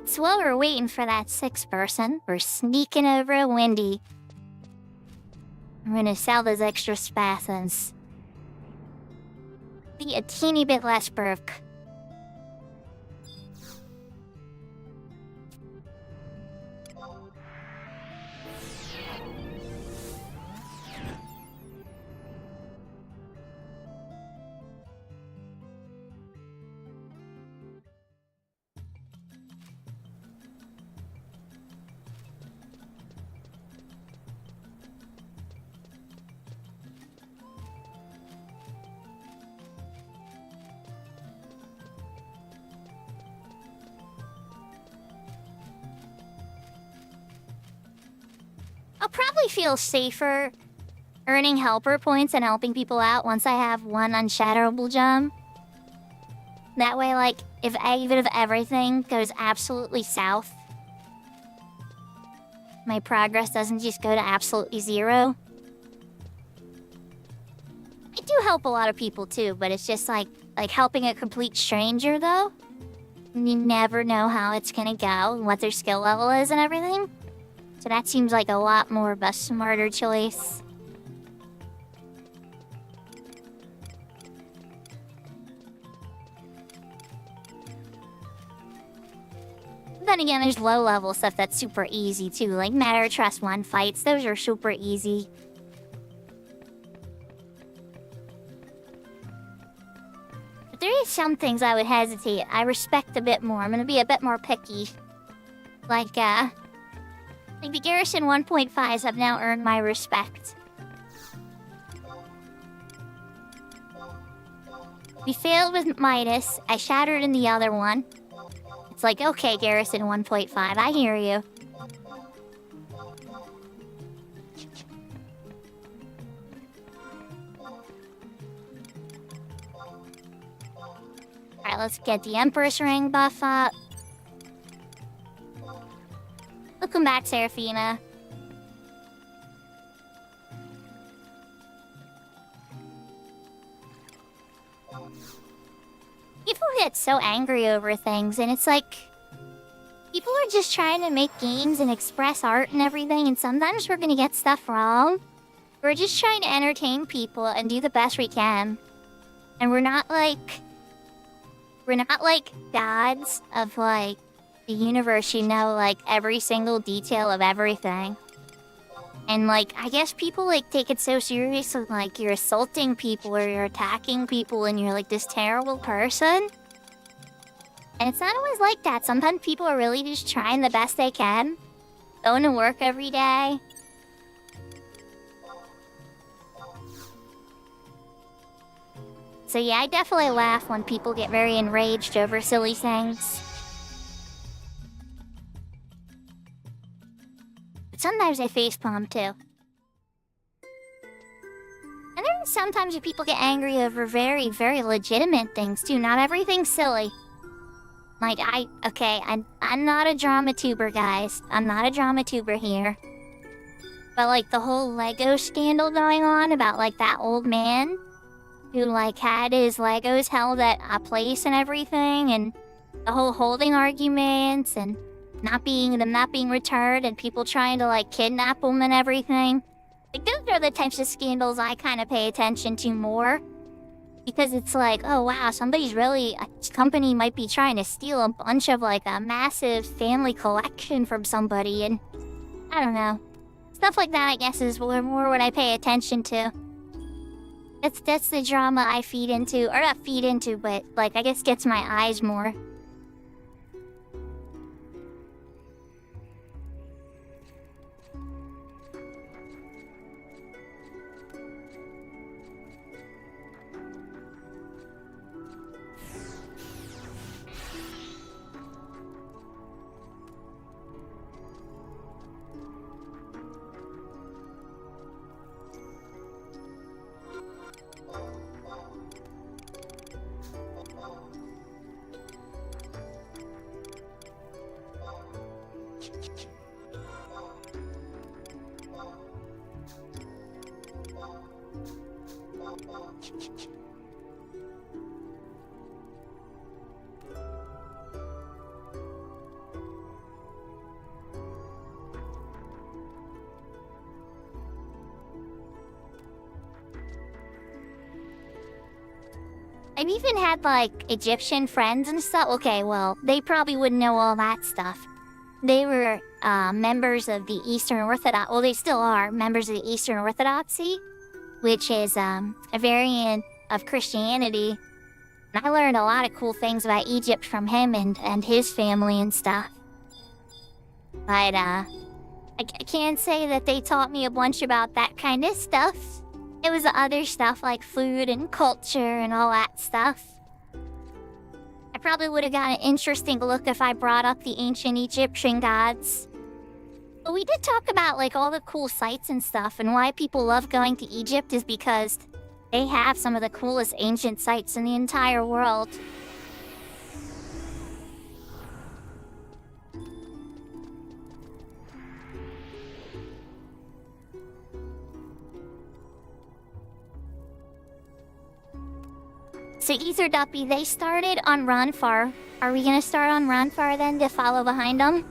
So while we're waiting for that 6th person, we're sneaking over to Wendy. I'm gonna sell those extra spasms. Be a teeny bit less broke. I'll probably feel safer earning helper points and helping people out once I have one unshatterable gem. That way, like, even if everything goes absolutely south, my progress doesn't just go to absolutely 0. I do help a lot of people too, but it's just like helping a complete stranger though. You never know how it's gonna go and what their skill level is and everything. So that seems like a lot more of a smarter choice. Then again, there's low-level stuff that's super easy too, like Matter Trust 1 fights. Those are super easy. But there is some things I would hesitate. I respect a bit more. I'm gonna be a bit more picky. Like the Garrison 1.5s have now earned my respect. We failed with Midas. I shattered in the other one. It's like, okay, Garrison 1.5, I hear you. Alright, let's get the Empress Ring buff up. Welcome back, Seraphina. People get so angry over things, and it's like... people are just trying to make games and express art and everything, and sometimes we're gonna get stuff wrong. We're just trying to entertain people and do the best we can. And we're not like gods of, like, the universe, you know, like, every single detail of everything. And, like, I guess people, like, take it so seriously, like, you're assaulting people or you're attacking people and you're, like, this terrible person. And it's not always like that. Sometimes people are really just trying the best they can. Going to work every day. So yeah, I definitely laugh when people get very enraged over silly things. But sometimes I facepalm too. And then sometimes people get angry over very, very legitimate things too. Not everything's silly. Like, I'm not a drama tuber, guys. I'm not a drama tuber here. But, like, the whole Lego scandal going on about, like, that old man who, like, had his Legos held at a place and everything, and the whole holding arguments, and them not being returned, and people trying to, like, kidnap them and everything. Like, those are the types of scandals I kind of pay attention to more. Because it's like, oh wow, a company might be trying to steal a bunch of, like, a massive family collection from somebody, and I don't know. Stuff like that, I guess, is more what I pay attention to. That's the drama I feed into, or not feed into, but, like, I guess gets my eyes more. I've even had, like, Egyptian friends and stuff. Okay, well, they probably wouldn't know all that stuff. They were members of the Eastern Orthodox. Well, they still are members of the Eastern Orthodoxy, which is a variant of Christianity. And I learned a lot of cool things about Egypt from him and his family and stuff. But I can't say that they taught me a bunch about that kind of stuff. It was the other stuff like food and culture and all that stuff. I probably would have got an interesting look if I brought up the ancient Egyptian gods. But we did talk about, like, all the cool sites and stuff, and why people love going to Egypt is because they have some of the coolest ancient sites in the entire world. So Ether Duppy, they started on Ranfar. Are we gonna start on Ranfar then to follow behind them?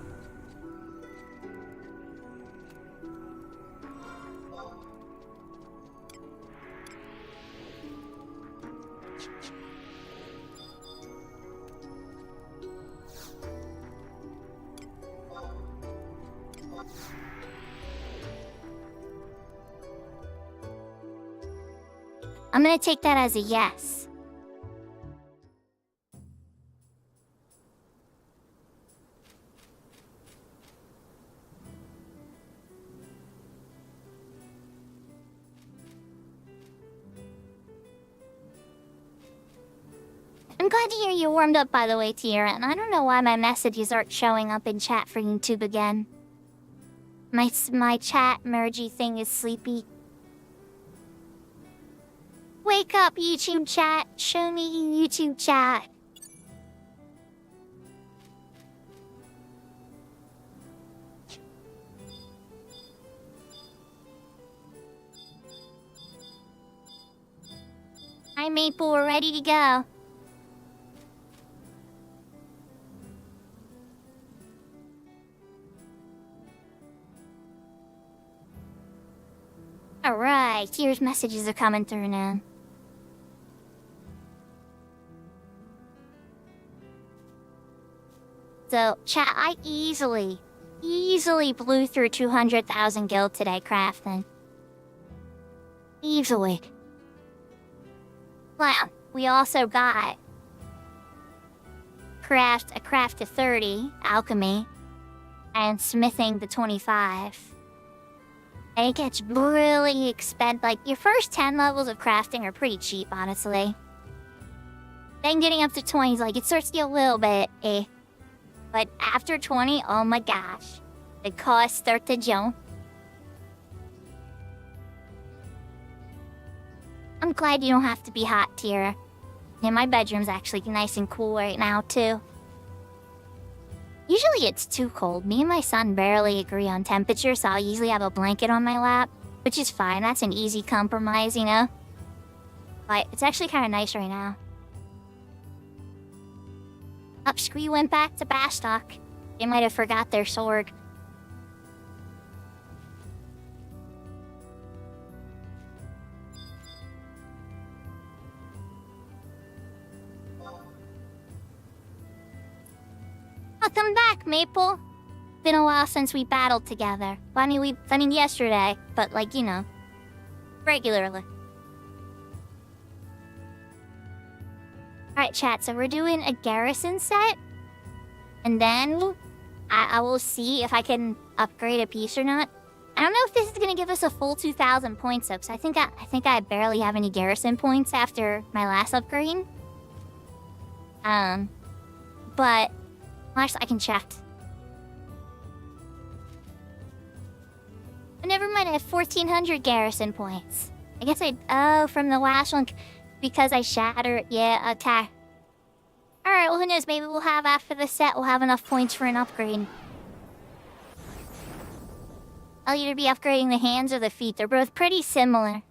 I'm gonna take that as a yes. I'm glad to hear you warmed up, by the way, Tiara, and I don't know why my messages aren't showing up in chat for YouTube again. My chat mergy thing is sleepy. Wake up, YouTube chat. Show me YouTube chat. Hi, Maple. We're ready to go. Alright, here's messages are coming through now. So, chat, I easily blew through 200,000 gil today crafting. Easily. Well, we also got a craft to 30, alchemy, and smithing to 25. And it gets really expensive. Like, your first 10 levels of crafting are pretty cheap, honestly. Then getting up to 20 is like, it starts to get a little bit eh. But after 20, oh my gosh. The costs start to jump. I'm glad you don't have to be hot, Tira. And my bedroom's actually nice and cool right now, too. Usually it's too cold. Me and my son barely agree on temperature, so I'll usually have a blanket on my lap, which is fine. That's an easy compromise, you know? But it's actually kind of nice right now. Up, Scree went back to Bastock. They might have forgot their sword. Welcome back, Maple. Been a while since we battled together. Well, I mean yesterday, but like, you know, regularly. Alright, chat, so we're doing a garrison set. And then I will see if I can upgrade a piece or not. I don't know if this is gonna give us a full 2,000 points though, because I think I barely have any garrison points after my last upgrade. But actually, I can check. But never mind, I have 1,400 garrison points. I guess from the last one, because I shattered, yeah, okay. Alright, well who knows, maybe we'll have, after the set, we'll have enough points for an upgrade. I'll either be upgrading the hands or the feet, they're both pretty similar.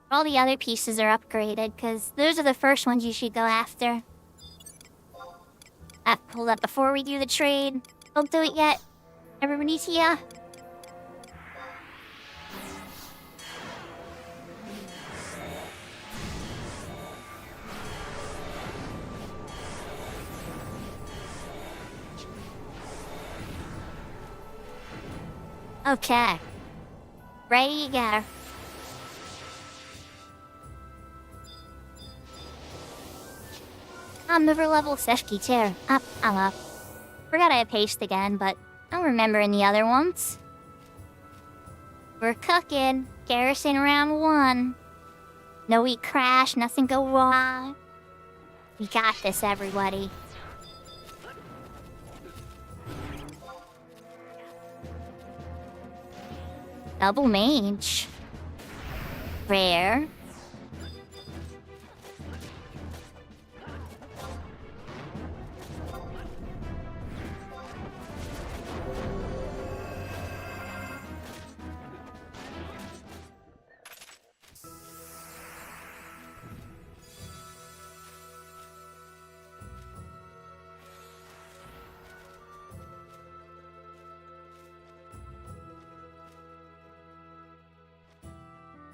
All the other pieces are upgraded, because those are the first ones you should go after. Hold up, before we do the trade. Don't do it yet. Everybody's here. Okay. Ready you go. I'm over level 50 too. Up, I'm up. Forgot I had haste again, but I don't remember in the other ones. We're cooking. Garrison round 1. No we crash, nothing go wrong. We got this, everybody. Double mage. Rare.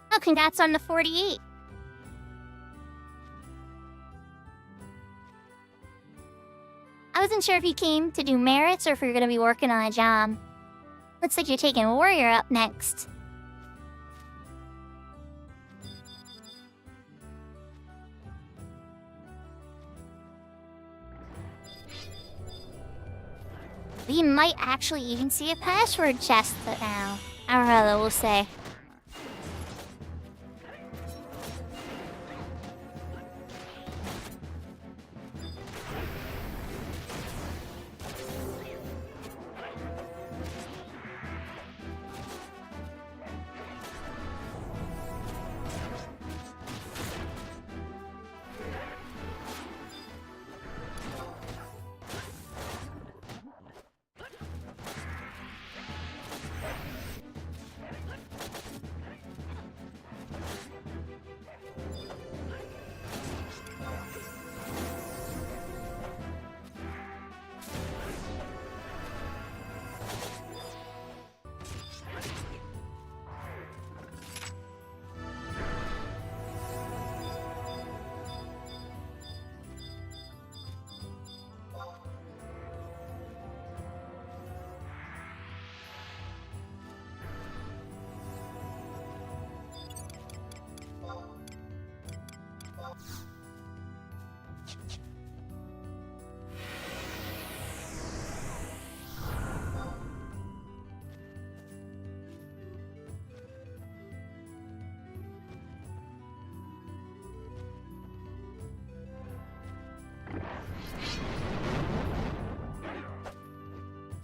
Oh, congrats on the 48. I wasn't sure if you came to do merits or if you're gonna be working on a job. Looks like you're taking Warrior up next. We might actually even see a password chest now. I don't know though, we'll say.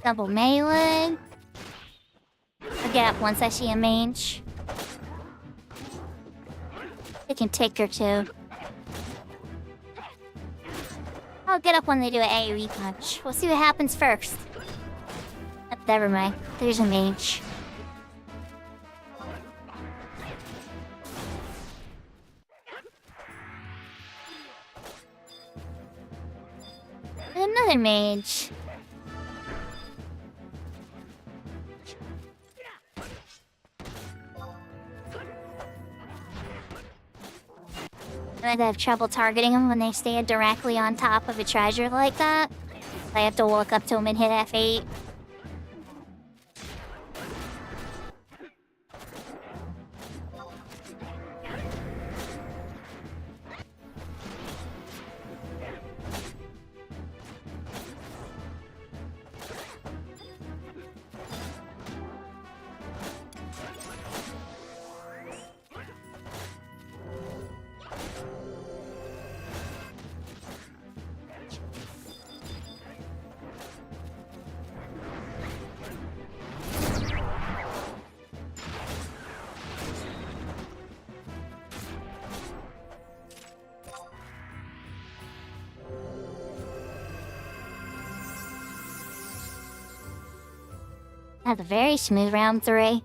Double melee. I'll get up once I see a mage. They can take her too. I'll get up when they do an AoE punch. We'll see what happens first. Never mind. There's a mage. Another mage. I have trouble targeting them when they stand directly on top of a treasure like that. I have to walk up to them and hit F8. That's a very smooth round 3.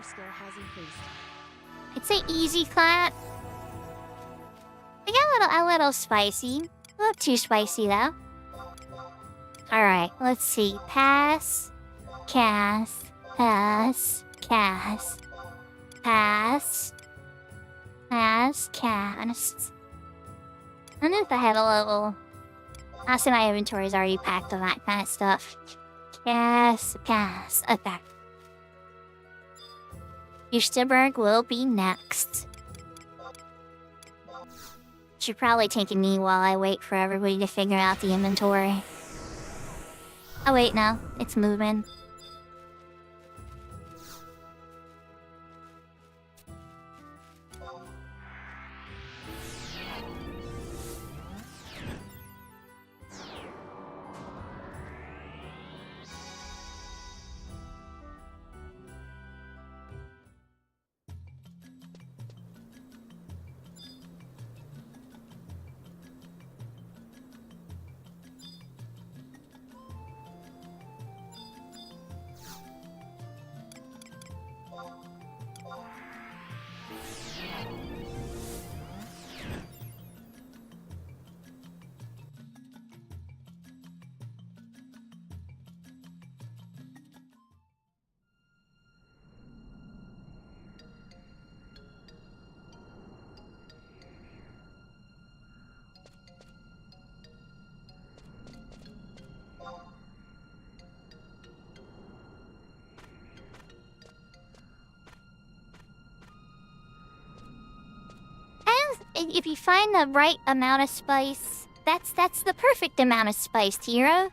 Skill has increased. It's an easy clap. They got a little spicy. Not too spicy though. Alright, let's see. Pass, cast, pass, cast, pass, pass, cast. I don't know if I have a little... Honestly, my inventory is already packed of that kind of stuff. Cast, pass, okay. Yusterberg will be next. Should probably take a knee while I wait for everybody to figure out the inventory. Oh wait, no. It's moving. if you find the right amount of spice, that's the perfect amount of spice, Tiro.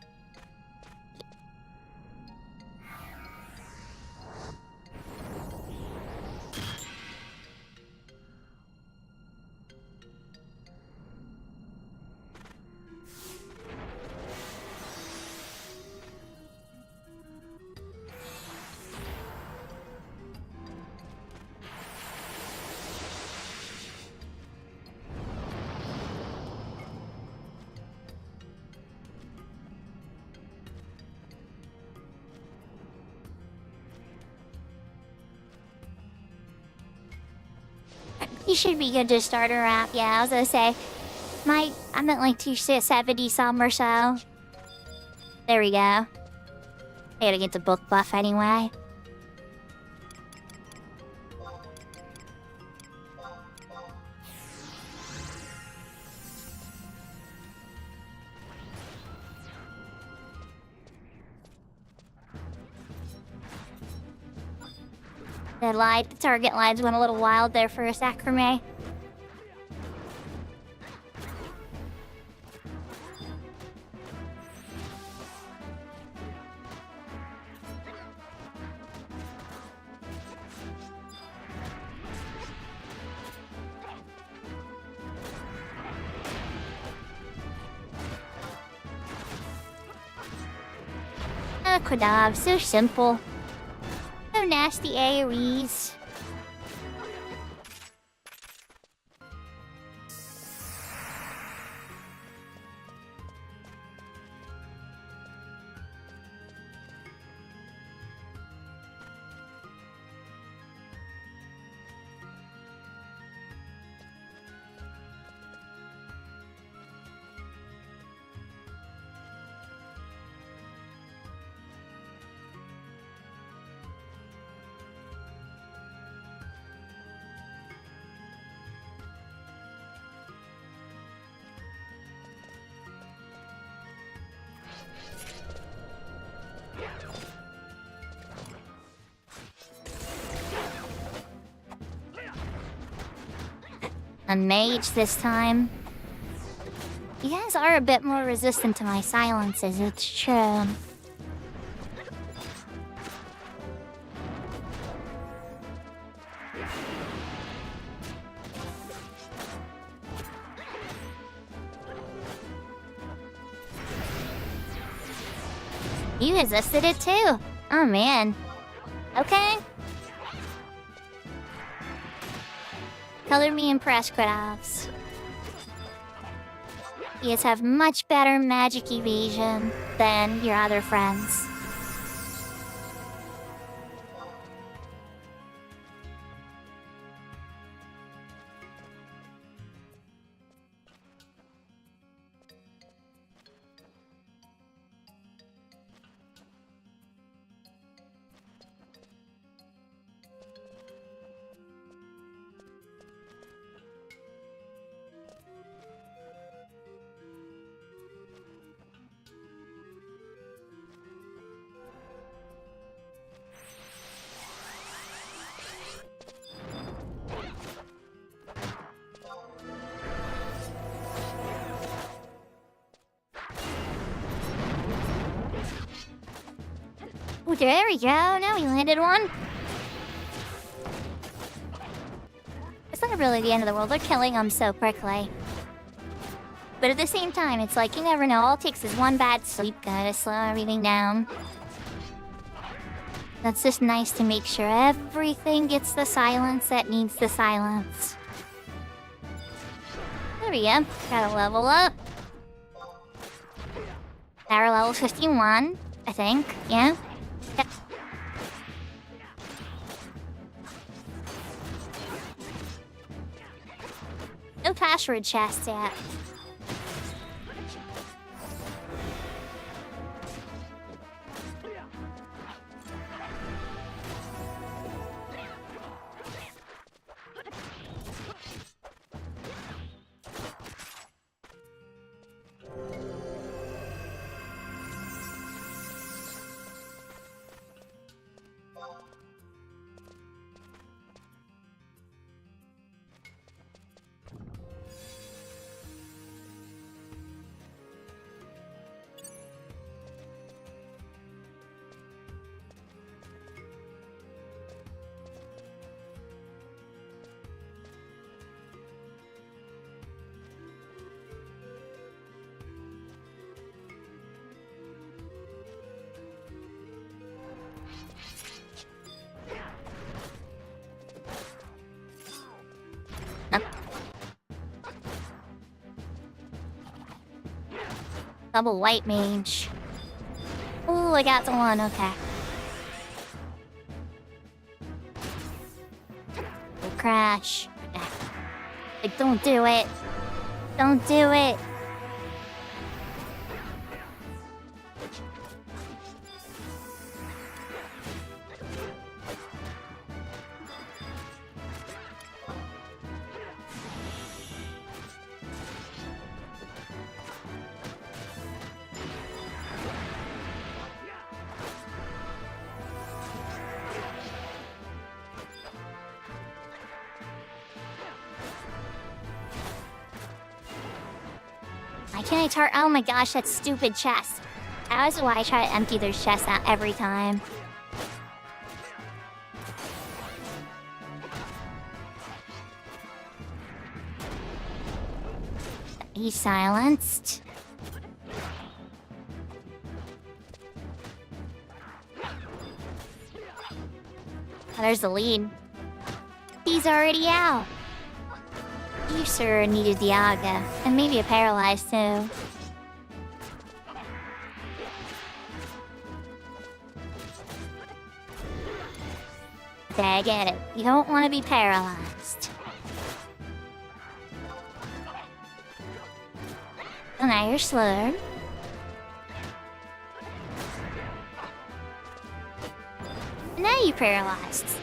You should be good to start a rap. Yeah, I was gonna say, I'm at like 270 some or so. There we go. I gotta get the book buff anyway. The target lines went a little wild there for a Sakura. Quadav, so simple. No nasty AoEs. A mage this time. You guys are a bit more resistant to my silences, it's true. You resisted it too. Oh man. Okay. Color me impressed, Quadovs. You guys have much better magic evasion than your other friends. Oh, there we go. Now we landed one. It's not really the end of the world. They're killing them so quickly. But at the same time, it's like you never know. All it takes is one bad sleep to slow everything down. That's just nice to make sure everything gets the silence that needs the silence. There we go. Gotta level up. Now we're level 51, I think. Yeah. No password chests yet. Double white mage. Oh, I got the one, okay. Oh, crash. Like, don't do it. Don't do it. Why can't I tar- Oh my gosh, that stupid chest. That was why I try to empty their chests out every time. He's silenced. Oh, there's the lead. He's already out. You, sir, needed Diaga, and maybe a paralyzed too. Okay, I get it. You don't want to be paralyzed. So now you're slurred. And now you're paralyzed.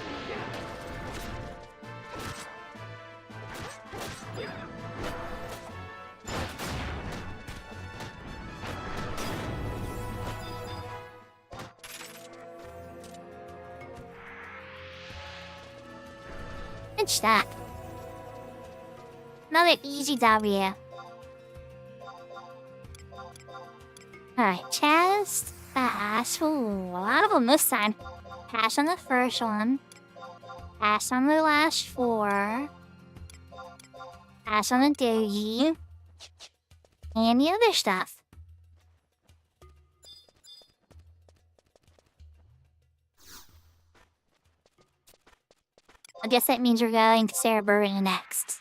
Finish that. Another easy W. Alright, chest, pass. Ooh, a lot of them this time. Pass on the first one. Pass on the last 4. Pass on the doggy. And the other stuff. I guess that means we're going to Sarah Burton next.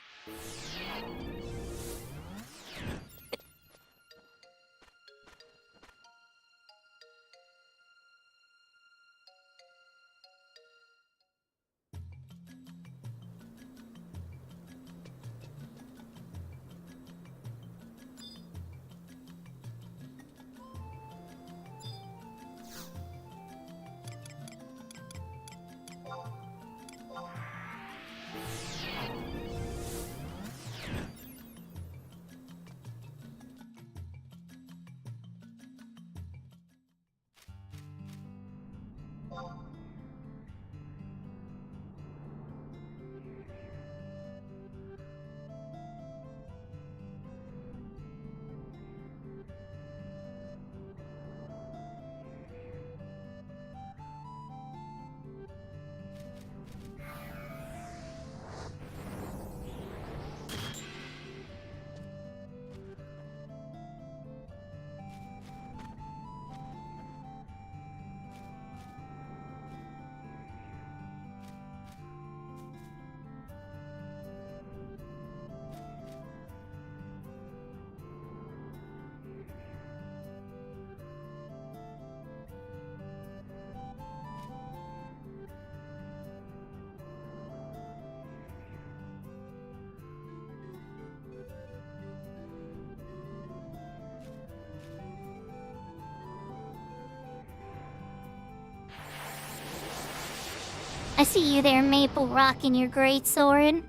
I see you there, Maple, rocking your great sword.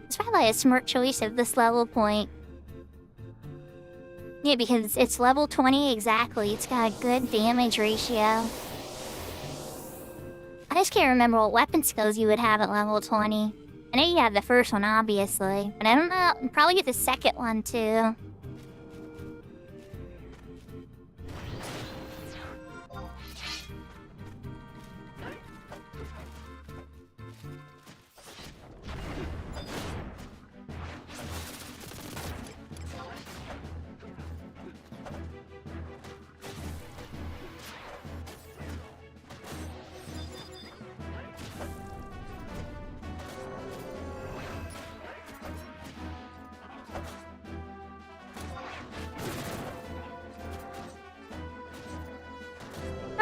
It's probably a smart choice at this level point. Yeah, because it's level 20 exactly. It's got a good damage ratio. I just can't remember what weapon skills you would have at level 20. I know you have the first one, obviously. But I don't know, you probably get the second one, too.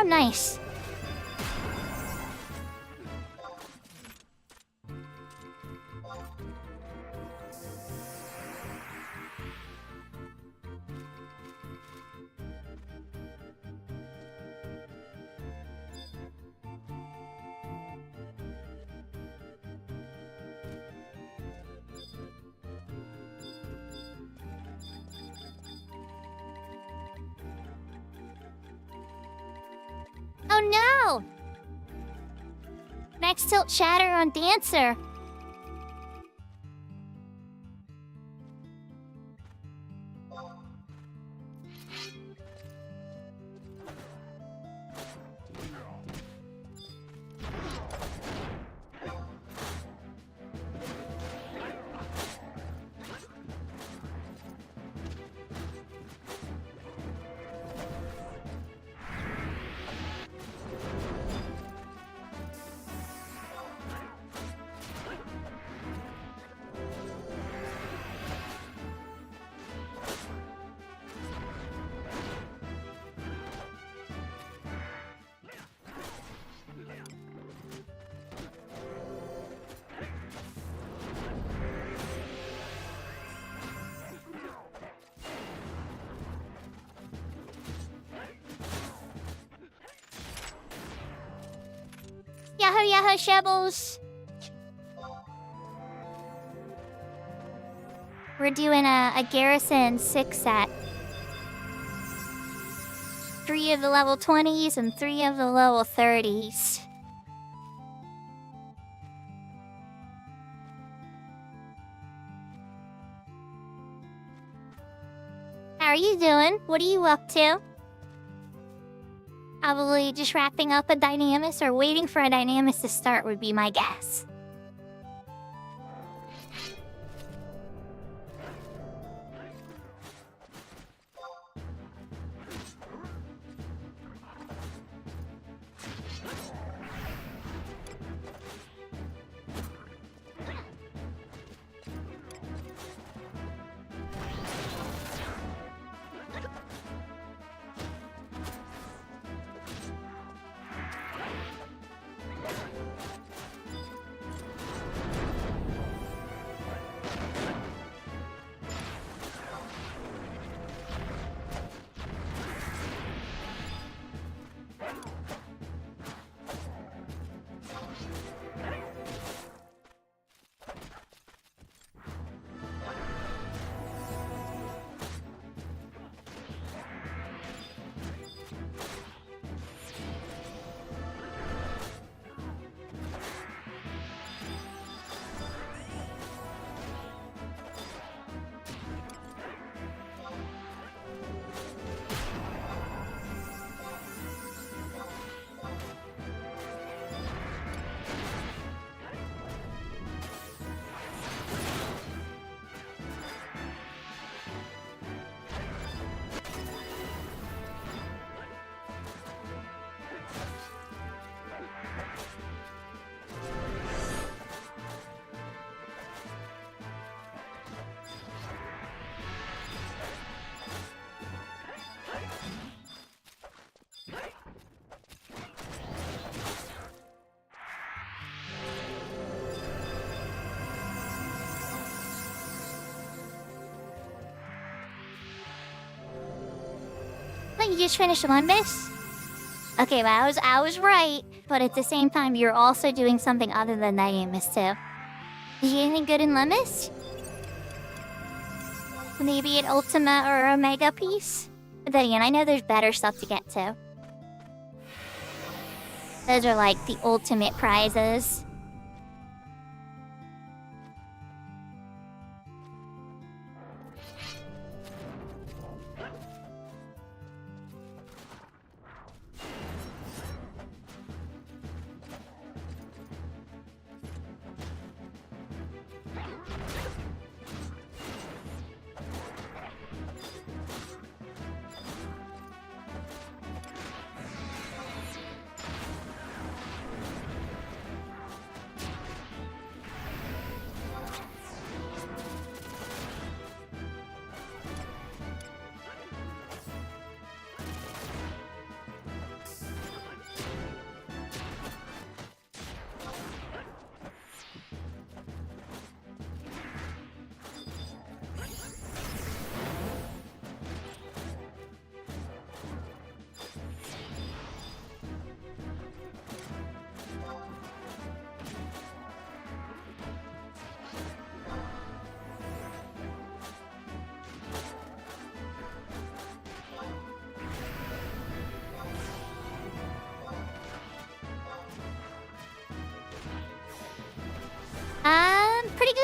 nice. Oh no! Max tilt shatter on Dancer. Yahoo Yahoo Shovels! We're doing a Garrison 6 set. 3 of the level 20s and 3 of the level 30s. How are you doing? What are you up to? Probably just wrapping up a Dynamis or waiting for a Dynamis to start would be my guess. You just finished Limbus? Okay, well, I was right, but at the same time, you're also doing something other than Dynamis too. Did you get anything good in Limbus? Maybe an Ultima or Omega piece? But then again, I know there's better stuff to get to. Those are like the ultimate prizes.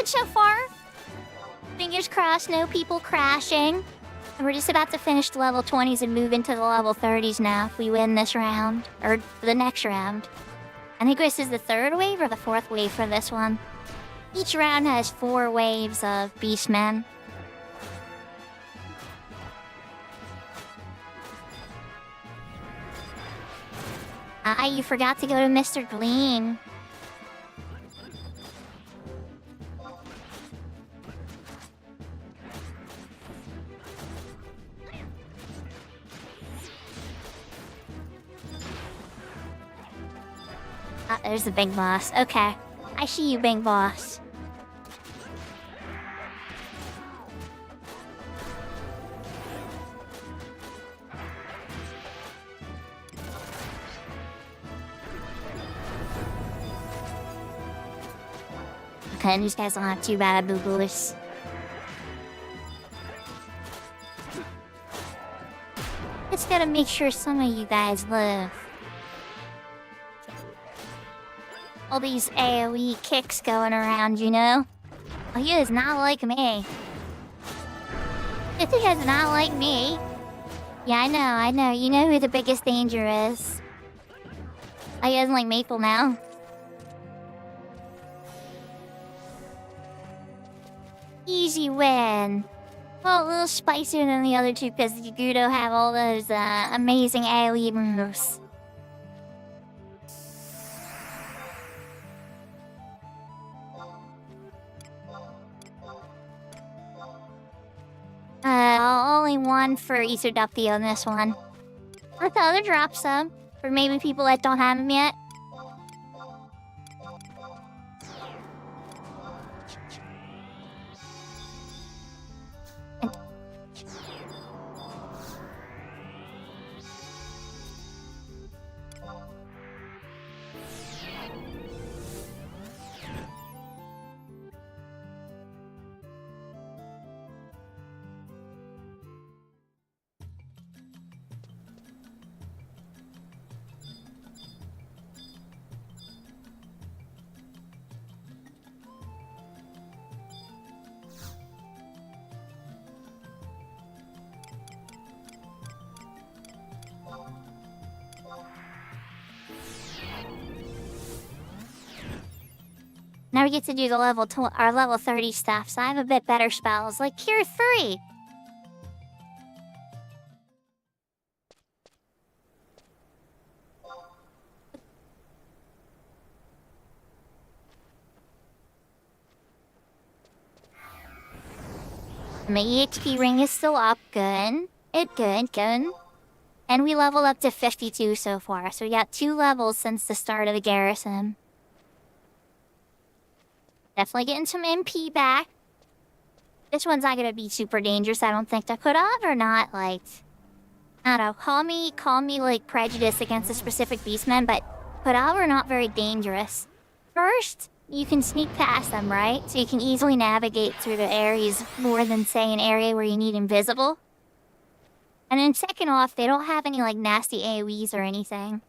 good so far. Fingers crossed, no people crashing. And we're just about to finish the level 20s and move into the level 30s now if we win this round. Or the next round. I think this is the third wave or the fourth wave for this one. Each round has 4 waves of beastmen. You forgot to go to Mr. Gleam. There's the big boss. Okay. I see you, big boss. Okay, these guys don't have too bad boo-boos. Just gotta make sure some of you guys live. All these AoE kicks going around, you know? Oh, he does not like me. He does not like me. Yeah, I know. You know who the biggest danger is. Oh, he doesn't like Maple now. Easy win. Well, a little spicier than the other two because the Yagudo have all those amazing AoE moves. Only one for Isodopio on this one. I thought I'd drop some for maybe people that don't have them yet. Now we get to do the our level 30 stuff, so I have a bit better spells, like Cure 3. My EXP ring is still up, good. Good. And we leveled up to 52 so far, so we got 2 levels since the start of the garrison. Definitely getting some MP back. This one's not gonna be super dangerous, I don't think. I could have or not, like... I don't know, call me like prejudiced against a specific beastman, but Purao are not very dangerous. First, you can sneak past them, right? So you can easily navigate through the areas more than, say, an area where you need invisible. And then second off, they don't have any, like, nasty AoEs or anything.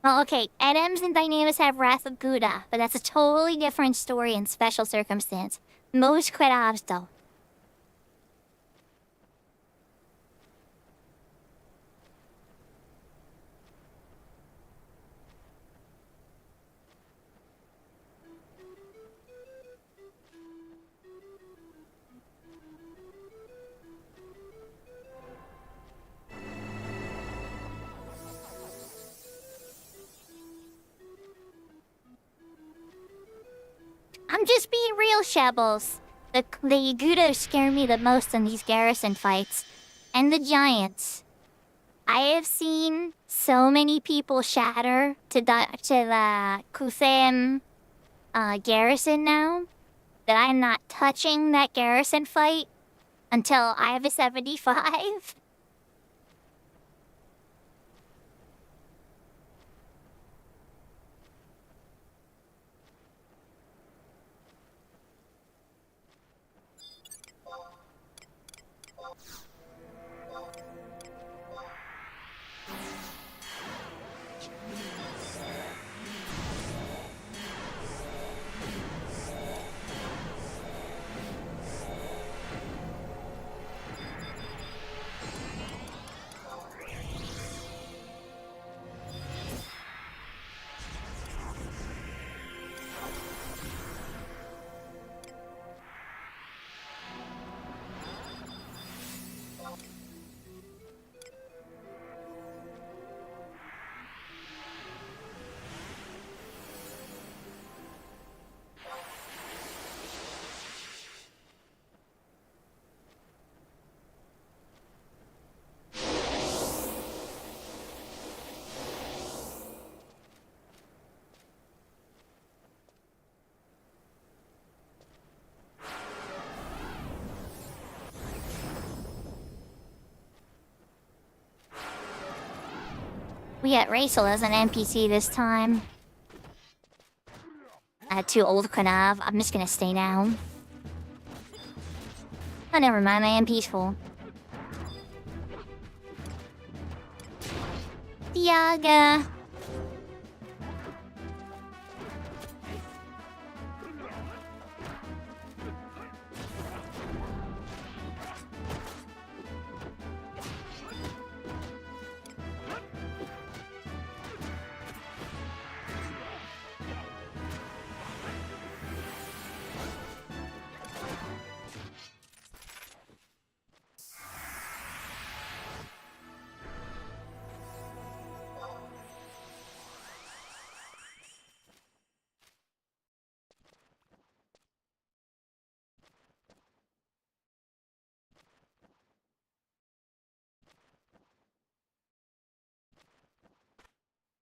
Well, okay, Adams and Dynamis have Wrath of Gouda, but that's a totally different story and special circumstance. Most Quedavs don't. I'm just being real, Shabbles. The Yagudos scare me the most in these garrison fights. And the giants. I have seen so many people shatter to the Kusem garrison now that I'm not touching that garrison fight until I have a 75. We got Rachel as an NPC this time. Too old Kanav. I'm just gonna stay down. Oh, never mind. I am peaceful. Diaga.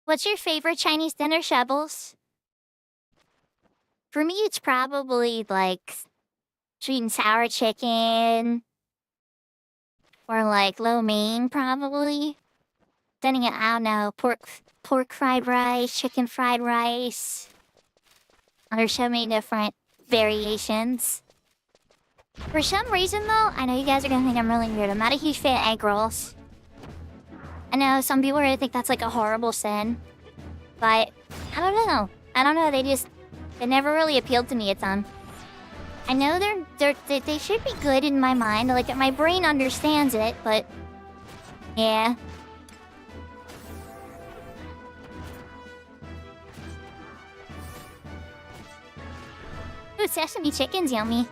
What's your favorite Chinese dinner, Shebbles? For me, it's probably like sweet and sour chicken. Or like lo mein, probably. Then again, I don't know, pork fried rice, chicken fried rice. There's so many different variations. For some reason though, I know you guys are gonna think I'm really weird. I'm not a huge fan of egg rolls. I know some people really think that's like a horrible sin. But I don't know. They never really appealed to me a ton. I know they should be good in my mind. Like my brain understands it, but yeah. Ooh, sesame chicken's yummy.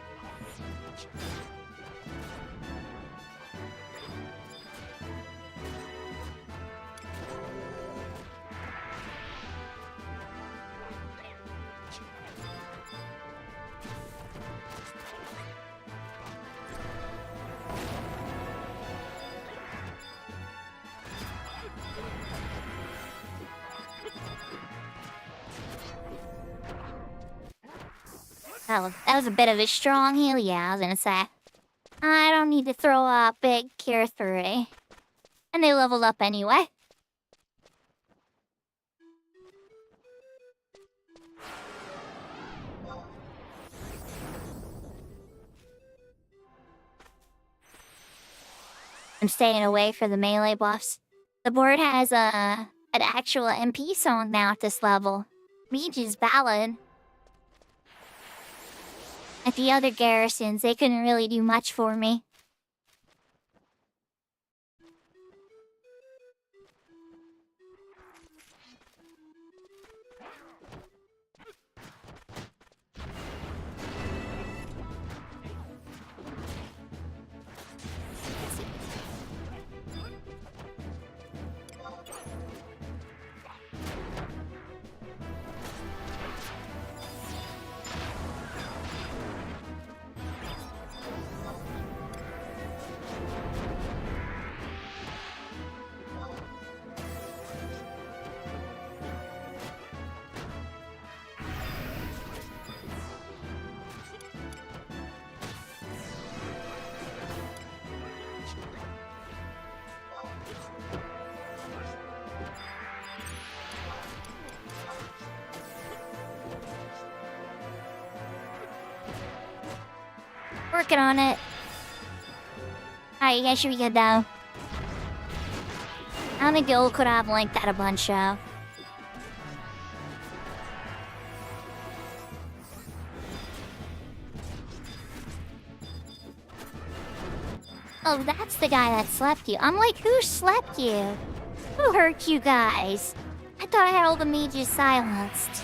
That was a bit of a strong heal, yeah, I was gonna say. I don't need to throw out big Cure 3. And they leveled up anyway. I'm staying away for the melee buffs. The board has an actual MP song now at this level. Miji's Ballad. At the other garrisons, they couldn't really do much for me. Working on it. Alright, you guys should be good though. I don't think the old could have linked that a bunch though. Oh, that's the guy that slept you. I'm like, who slept you? Who hurt you guys? I thought I had all the mages silenced.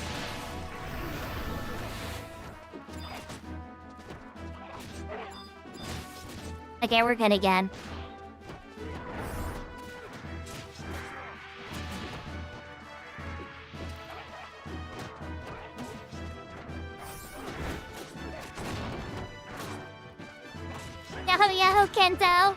Okay, we're good again. Yahoo, yahoo, Kento!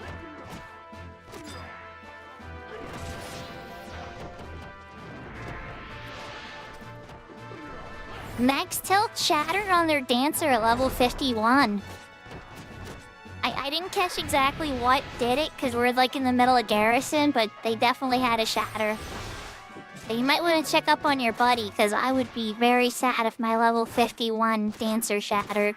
Max Tilt shattered on their dancer at level 51. I didn't catch exactly what did it, because we're like in the middle of garrison, but they definitely had a shatter. You might want to check up on your buddy, because I would be very sad if my level 51 dancer shattered.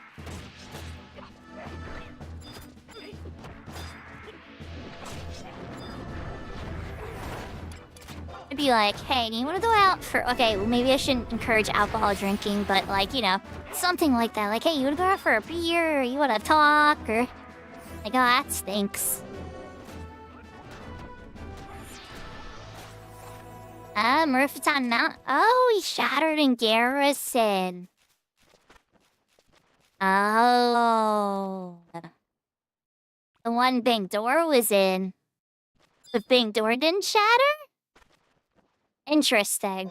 I'd be like, hey, do you want to go out for... Okay, well, maybe I shouldn't encourage alcohol drinking, but, like, you know, something like that. Like, hey, you want to go out for a beer, or you want to talk, or... Like, oh, that stinks. Murphy's on Mount... Oh, he shattered in Garrison. Oh. The one Big Door was in. But Big Door didn't shatter? Interesting.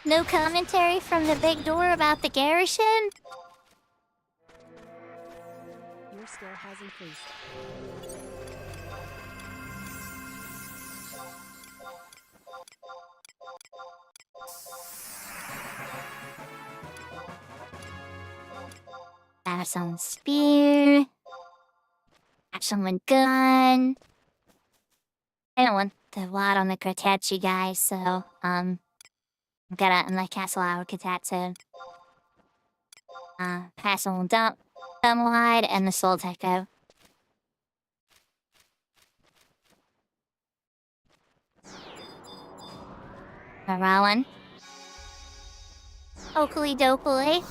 No commentary from the Big Door about the garrison? Your skill has increased. Have some spear. Have someone gun. I don't want the lot on the Kotetsu guys, so, I'm gonna unlike Castle Hour Kotetsu. Pass on dump, wide, and the Soul Echo. Rowan. Oakley dokley.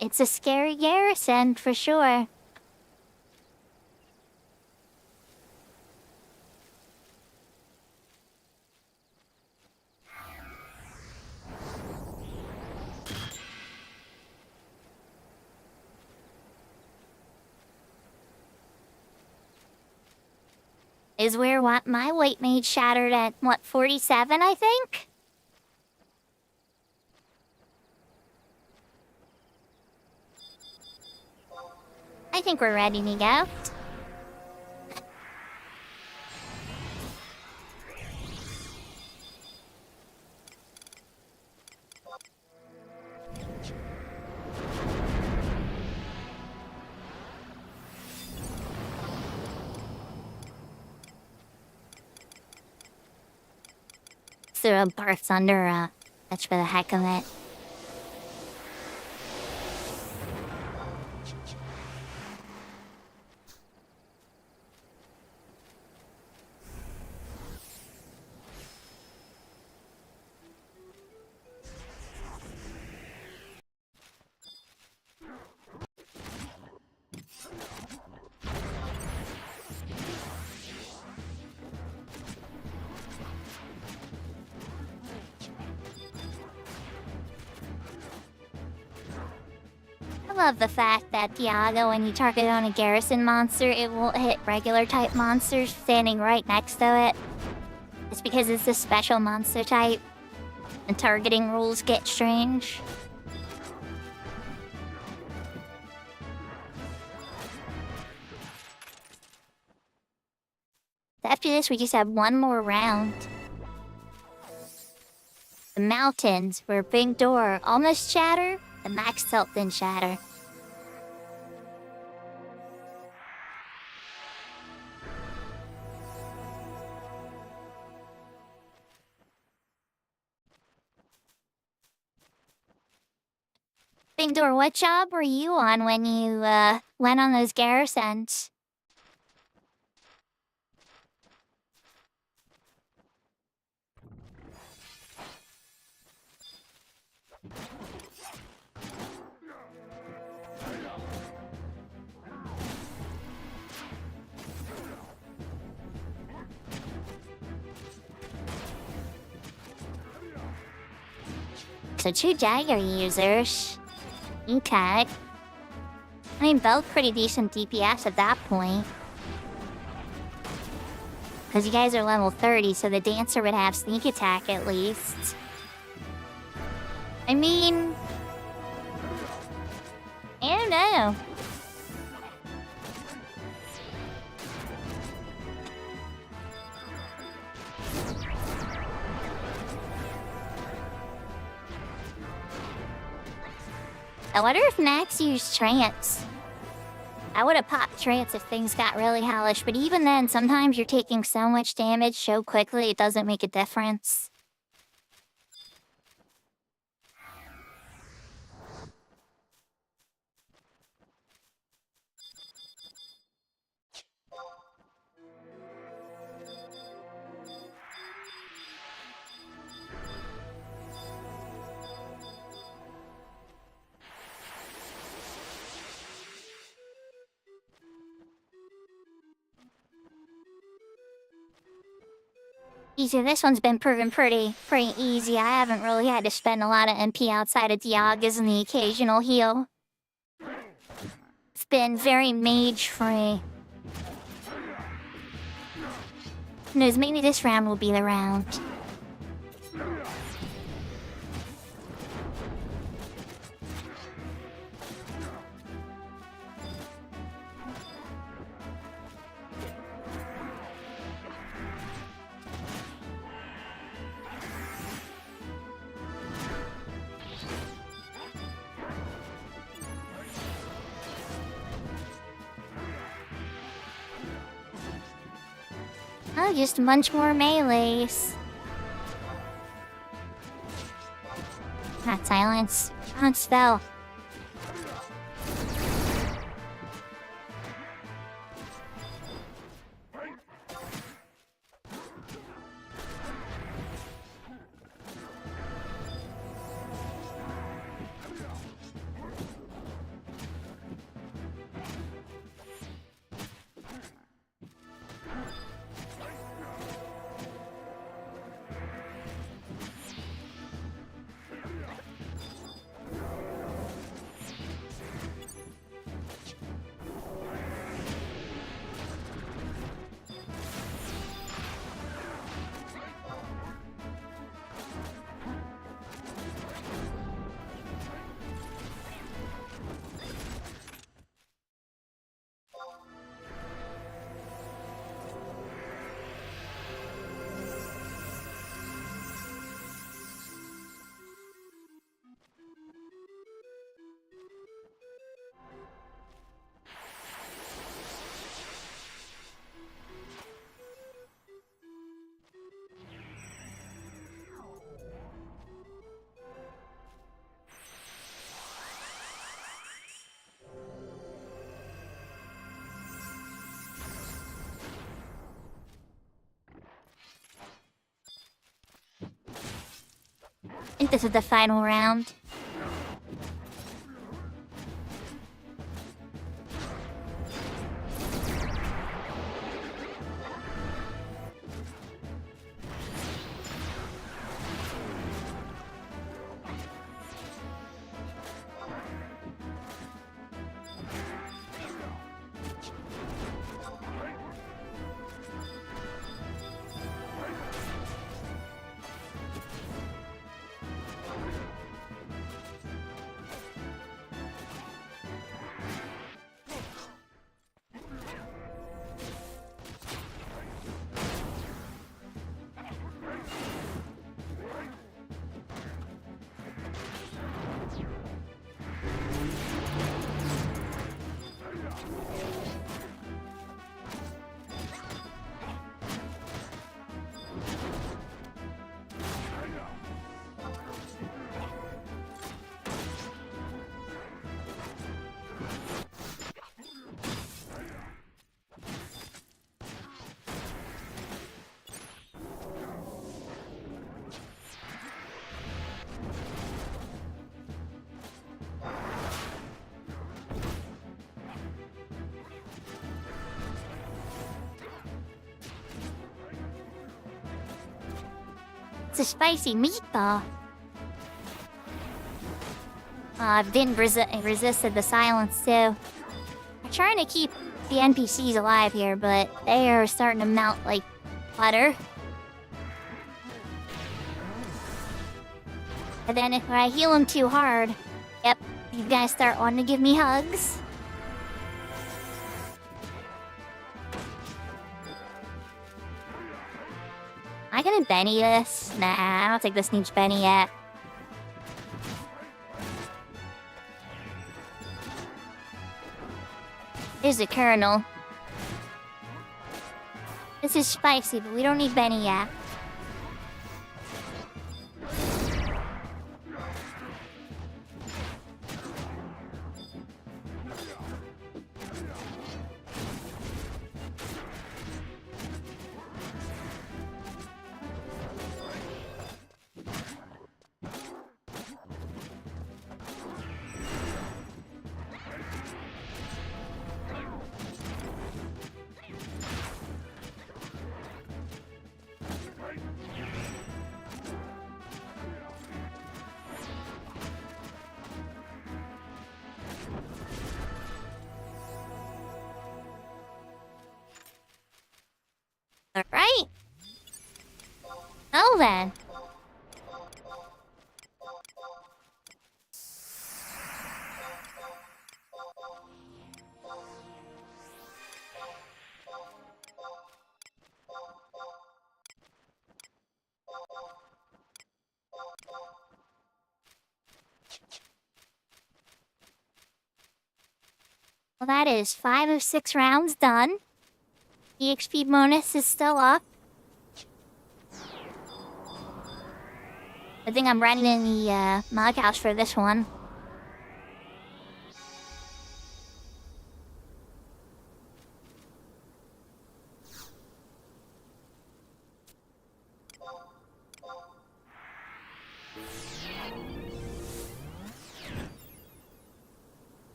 It's a scary garrison for sure. Is where what my weight made shattered at, what, 47, I think? I think we're ready to go. Threw a birth under, that's for the heck of it. I love the fact that Diago, when you target on a garrison monster, it won't hit regular type monsters standing right next to it. It's because it's a special monster type, and targeting rules get strange. After this, we just have one more round. The mountains, where big door almost shatter, the max tilt didn't shatter. Big door, what job were you on when you went on those garrisons? So 2 dagger users. Okay. I mean, both pretty decent DPS at that point. Because you guys are level 30, so the dancer would have sneak attack at least. I mean... I don't know. I wonder if Nax used trance. I would have popped trance if things got really hellish, but even then, sometimes you're taking so much damage so quickly it doesn't make a difference. Easy, this one's been proven pretty easy. I haven't really had to spend a lot of MP outside of Diagas and the occasional heal. It's been very mage-free. Who knows, maybe this round will be the round. Oh, just a bunch more melees. Not silence. Not spell. think this is the final round. It's a spicy meatball. I've been resisted the silence too. I'm trying to keep the NPCs alive here, but they are starting to melt like butter. And then if I heal them too hard, yep, you guys start wanting to give me hugs. Am I gonna Benny this? Nah, I don't think this needs Benny yet. There's a kernel. This is spicy, but we don't need Benny yet. Alright. Well then. Well, that is 5 of 6 rounds done. EXP bonus is still up. I think I'm running in the mug house for this one.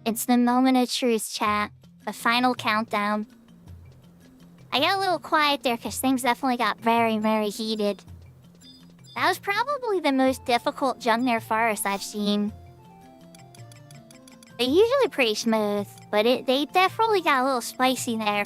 It's the moment of truth, chat. The final countdown. I got a little quiet there because things definitely got very, very heated. That was probably the most difficult Jungner forest I've seen. They're usually pretty smooth, but they definitely got a little spicy there.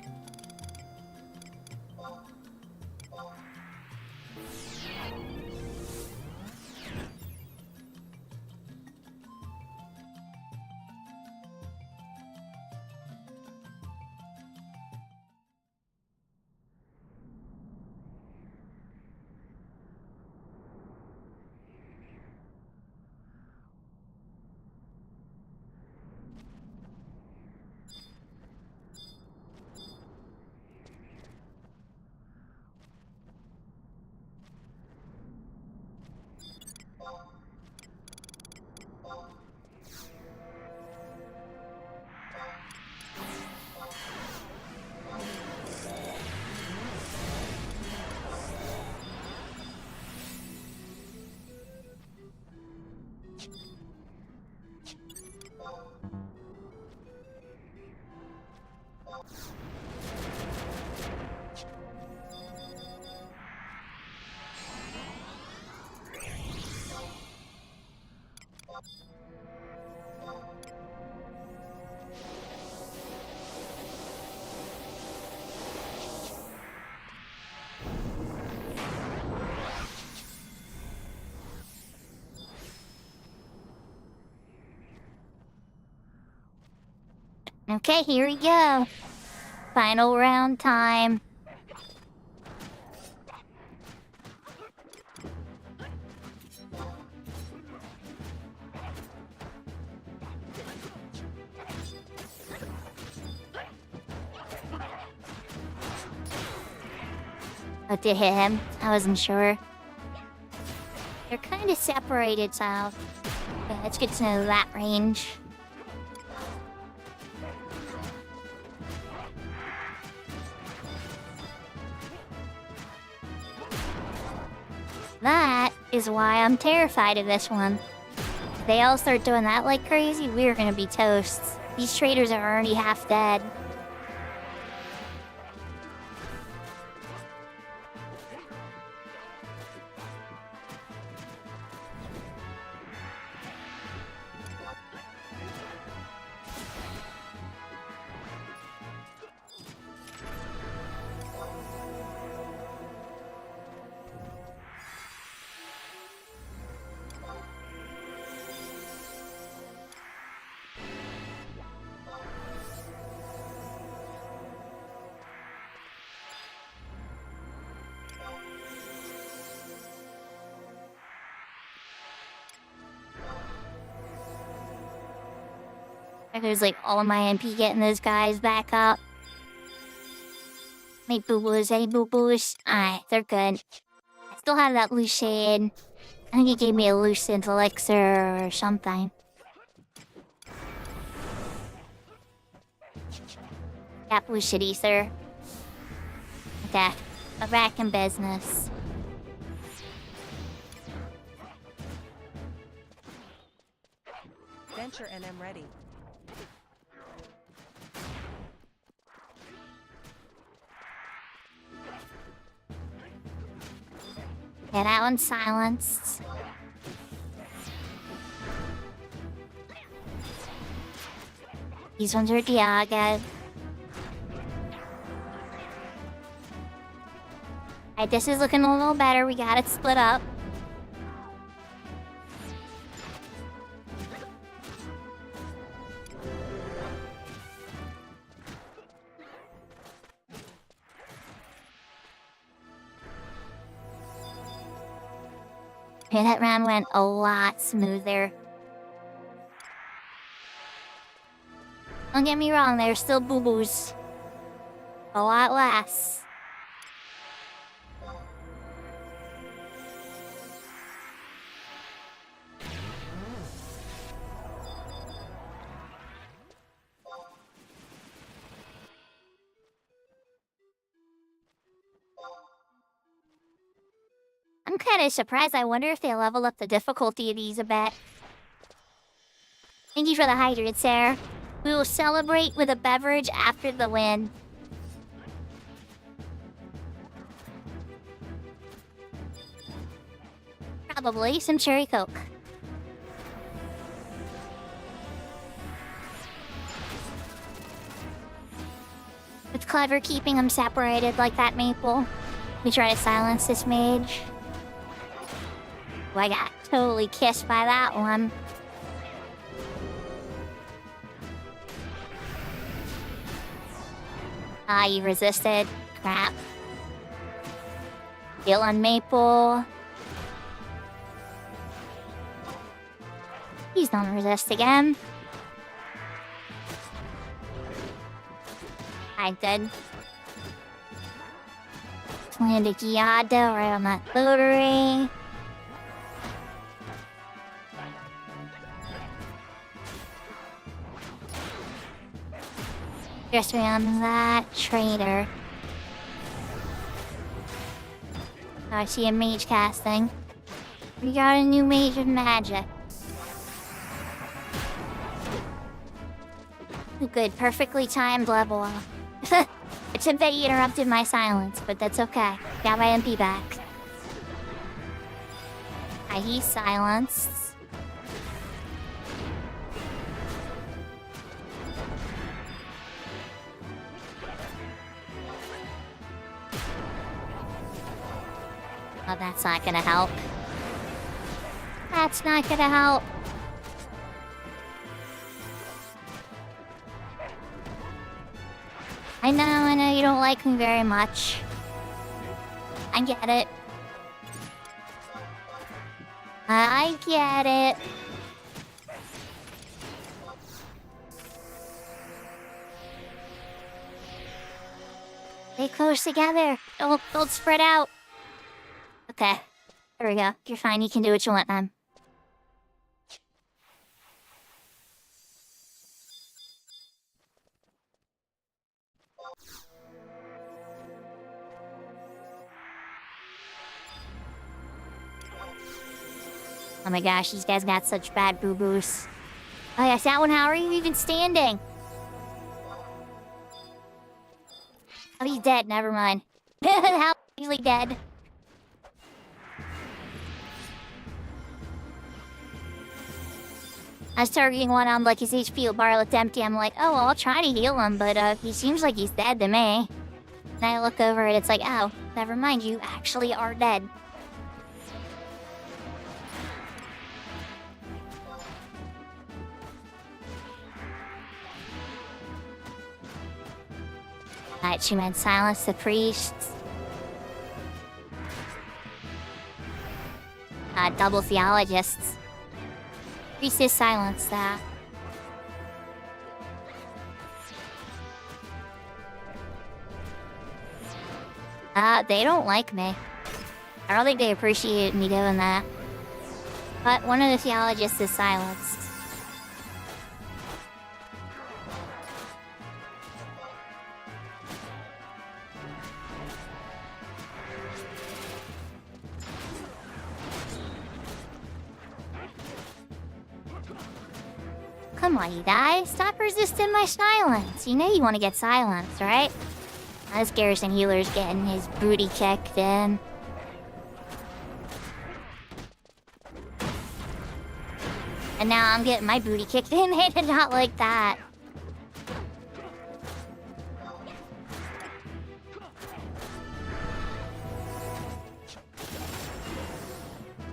Okay, here we go. Final round time. Oh, did hit him? I wasn't sure. They're kind of separated, so yeah, it's good to know that range. That is why I'm terrified of this one. If they all start doing that like crazy, we're gonna be toast. These traders are already half dead. There's like all of my MP getting those guys back up. Hey boo-boos, hey boo-boos. Alright, they're good. I still have that loose shade. I think he gave me a loose elixir or something. Yeah, loose ether. Okay, we're back in business. Venture and I'm ready. Yeah, that one's silenced. These ones are Diago. Alright, this is looking a little better. We got it split up. Okay, that round went a lot smoother. Don't get me wrong, there's still boo-boos. A lot less. I'm kind of surprised. I wonder if they level up the difficulty of these a bit. Thank you for the hydrate, Sarah. We will celebrate with a beverage after the win. Probably some cherry coke. It's clever keeping them separated like that, Maple. We try to silence this mage. Oh, I got totally kissed by that one. Ah, you resisted. Crap. Heal on Maple. Please don't resist again. I did. Land a Giada right on that rotary. Just on that trader. Oh, I see a mage casting. We got a new mage of magic. Good, perfectly timed level up. It's a bit interrupted my silence, but that's okay. Got my MP back. He's silenced. Oh, that's not gonna help. That's not gonna help. I know you don't like me very much. I get it. I get it. Stay close together. Don't spread out. Okay. There we go. You're fine. You can do what you want, then. Oh my gosh, these guys got such bad boo-boos. Oh yes, that one, how are you even standing? Oh, he's dead, never mind. How easily dead. I was targeting one on like his HP bar looked empty. I'm like, oh, well, I'll try to heal him, but he seems like he's dead to me. And I look over and it's like, oh, never mind, you actually are dead. Alright, she meant silence the priests. Double theologists. Priestess silence that. They don't like me. I don't think they appreciate me doing that. But one of the theologists is silenced. Come on, you guys. Stop resisting my silence. You know you want to get silenced, right? This garrison healer's getting his booty kicked in. And now I'm getting my booty kicked in. They did not like that.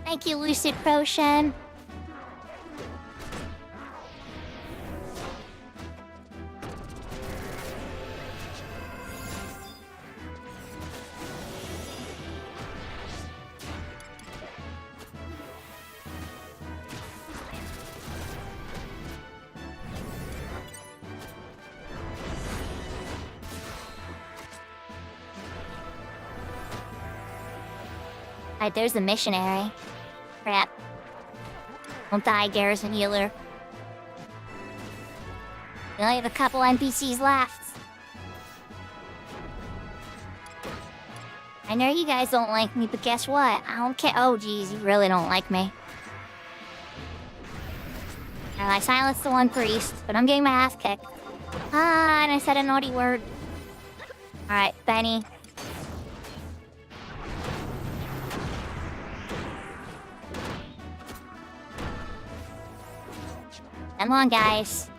Thank you, Lucid Potion. Alright, there's the missionary. Crap. Don't die, garrison healer. We only have a couple NPCs left. I know you guys don't like me, but guess what? I don't care. Oh, geez, you really don't like me. I silenced the one priest, but I'm getting my ass kicked. And I said a naughty word. Alright, Benny. Come on, guys.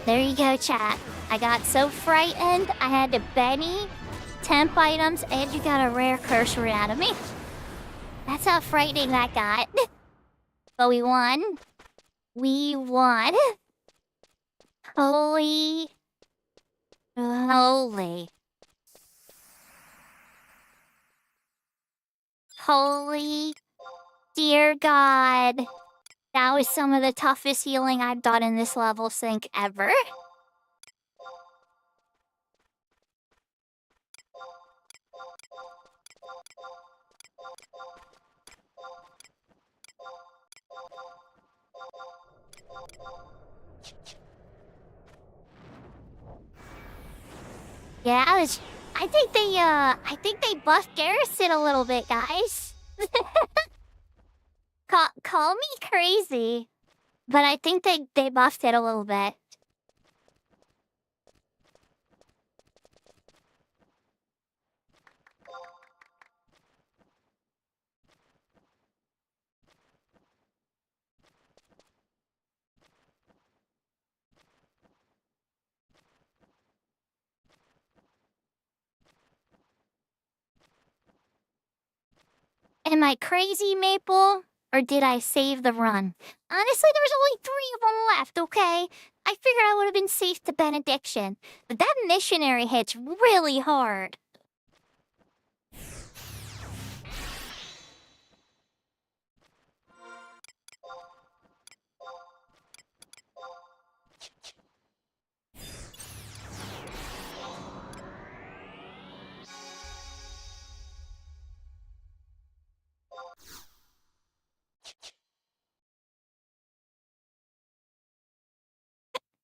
There you go, chat. I got so frightened, I had to Benny, temp items, and you got a rare cursor out of me. That's how frightening that got. But we won. We won. Holy. Holy. Holy. Dear God. That was some of the toughest healing I've done in this level sync ever. Yeah, I think they buffed Garrison a little bit, guys. Call me crazy, but I think they buffed it a little bit. Am I crazy, Maple? Or did I save the run? Honestly, there was only 3 of them left, okay? I figured I would have been safe to Benediction. But that missionary hits really hard.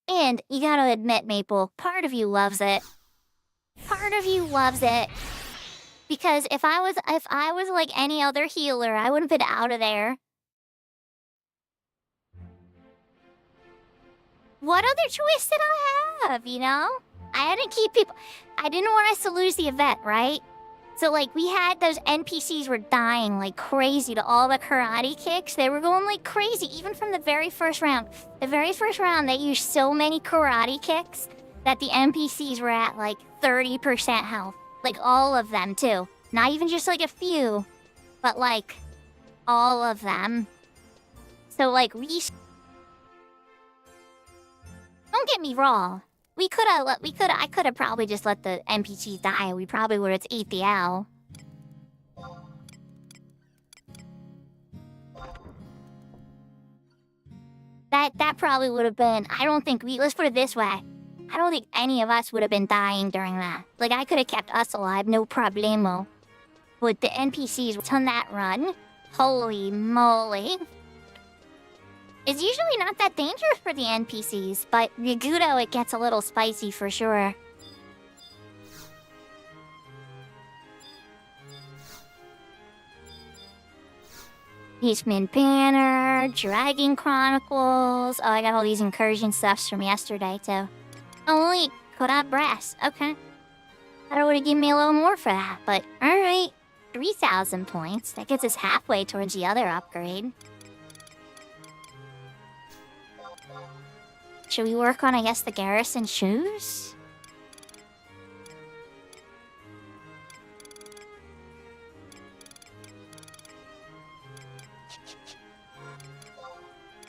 And you gotta admit, Maple, part of you loves it. Part of you loves it. Because if I was like any other healer, I would have been out of there. What other choice did I have, you know? I had to keep people... I didn't want us to lose the event, right? So, like, we had those NPCs were dying like crazy to all the karate kicks. They were going like crazy, even from the very first round. The very first round, they used so many karate kicks that the NPCs were at like 30% health. Like, all of them, too. Not even just like a few, but like, all of them. So, like, don't get me wrong. I could have probably just let the NPCs die. We probably would have ate the owl. That probably would have been, let's put it this way. I don't think any of us would have been dying during that. Like, I could have kept us alive, no problemo. But the NPCs on that run, holy moly. It's usually not that dangerous for the NPCs, but Yagudo, it gets a little spicy for sure. Eastman Banner, Dragon Chronicles. Oh, I got all these incursion stuffs from yesterday, too. Oh, wait, Koda Brass. Okay. Thought it would have given me a little more for that, but alright. 3,000 points. That gets us halfway towards the other upgrade. Should we work on, I guess, the garrison shoes?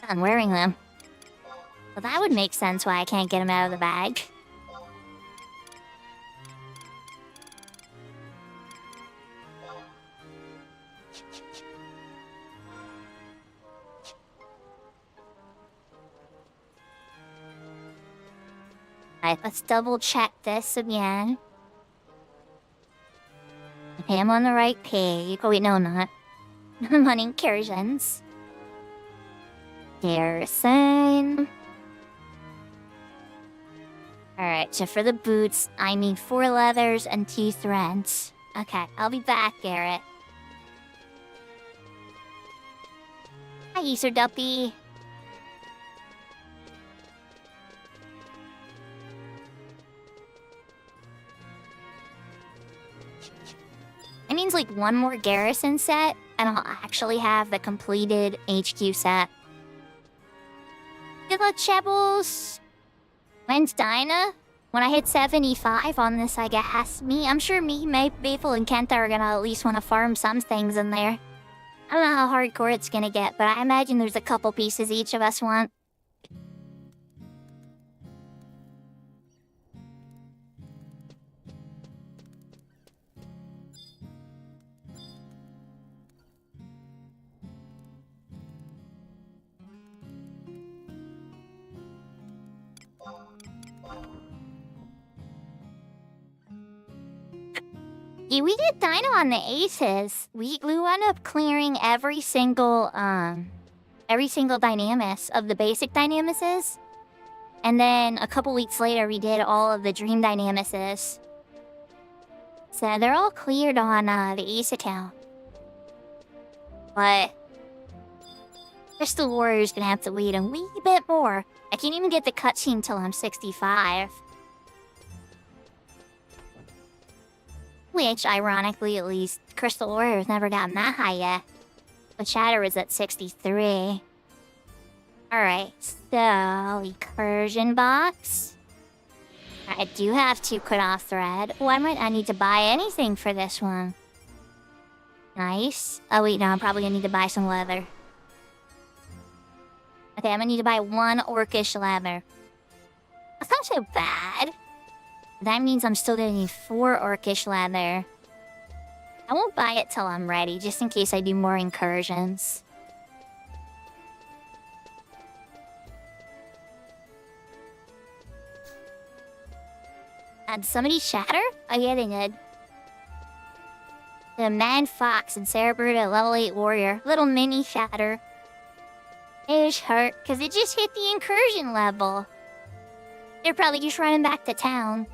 I'm wearing them. Well, that would make sense why I can't get them out of the bag. Alright, let's double check this again. Okay, I'm on the right page. Oh wait, no, I'm not. I'm on incursions. Garrison. Alright, so for the boots, I need 4 leathers and 2 threads. Okay, I'll be back, Garrett. Hi, Easter Duppy. It means like one more garrison set, and I'll actually have the completed HQ set. Good luck, Chebbles! When's Dinah? When I hit 75 on this, I guess. I'm sure Maple, and Kenta are gonna at least want to farm some things in there. I don't know how hardcore it's gonna get, but I imagine there's a couple pieces each of us want. Yeah, we did Dino on the aces. We wound up clearing every single dynamis of the basic dynamises. And then a couple weeks later, we did all of the dream dynamises. So they're all cleared on the ace account. But Crystal Warrior's gonna have to wait a wee bit more. I can't even get the cutscene till I'm 65. Which, ironically at least, Crystal Warrior's never gotten that high yet. But Shatter is at 63. Alright, so recursion box. I do have to cut off thread. Why might I need to buy anything for this one? Nice. Oh wait, no, I'm probably gonna need to buy some leather. Okay, I'm gonna need to buy 1 orcish leather. That's not so bad. That means I'm still gonna need 4 orcish leather. I won't buy it till I'm ready, just in case I do more incursions. Did somebody shatter? Oh yeah, they did. The Man Fox and Cerebrute level 8 warrior. Little mini shatter. It was hurt, because it just hit the incursion level. They're probably just running back to town.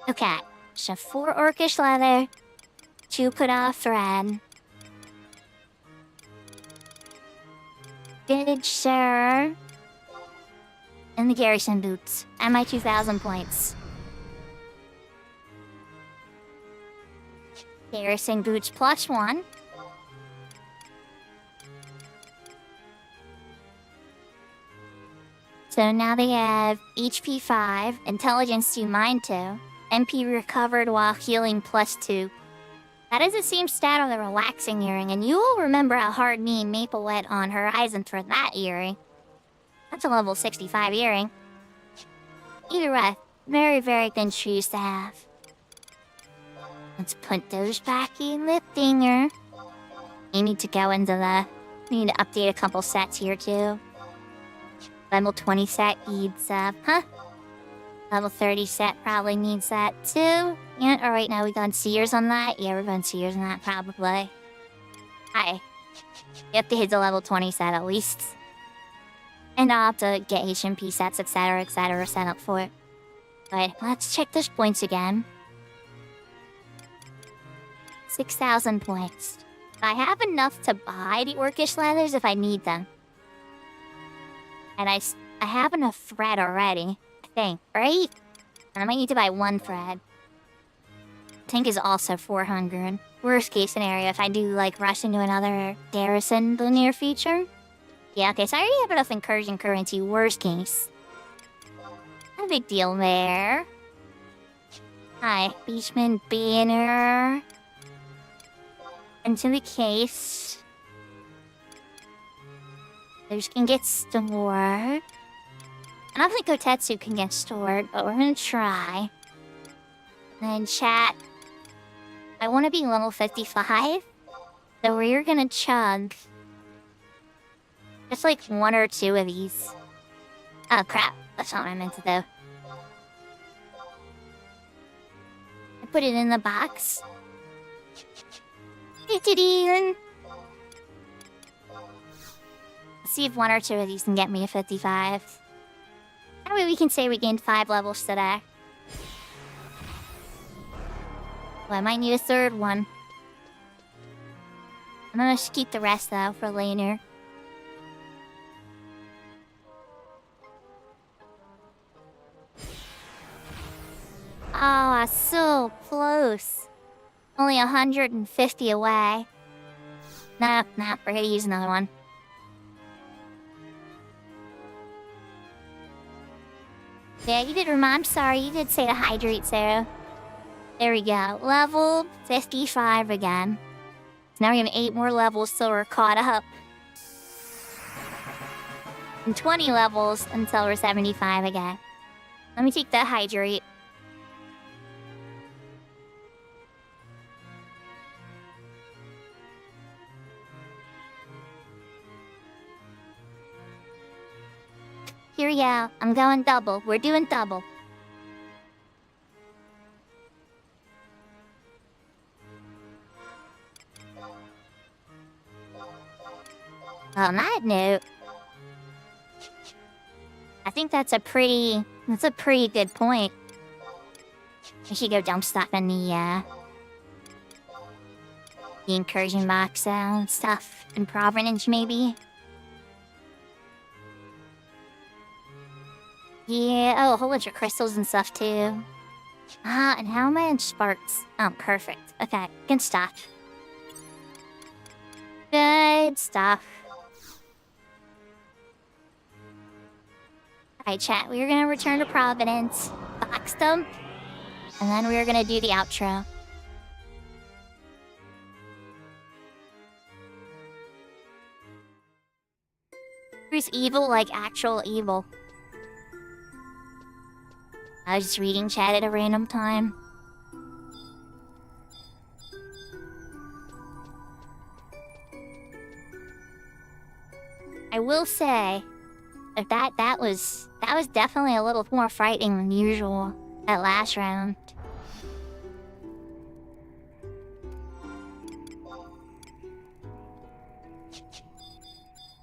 Okay, so 4 orcish leather, 2 cut off thread. Good, sir. And the garrison boots, and my 2,000 points. Garrison boots +1. So now they have HP 5, Intelligence 2, Mind 2, MP recovered while healing +2. That is the same stat on the relaxing earring, and you will remember how hard me and Maple went on Horizon for that earring. That's a level 65 earring. Either way, very, very good shoes to have. Let's put those back in the thinger. You need to go into the... We need to update a couple sets here too. Level 20 set needs, Level 30 set probably needs that too. Yeah, alright, now we got Sears on that. Yeah, we're going Sears on that probably. Hi. You have to hit the level 20 set at least. And I'll have to get HMP sets, etc., set up for it. But let's check those points again. 6,000 points. I have enough to buy the orcish leathers if I need them. And I have enough thread already, I think, right? And I might need to buy 1 thread. Tank is also 400. Worst case scenario, if I do, like, rush into another garrison in the near future. Yeah, okay, so I already have enough incursion currency, worst case. No big deal there. Hi, Beachman banner. Into the case. Those can get stored. I don't think Kotetsu can get stored, but we're gonna try. And then chat. I want to be level 55. So we're gonna chug just like 1 or 2 of these. Oh crap, that's not what I meant to do. I put it in the box. Let's see if 1 or 2 of these can get me to 55. That way we can say we gained 5 levels today. Well, I might need a 3rd one. I'm gonna just keep the rest though for later. Oh, so close. Only 150 away. Nah, we're gonna use another one. Yeah, you did I'm sorry, you did say to hydrate, Sarah. There we go. Level 55 again. So now we have 8 more levels, so we're caught up. And 20 levels until we're 75 again. Let me take that hydrate. Here we go. I'm going double. We're doing double. On that note, I think that's a pretty good point. We should go dump stuff in the incursion box and stuff in Providence, maybe. Yeah, oh, a whole bunch of crystals and stuff, too. Ah, and how am I in sparks? Oh, perfect. Okay, good stuff. Good stuff. Alright, chat, we are gonna return to Providence, box dump, and then we are gonna do the outro. Who's evil like actual evil? I was just reading chat at a random time. I will say that was definitely a little more frightening than usual that last round.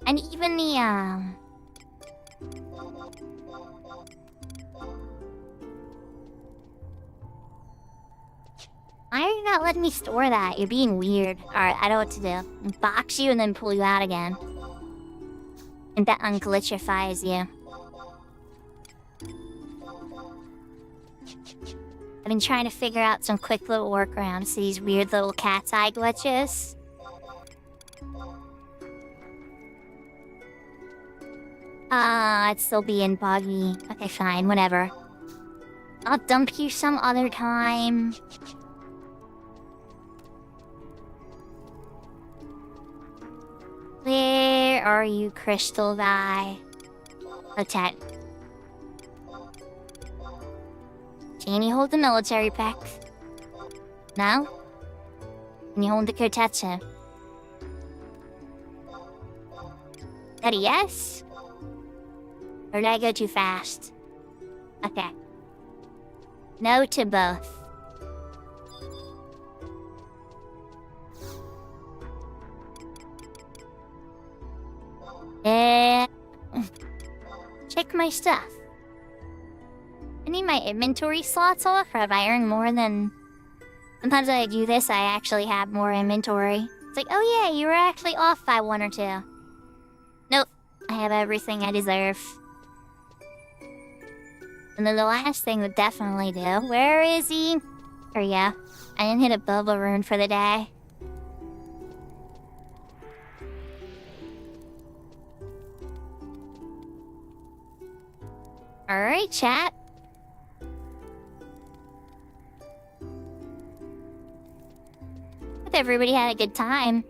And even the why are you not letting me store that? You're being weird. Alright, I know what to do. Box you and then pull you out again. And that unglitchifies you. I've been trying to figure out some quick little workarounds to these weird little cat's eye glitches. It's still being buggy. Okay, fine, whatever. I'll dump you some other time. Where are you, crystal guy? Oh, Ted. Can you hold the military pack? No? Can you hold the kotetsu? That a yes? Or did I go too fast? Okay. No to both. Check my stuff. I need my inventory slots off, or have I earned more than... Sometimes when I do this, I actually have more inventory. It's like, oh yeah, you were actually off by 1 or 2. Nope. I have everything I deserve. And then the last thing would definitely do. Where is he? There we go. I didn't hit a bubble rune for the day. Alright, chat. Hope everybody had a good time.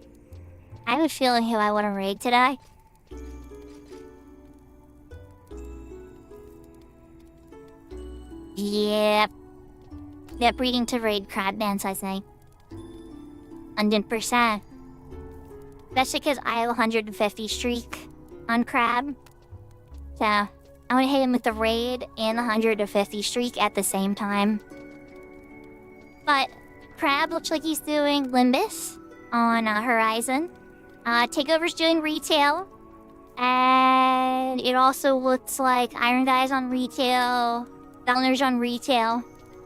I have a feeling who I want to raid today. Yep. Yep, reading to raid crab dance, I think. 100%. Especially because I have a 150 streak on Crab. So, I'm gonna hit him with the raid and the 150 streak at the same time. But Crab looks like he's doing Limbus on Horizon. Takeover's doing retail. And it also looks like Iron Guy's on retail. Gunner's on retail.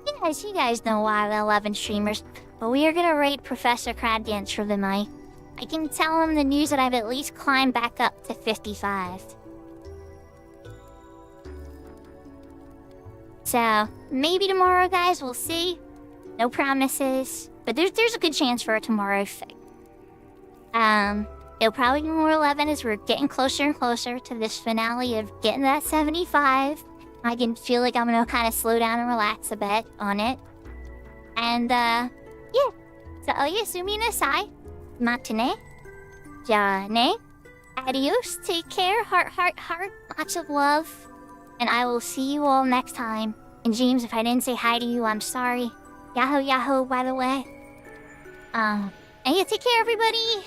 You guys know why the 11 streamers. But we are gonna rate Professor Crab Dance for the night. I can tell him the news that I've at least climbed back up to 55. So, maybe tomorrow, guys, we'll see. No promises. But there's a good chance for a tomorrow thing. It'll probably be more 11 as we're getting closer and closer to this finale of getting that 75. I can feel like I'm gonna kind of slow down and relax a bit on it. And, yeah. So, oyasumi nasai. Matane. Jane. Adios. Take care. Heart. Lots of love. And I will see you all next time. And James, if I didn't say hi to you, I'm sorry. Yahoo, by the way. And yeah, take care, everybody.